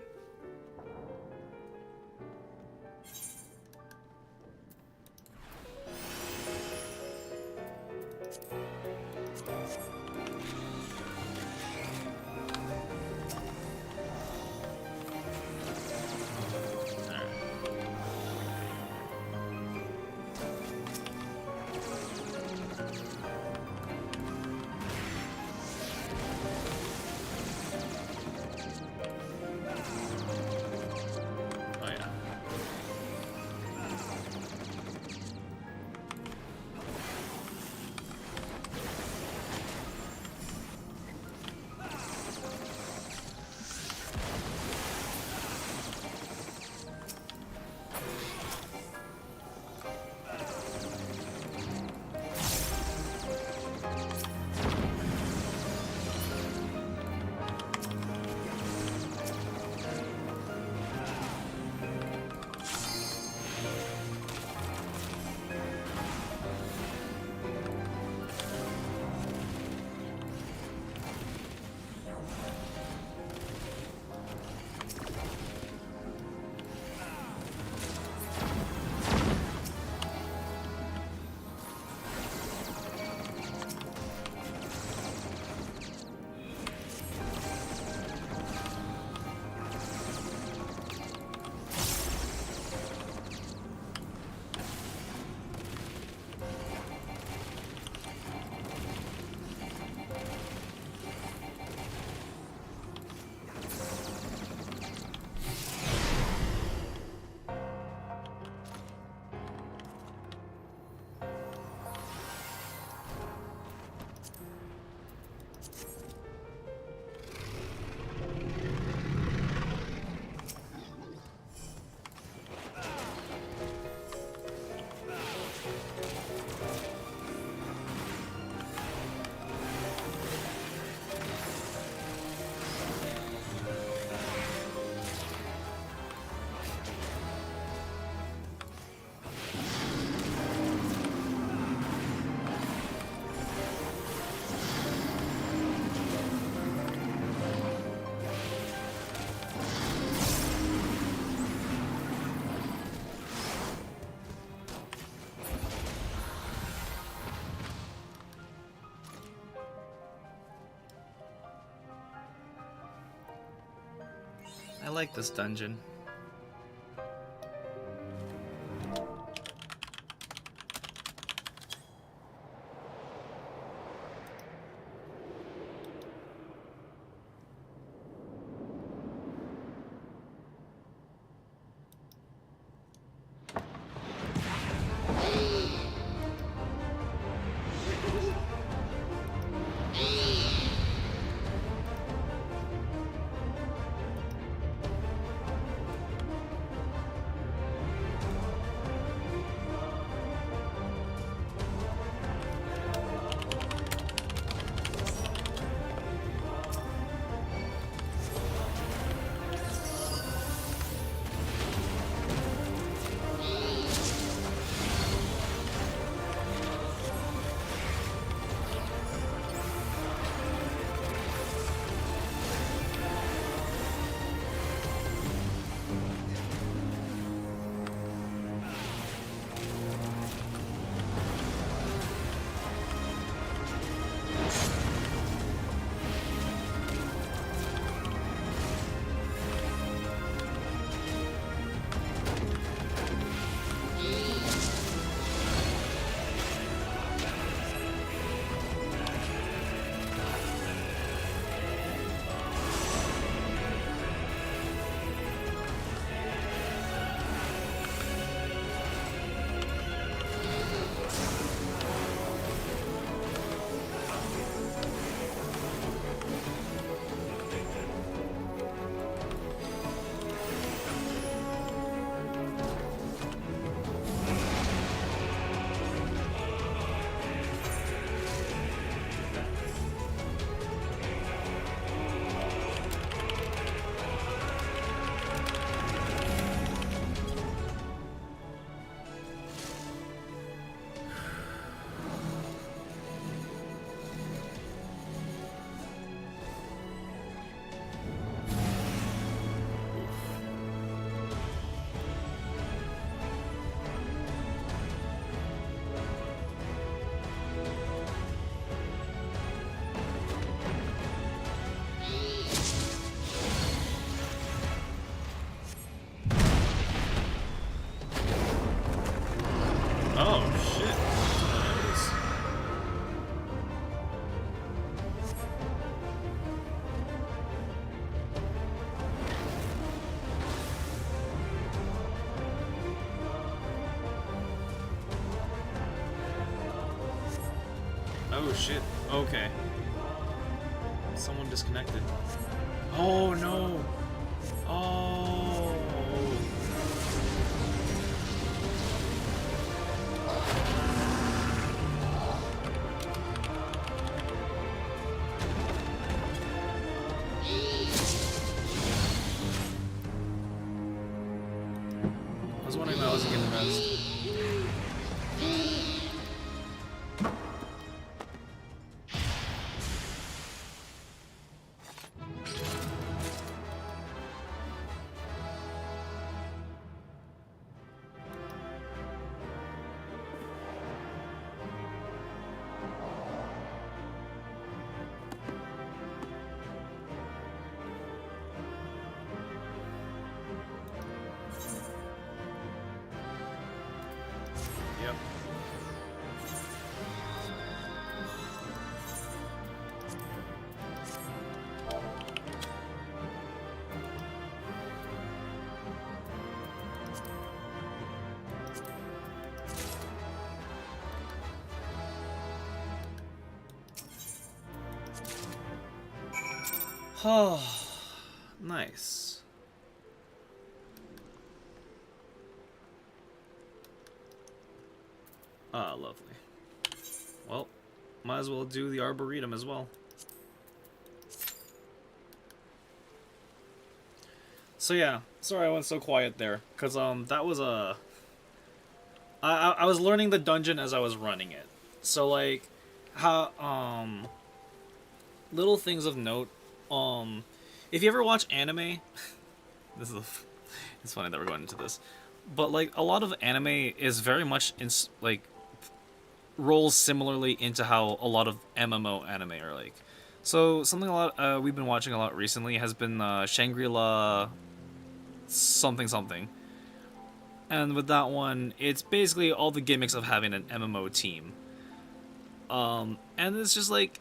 like this dungeon. Oh shit. Okay. Someone disconnected. Oh no. Oh. I was wondering if I wasn't getting rest. Yep. Oh, nice. Ah, lovely. Well, might as well do the Arboretum as well. So yeah, sorry I went so quiet there, cause that was a. I was learning the dungeon as I was running it, so like, how little things of note. If you ever watch anime, this is it's funny that we're going into this, but like a lot of anime is very much in like rolls similarly into how a lot of MMO anime are like. So something a lot we've been watching a lot recently has been Shangri-La something something. And with that one, it's basically all the gimmicks of having an MMO team. And it's just like,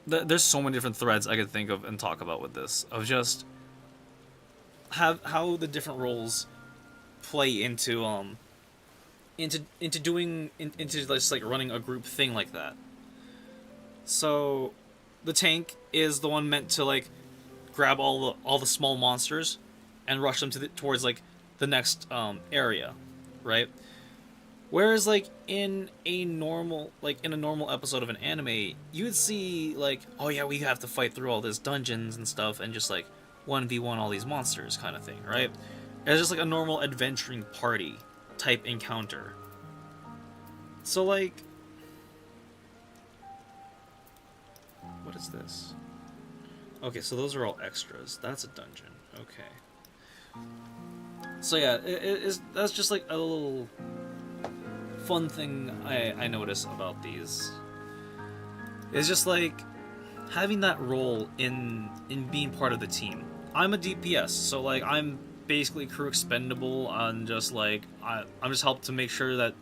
there's so many different threads I could think of and talk about with this, of just how the different roles play into just like running a group thing like that. So the tank is the one meant to like grab all the small monsters and rush them towards like the next area, right? Whereas like in a normal episode of an anime, you would see like, oh yeah, we have to fight through all this dungeons and stuff and just like 1v1 all these monsters kind of thing, right? It's just like a normal adventuring party type encounter. So like, what is this? Okay, so those are all extras. That's a dungeon. Okay. So yeah, that's just like a little fun thing I notice about these. It's just like having that role in being part of the team. I'm a DPS, so like I'm basically crew expendable, and just like I'm just helped to make sure that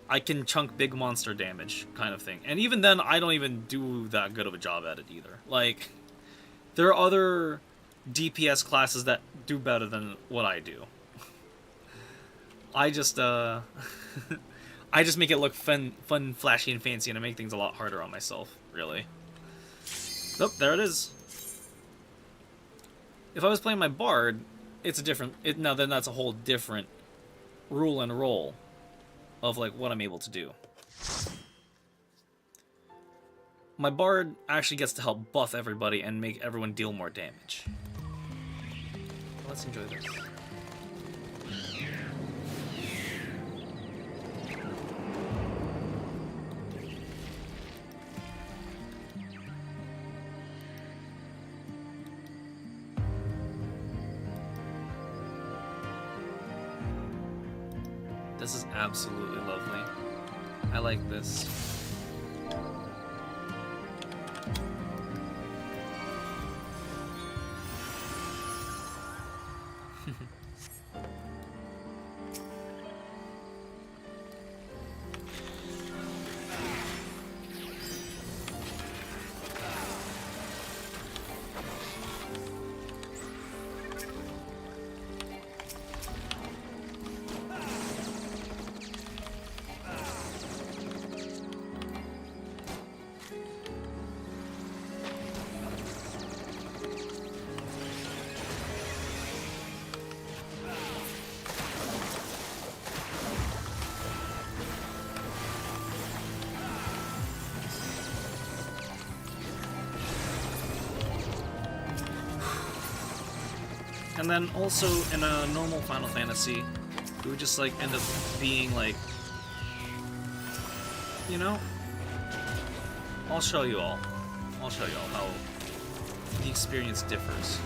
I can chunk big monster damage kind of thing. And even then, I don't even do that good of a job at it either. Like, there are other DPS classes that do better than what I do. I just I just make it look fun, flashy, and fancy, and I make things a lot harder on myself, really. Nope, there it is. If I was playing my bard, it's a different... now then that's a whole different rule and role of like what I'm able to do. My bard actually gets to help buff everybody and make everyone deal more damage. Let's enjoy this. This is absolutely lovely. I like this. And then also in a normal Final Fantasy, it would just like end up being like, you know, I'll show you all how the experience differs.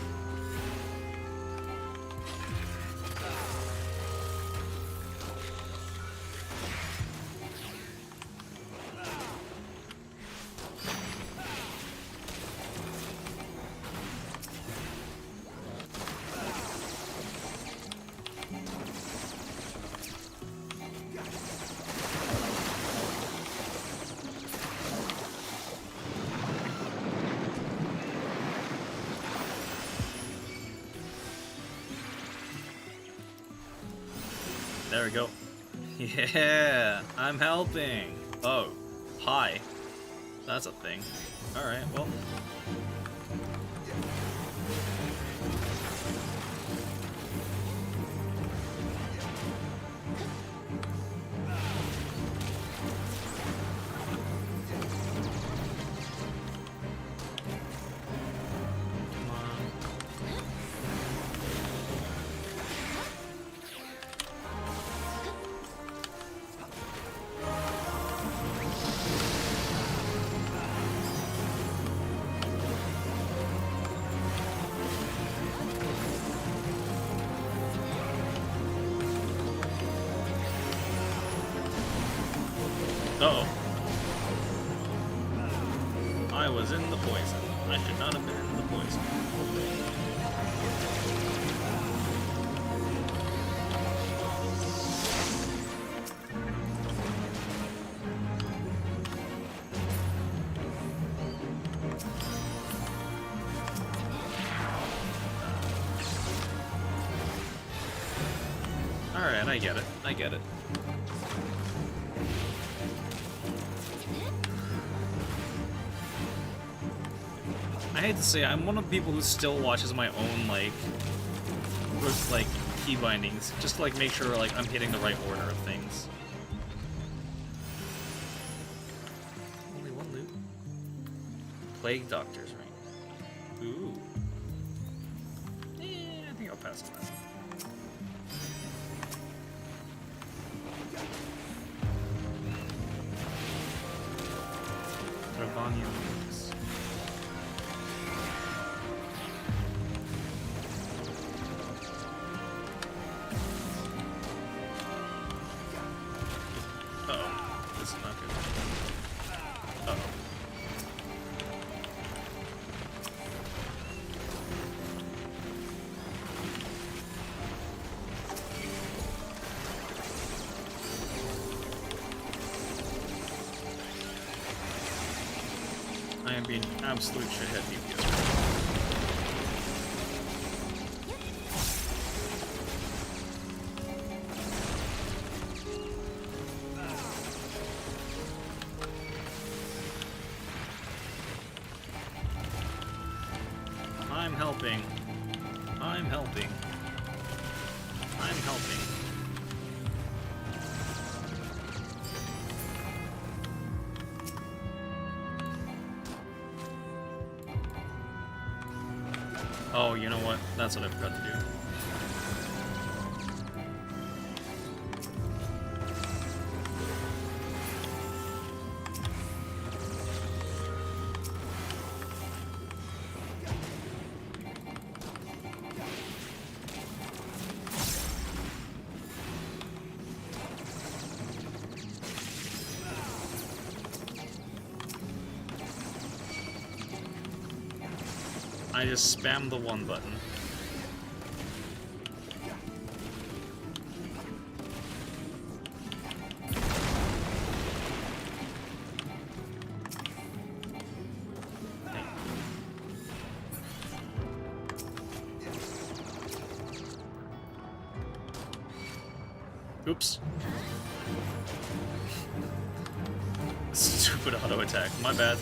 There we go. Yeah, I'm helping. Oh, hi. That's a thing. Alright, well. Uh-oh. I was in the poison. I should not have been in the poison. poison. Alright, I get it. I get it. I hate to say, I'm one of the people who still watches my own, like key bindings, just to, like, make sure, like, I'm hitting the right order of things. Only one loot. Plague Doctor's Ring. Ooh. I think I'll pass on that. Ravania Links. Uh-oh. This is not good. Uh-oh. I am being absolute shithead DPS. I'm helping. I'm helping. I'm helping. Oh, you know what? That's what I forgot to do. I just spammed the one button. Oops. Stupid auto attack. My bad.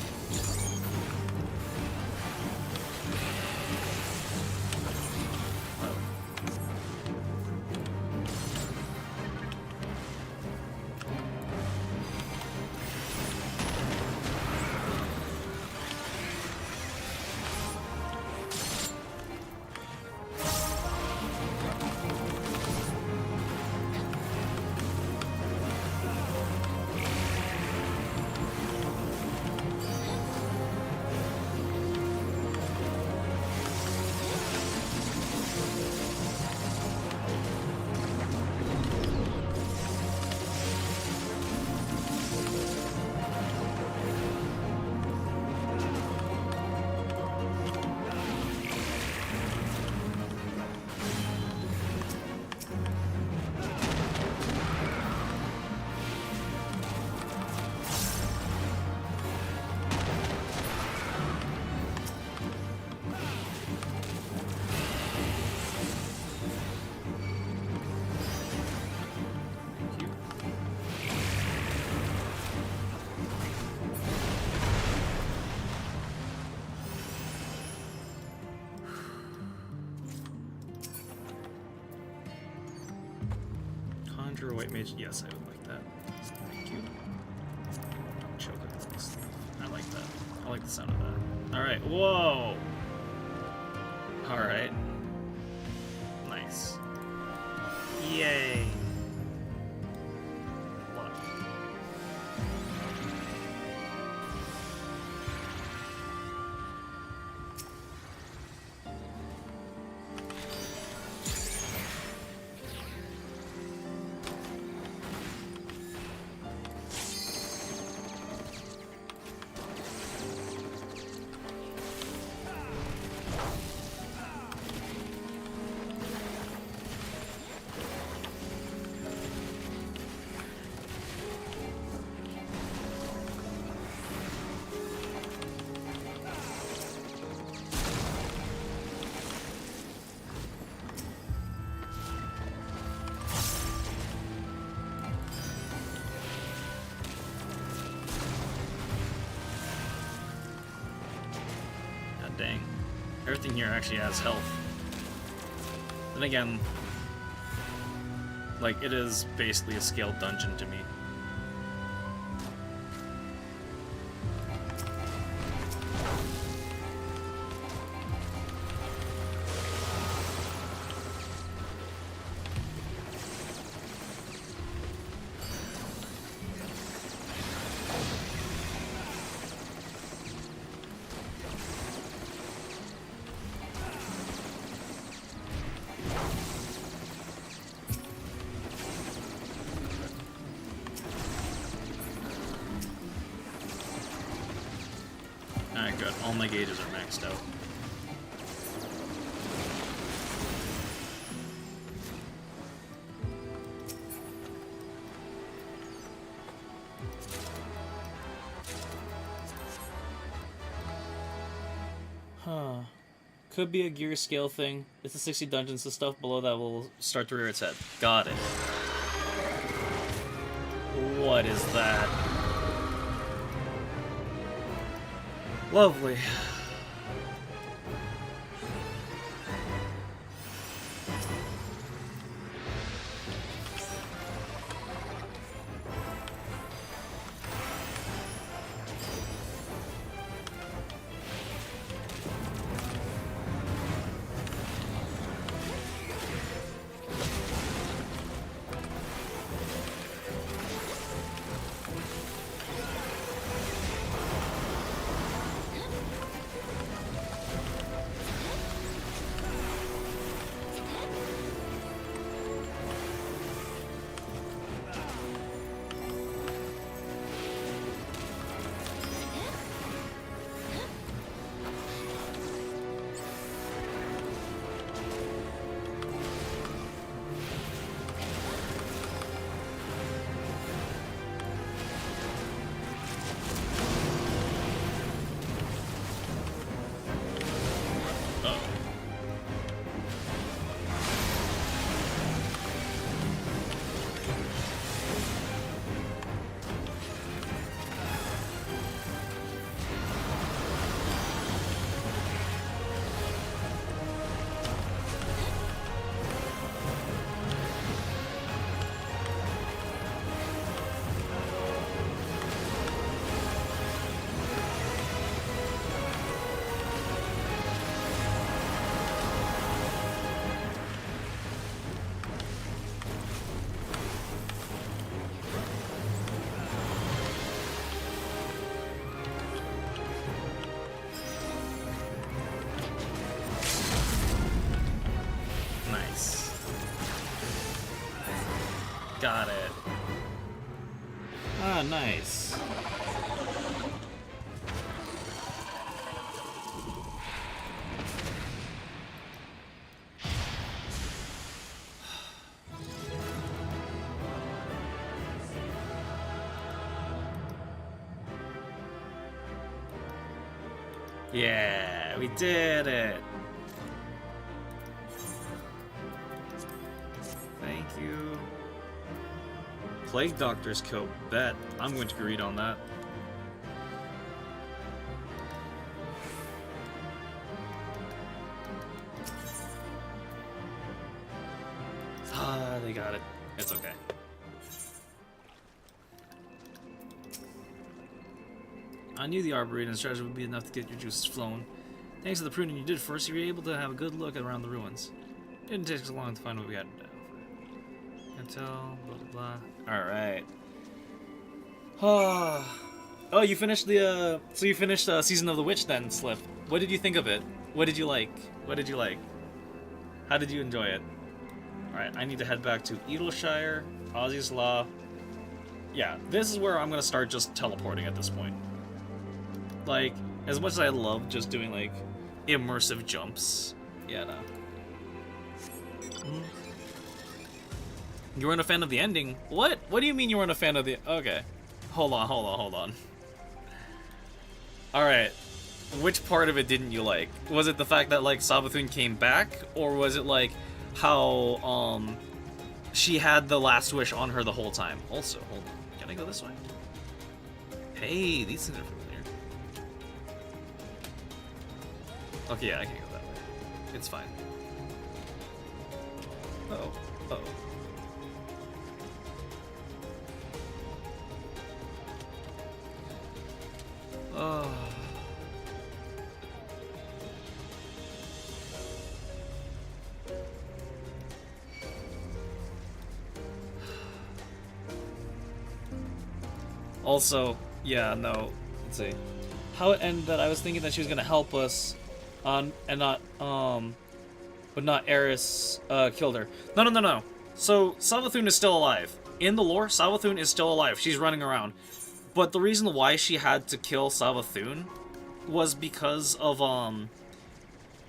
Conjure White Mage. Yes, I would like that. Thank you. Choke it. I like that. I like the sound of that. Alright. Whoa! Alright. Nice. Yay! Luck. everything here actually has health. Then again, like, it is basically a scaled dungeon to me. Alright, good. All my gauges are maxed out. Huh. Could be a gear scale thing. It's the 60 dungeons, the stuff below that will start to rear its head. Got it. What is that? Lovely. Got it. Ah, nice. Yeah, we did it. Thank you. Plague Doctor's coat. Bet. I'm going to read on that. Ah, they got it. It's okay. I knew the Arboretum strategy would be enough to get your juices flowing. Thanks to the pruning you did first, you were able to have a good look around the ruins. It didn't take us long to find what we had to offer. Until blah blah blah. Alright. Oh, you finished the so you finished Season of the Witch then, Slip. What did you think of it? What did you like? What did you like? How did you enjoy it? Alright, I need to head back to Edelshire, Ozzy's Law. Yeah, this is where I'm gonna start just teleporting at this point. Like, as much as I love just doing, like, immersive jumps. Yeah, no. You weren't a fan of the ending? What? What do you mean you weren't a fan of the... Okay. Hold on. Alright. Which part of it didn't you like? Was it the fact that, like, Savathun came back? Or was it, like, how, she had the last wish on her the whole time? Also, hold on. Can I go this way? Hey, these things are familiar. Okay, yeah, I can go that way. It's fine. Uh-oh. Uh-oh. Also, yeah, no. Let's see. How it ended that I was thinking that she was gonna help us on and not but not Eris killed her. No. So Savathun is still alive. In the lore, Savathun is still alive. She's running around. But the reason why she had to kill Savathun was because of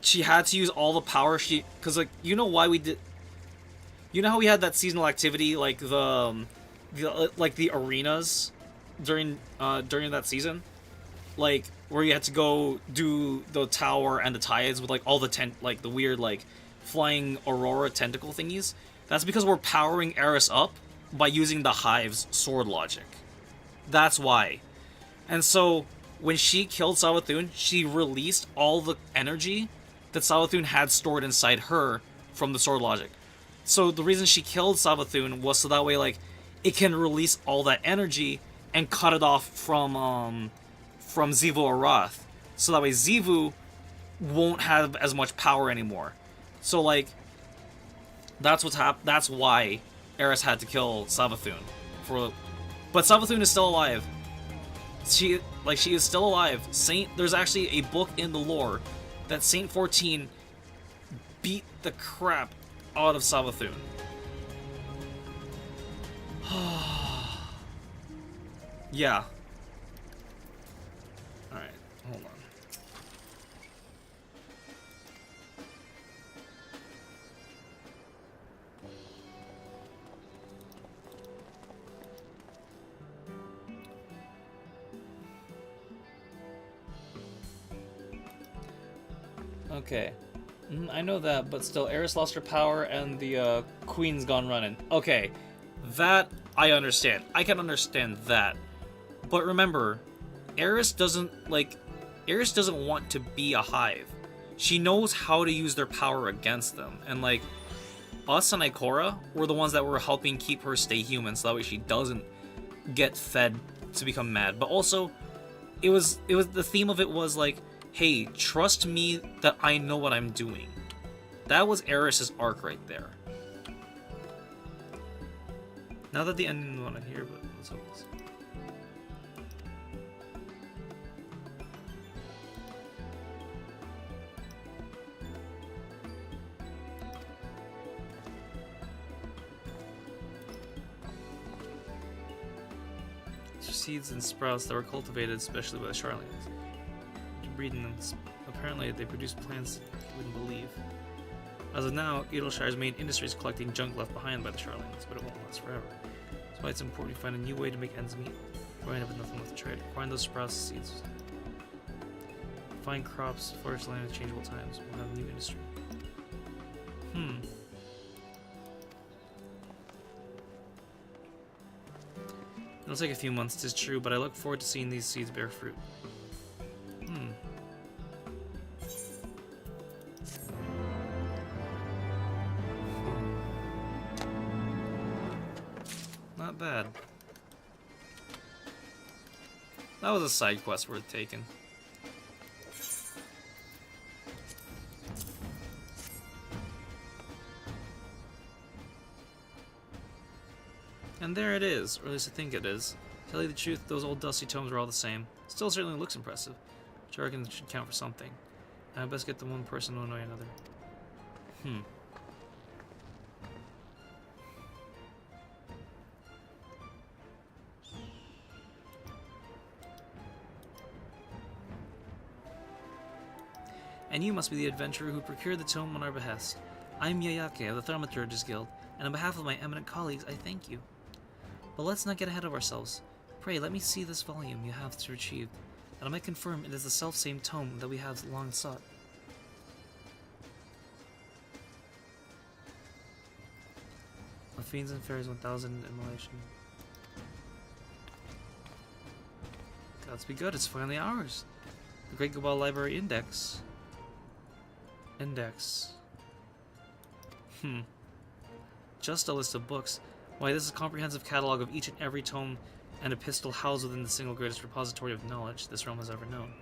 she had to use all the power cuz like you know why we did you know how we had that seasonal activity like the arenas during that season? Like where you had to go do the tower and the tides with like all the like the weird like flying aurora tentacle thingies. That's because we're powering Eris up by using the Hive's sword logic. That's why. And so when she killed Savathun, she released all the energy that Savathun had stored inside her from the sword logic. So the reason she killed Savathun was so that way like it can release all that energy and cut it off from Xivu Arath. So that way Xivu won't have as much power anymore. So like that's why Eris had to kill Savathun. But Savathun is still alive. She is still alive. There's actually a book in the lore that Saint 14 beat the crap out of Savathun. Yeah. Alright, hold on. Okay. I know that, but still, Eris lost her power and the Queen's gone running. Okay, that I understand. I can understand that. But remember, Eris doesn't want to be a Hive. She knows how to use their power against them. And like, us and Ikora were the ones that were helping keep her stay human so that way she doesn't get fed to become mad. But also, it was the theme of it was like, hey, trust me that I know what I'm doing. That was Eris's arc right there. Now that the ending is what I hear, but let's hope this. Seeds and sprouts that were cultivated especially by the Charlings. Breeding them, apparently they produce plants you wouldn't believe. As of now, Edelshire's main industry is collecting junk left behind by the Charlings, but it won't last forever. That's why it's important to find a new way to make ends meet. We're up with nothing left to trade. Acquiring those sprouts and seeds. Find crops, forage land at changeable times. We'll have a new industry. It'll take a few months, 'tis true, but I look forward to seeing these seeds bear fruit. Not bad. That was a side quest worth taking. And there it is, or at least I think it is. Tell you the truth, those old dusty tomes are all the same. Still certainly looks impressive. Jargon should count for something. I best get the one person one way or another. And you must be the adventurer who procured the tome on our behest. I'm Yayake of the Thaumaturgist Guild, and on behalf of my eminent colleagues, I thank you. But let's not get ahead of ourselves. Pray, let me see this volume you have retrieved, and I might confirm it is the self-same tome that we have long sought. Of Fiends and Fairies 1000 Immolation. Gods be good, it's finally ours. The Great Gabal Library Index. Index. Just a list of books. Why, this is a comprehensive catalog of each and every tome and epistle housed within the single greatest repository of knowledge this realm has ever known.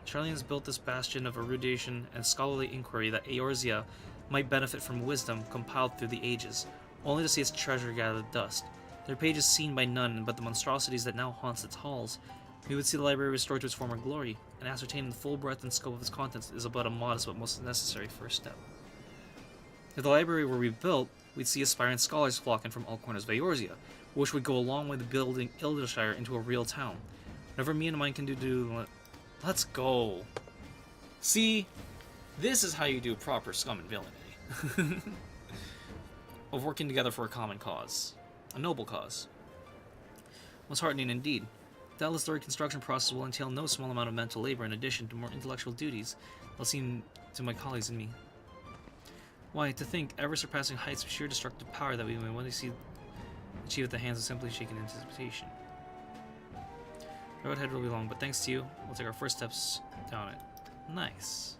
Charlians built this bastion of erudition and scholarly inquiry that Eorzea might benefit from wisdom compiled through the ages, only to see its treasure gathered dust. Their pages seen by none but the monstrosities that now haunts its halls. We would see the library restored to its former glory, and ascertaining the full breadth and scope of its contents is but a modest but most necessary first step. If the library were rebuilt, we'd see aspiring scholars flocking from all corners of Eorzea, which would go a long way to building Ildershire into a real town. Whatever me and mine can do, let's go. See, this is how you do proper scum and villainy. Of working together for a common cause. A noble cause. Most heartening indeed. Doubtless the reconstruction process will entail no small amount of mental labor in addition to more intellectual duties they'll seem to my colleagues and me. Why, to think ever-surpassing heights of sheer destructive power that we may one day see achieved at the hands of simply shaken anticipation. The road ahead will be long, but thanks to you, we'll take our first steps down it. Nice.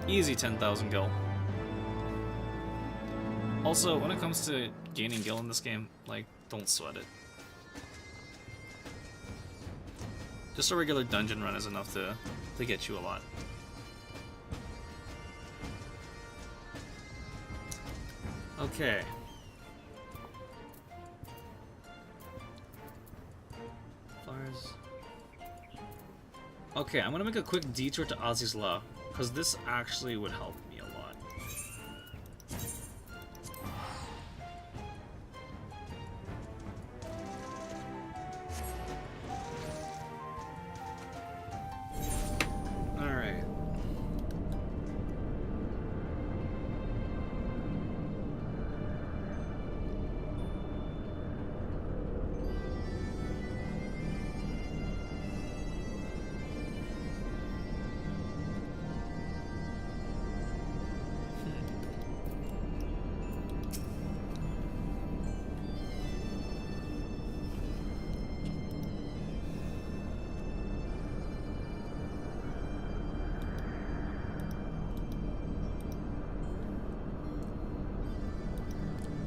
Easy 10,000 gil. Also, when it comes to gaining gil in this game, like, don't sweat it. Just a regular dungeon run is enough to get you a lot. Okay. Flowers. Okay, I'm gonna make a quick detour to Ozzy's Law, because this actually would help me a lot. Alright.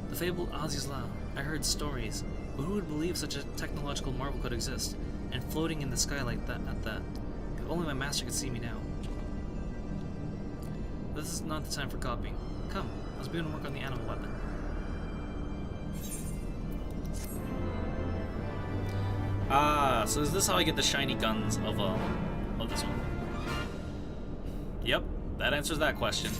The fabled Ozzy's Law. I heard stories, but who would believe such a technological marvel could exist, and floating in the sky like that at that? If only my master could see me now. But this is not the time for copying. Come, let's begin to work on the animal weapon. Ah, so is this how I get the shiny guns of this one? Yep, that answers that question.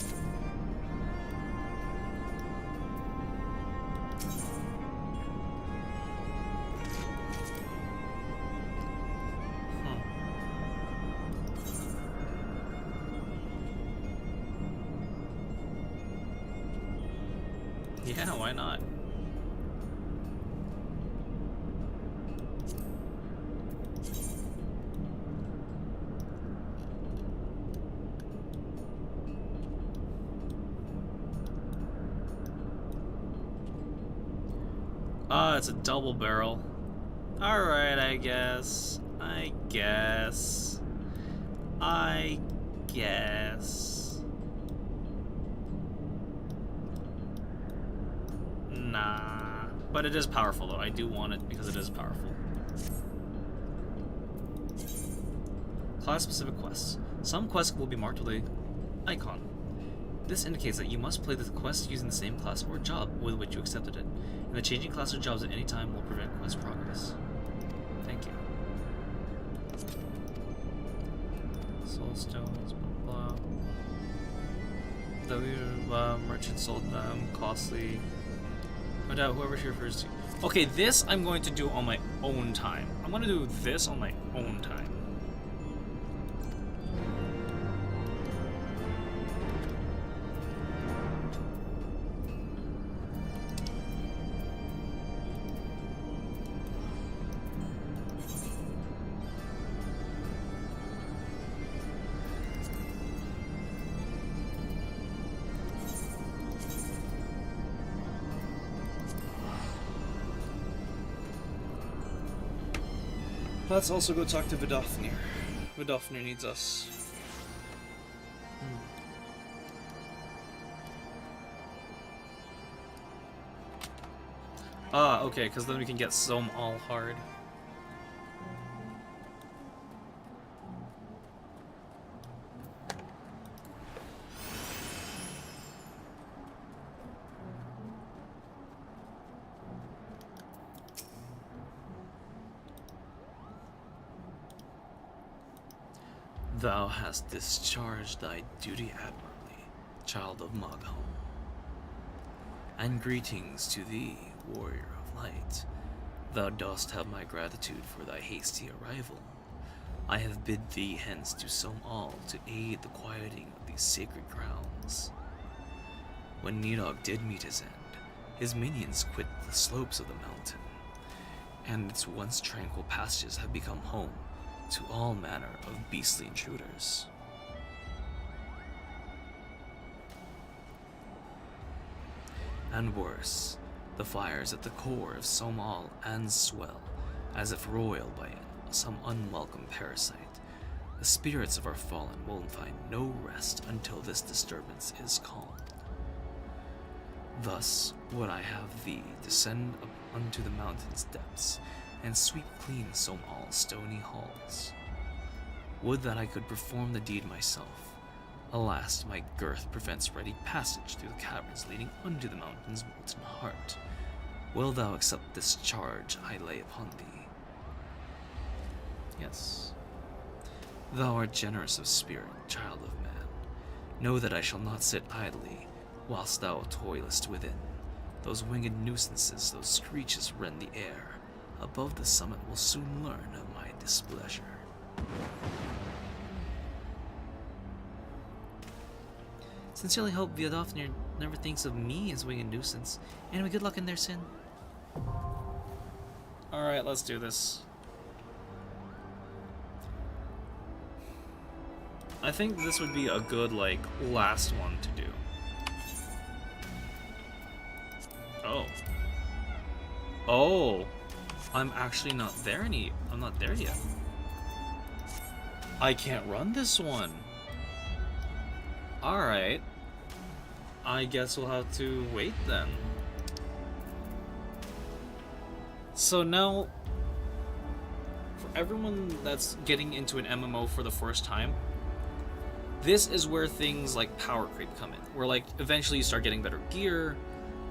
Yeah, why not? Ah, it's a double barrel. Alright, I guess. Nah. But it is powerful, though. I do want it because it is powerful. Class-specific quests. Some quests will be marked with an icon. This indicates that you must play the quest using the same class or job with which you accepted it, and the changing class or jobs at any time will prevent quest progress. Thank you. Soulstones, blah blah. The merchant sold them, costly. No doubt whoever she refers to. Okay, this I'm going to do on my own time. I'm going to do this on my own time. Let's also go talk to Vidofnir. Vidofnir needs us. Ah, okay, because then we can get Som all hard. Thou hast discharged thy duty admirably, child of Magholm. And greetings to thee, warrior of light. Thou dost have my gratitude for thy hasty arrival. I have bid thee hence to Som all to aid the quieting of these sacred grounds. When Nidhogg did meet his end, his minions quit the slopes of the mountain, and its once tranquil passages have become home to all manner of beastly intruders. And worse, the fires at the core of Somal and swell, as if roiled by some unwelcome parasite. The spirits of our fallen will find no rest until this disturbance is calmed. Thus would I have thee descend up unto the mountain's depths, and sweep clean Somal's stony halls. Would that I could perform the deed myself. Alas, my girth prevents ready passage through the caverns leading unto the mountain's molten heart. Will thou accept this charge I lay upon thee? Yes. Thou art generous of spirit, child of man. Know that I shall not sit idly, whilst thou toilest within. Those winged nuisances, those screeches rend the air. Above the summit will soon learn of my displeasure. Sincerely hope Vidofnir never thinks of me as winged nuisance. Anyway, good luck in their sin. Alright, let's do this. I think this would be a good, like, last one to do. Oh. Oh! I'm actually not there I'm not there yet. I can't run this one. Alright. I guess we'll have to wait then. So now, for everyone that's getting into an MMO for the first time, this is where things like power creep come in. Where like eventually you start getting better gear,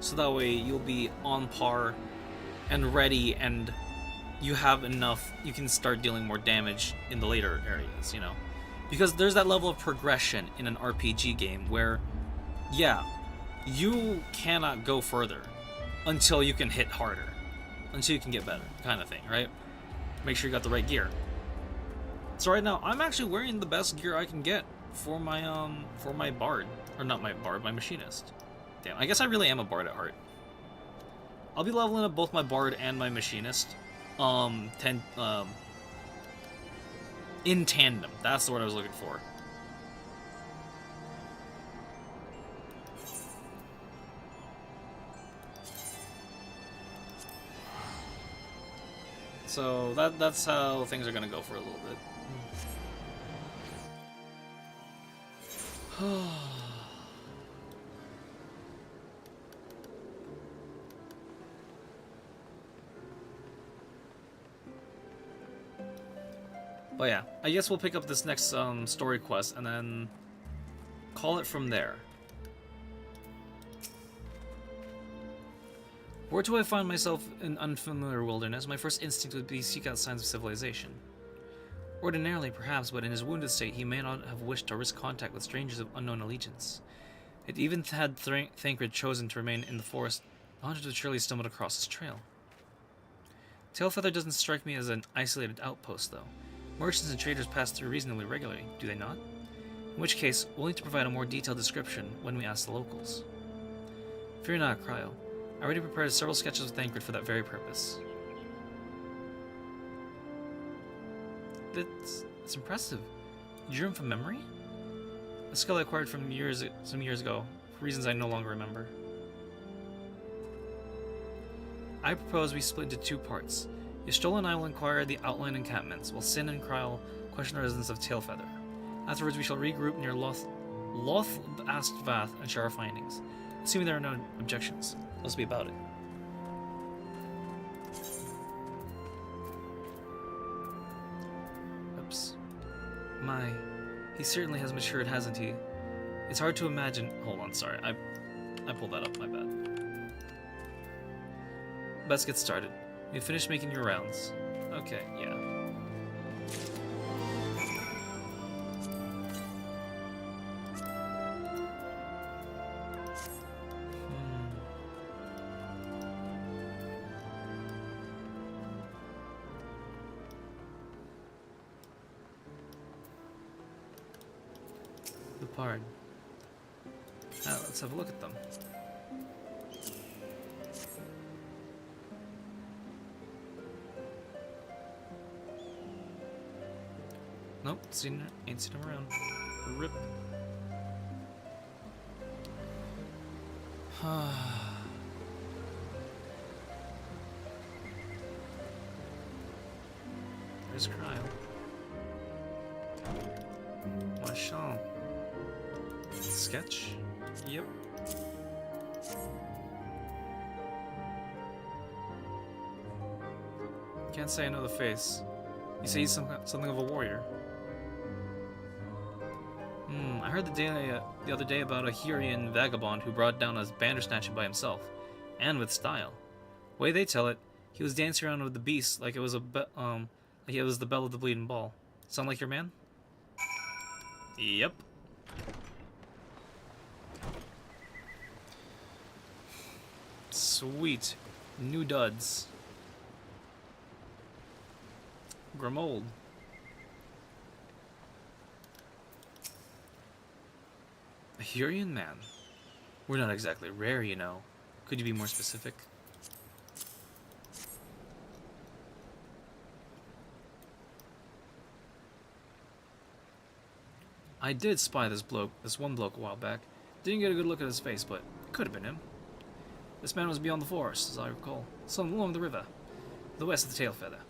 so that way you'll be on par and ready, and you have enough, you can start dealing more damage in the later areas, you know? Because there's that level of progression in an RPG game where, yeah, you cannot go further until you can hit harder, until you can get better, kind of thing, right? Make sure you got the right gear. So right now, I'm actually wearing the best gear I can get for my bard, or not my bard, my machinist. Damn, I guess I really am a bard at heart. I'll be leveling up both my bard and my machinist, in tandem. That's the word I was looking for. So that's how things are gonna go for a little bit. But yeah, I guess we'll pick up this next story quest and then call it from there. Where do I find myself in unfamiliar wilderness? My first instinct would be seek out signs of civilization. Ordinarily, perhaps, but in his wounded state, he may not have wished to risk contact with strangers of unknown allegiance. Yet even had Thancred chosen to remain in the forest, the hunters would surely stumbled across his trail. Tailfeather doesn't strike me as an isolated outpost, though. Merchants and traders pass through reasonably regularly, do they not? In which case, we'll need to provide a more detailed description when we ask the locals. Fear not, Cryo. I already prepared several sketches of Thancred for that very purpose. It's impressive. You drew him from memory? A skill I acquired from some years ago, for reasons I no longer remember. I propose we split into two parts. Ystola and I will inquire the outlying encampments, while Sin and Kryle question the residents of Tailfeather. Afterwards, we shall regroup near Loth-Astvath and share our findings. Assuming there are no objections, let's be about it. Oops. My, he certainly has matured, hasn't he? It's hard to imagine. Hold on, sorry. I pulled that up, my bad. Let's get started. You finished making your rounds. Okay, yeah. The Pard. Now, let's have a look at them. Nope, ain't seen him around. Rip. There's Cryle. Machin. Sketch? Yep. Can't say I know the face. You say he's something of a warrior. I heard the other day about a Hurian vagabond who brought down a bandersnatcher by himself, and with style. Way they tell it, he was dancing around with the beast like it was like it was the bell of the bleeding ball. Sound like your man? Yep. Sweet. New duds. Grimold. A Hurian man? We're not exactly rare, you know. Could you be more specific? I did spy this one bloke a while back. Didn't get a good look at his face, but it could have been him. This man was beyond the forest, as I recall. Some along the river, the west of the Tailfeather.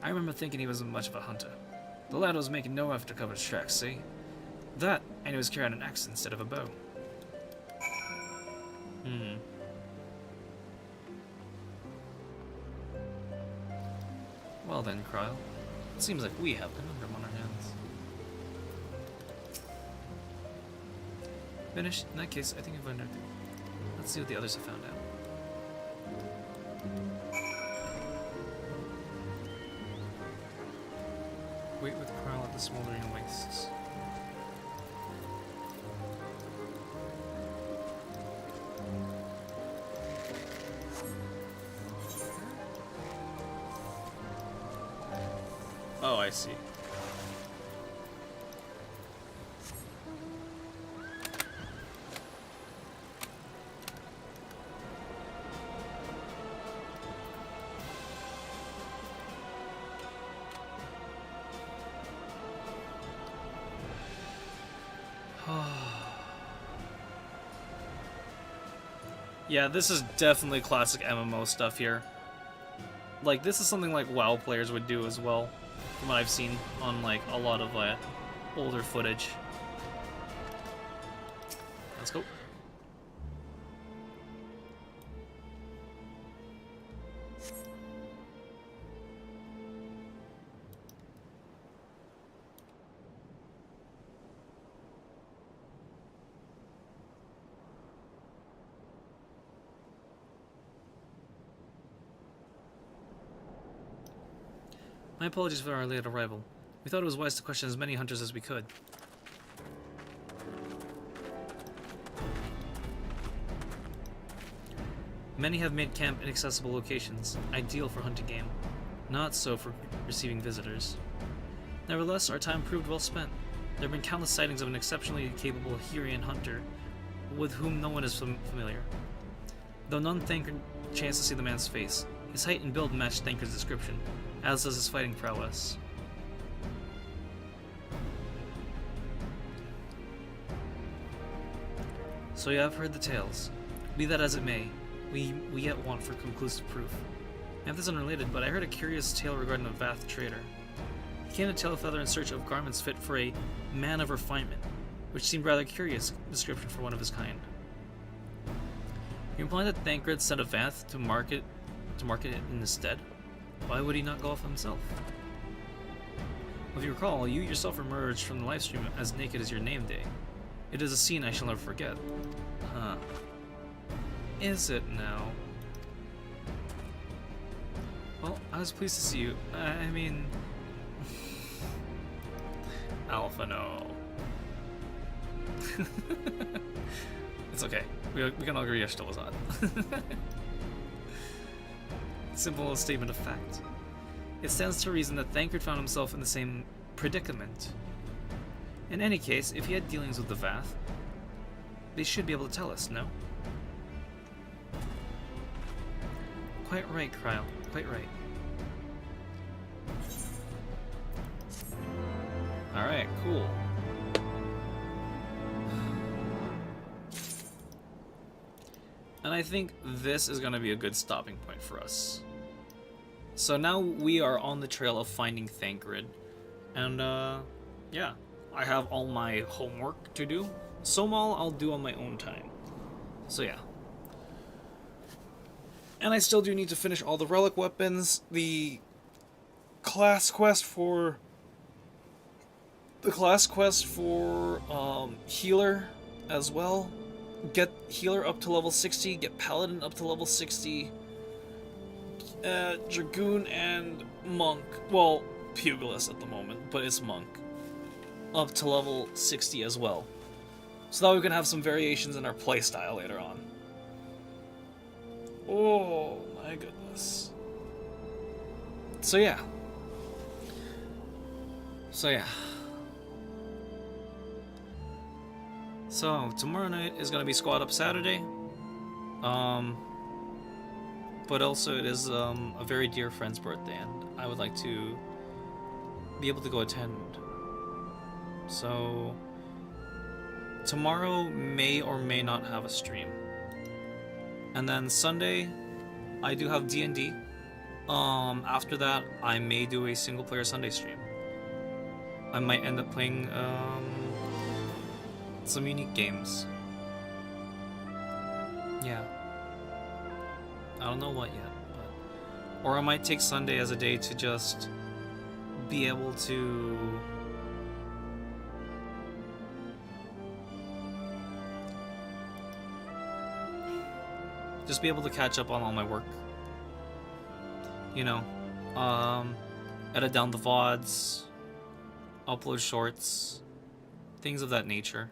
I remember thinking he wasn't much of a hunter. The lad was making no effort to cover his tracks, see? That, and he was carrying an axe instead of a bow. Well then, Cryle. It seems like we have conundrum on our hands. Finished? In that case, I think I've learned everything. Let's see what the others have found out. Wait with Cryle at the smoldering wastes. Oh, I see. Yeah, this is definitely classic MMO stuff here. Like, this is something like WoW players would do as well, from what I've seen on like a lot of older footage. Let's go. My apologies for our late arrival. We thought it was wise to question as many hunters as we could. Many have made camp in accessible locations, ideal for hunting game. Not so for receiving visitors. Nevertheless, our time proved well spent. There have been countless sightings of an exceptionally capable Hurian hunter, with whom no one is familiar. Though none thanked a chance to see the man's face, his height and build matched Thanker's description, as does his fighting prowess. So you have heard the tales. Be that as it may, we yet want for conclusive proof. Now, this is unrelated, but I heard a curious tale regarding a Vath trader. He came to Tailfeather in search of garments fit for a man of refinement, which seemed rather curious description for one of his kind. You implying that Thancred sent a Vath to market it in his stead? Why would he not go off himself? If you recall, you yourself emerged from the livestream as naked as your name day. It is a scene I shall never forget. Huh. Is it now? Well, I was pleased to see you. I mean... Alpha, no. It's okay. We can all agree Yeshta was hot. Simple statement of fact. It stands to reason that Thancred found himself in the same predicament. In any case, if he had dealings with the Vath, they should be able to tell us, no? Quite right, Kryle. Quite right. Alright, cool. And I think this is going to be a good stopping point for us. So now we are on the trail of finding Thancred. And, yeah. I have all my homework to do. Somal I'll do on my own time. So yeah. And I still do need to finish all the relic weapons. The class quest for... healer as well. Get healer up to level 60, get paladin up to level 60, dragoon and monk, well, pugilist at the moment, but it's monk, up to level 60 as well. So that we can have some variations in our playstyle later on. Oh my goodness. So yeah. So, tomorrow night is going to be Squad Up Saturday. But also it is a very dear friend's birthday, and I would like to be able to go attend. So, tomorrow may or may not have a stream. And then Sunday, I do have D&D. After that, I may do a single-player Sunday stream. I might end up playing, some unique games. Yeah. I don't know what yet, but... Or I might take Sunday as a day to just be able to... just be able to catch up on all my work. You know, edit down the VODs, upload shorts, things of that nature.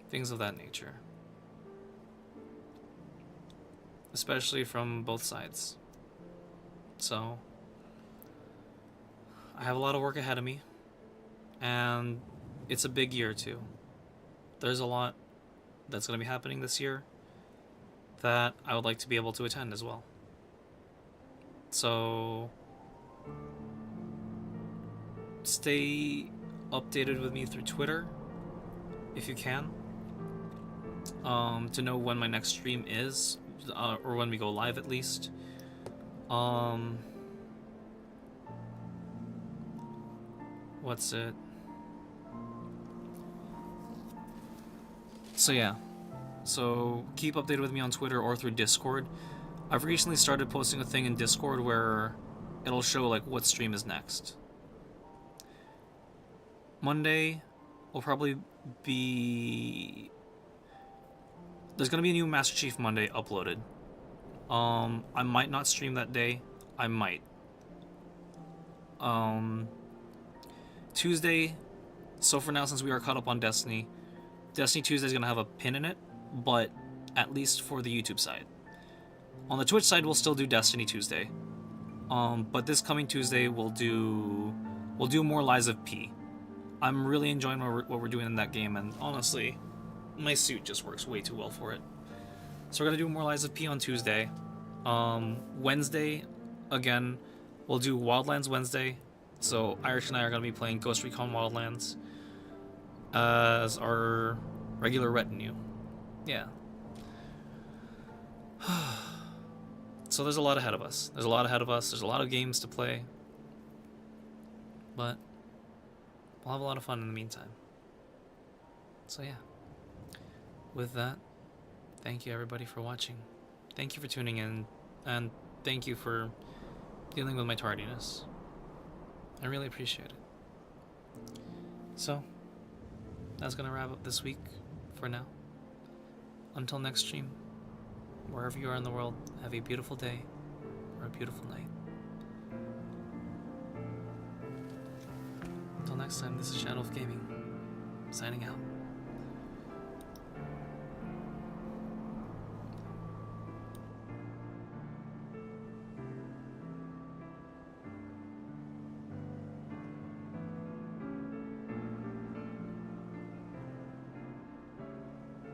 Things of that nature. Especially from both sides. So, I have a lot of work ahead of me. And it's a big year too. There's a lot that's going to be happening this year that I would like to be able to attend as well. So, stay updated with me through Twitter if you can. To know when my next stream is, or when we go live at least. What's it? So yeah. So keep updated with me on Twitter or through Discord. I've recently started posting a thing in Discord where it'll show like what stream is next. Monday will probably be... There's going to be a new Master Chief Monday uploaded. I might not stream that day. I might. Tuesday, so for now, since we are caught up on Destiny Tuesday is going to have a pin in it, but at least for the YouTube side. On the Twitch side, we'll still do Destiny Tuesday. But this coming Tuesday, we'll do more Lies of P. I'm really enjoying what we're doing in that game, and honestly, my suit just works way too well for it. So we're going to do more Lies of P on Tuesday. Wednesday, again, we'll do Wildlands Wednesday. So Irish and I are going to be playing Ghost Recon Wildlands as our regular retinue. Yeah. So there's a lot ahead of us. There's a lot of games to play. but we'll have a lot of fun in the meantime. So yeah, with that, thank you everybody for watching. Thank you for tuning in, and thank you for dealing with my tardiness. I really appreciate it. So, that's gonna wrap up this week for now. Until next stream, wherever you are in the world, have a beautiful day or a beautiful night. Until next time, this is Shadow of Gaming, signing out.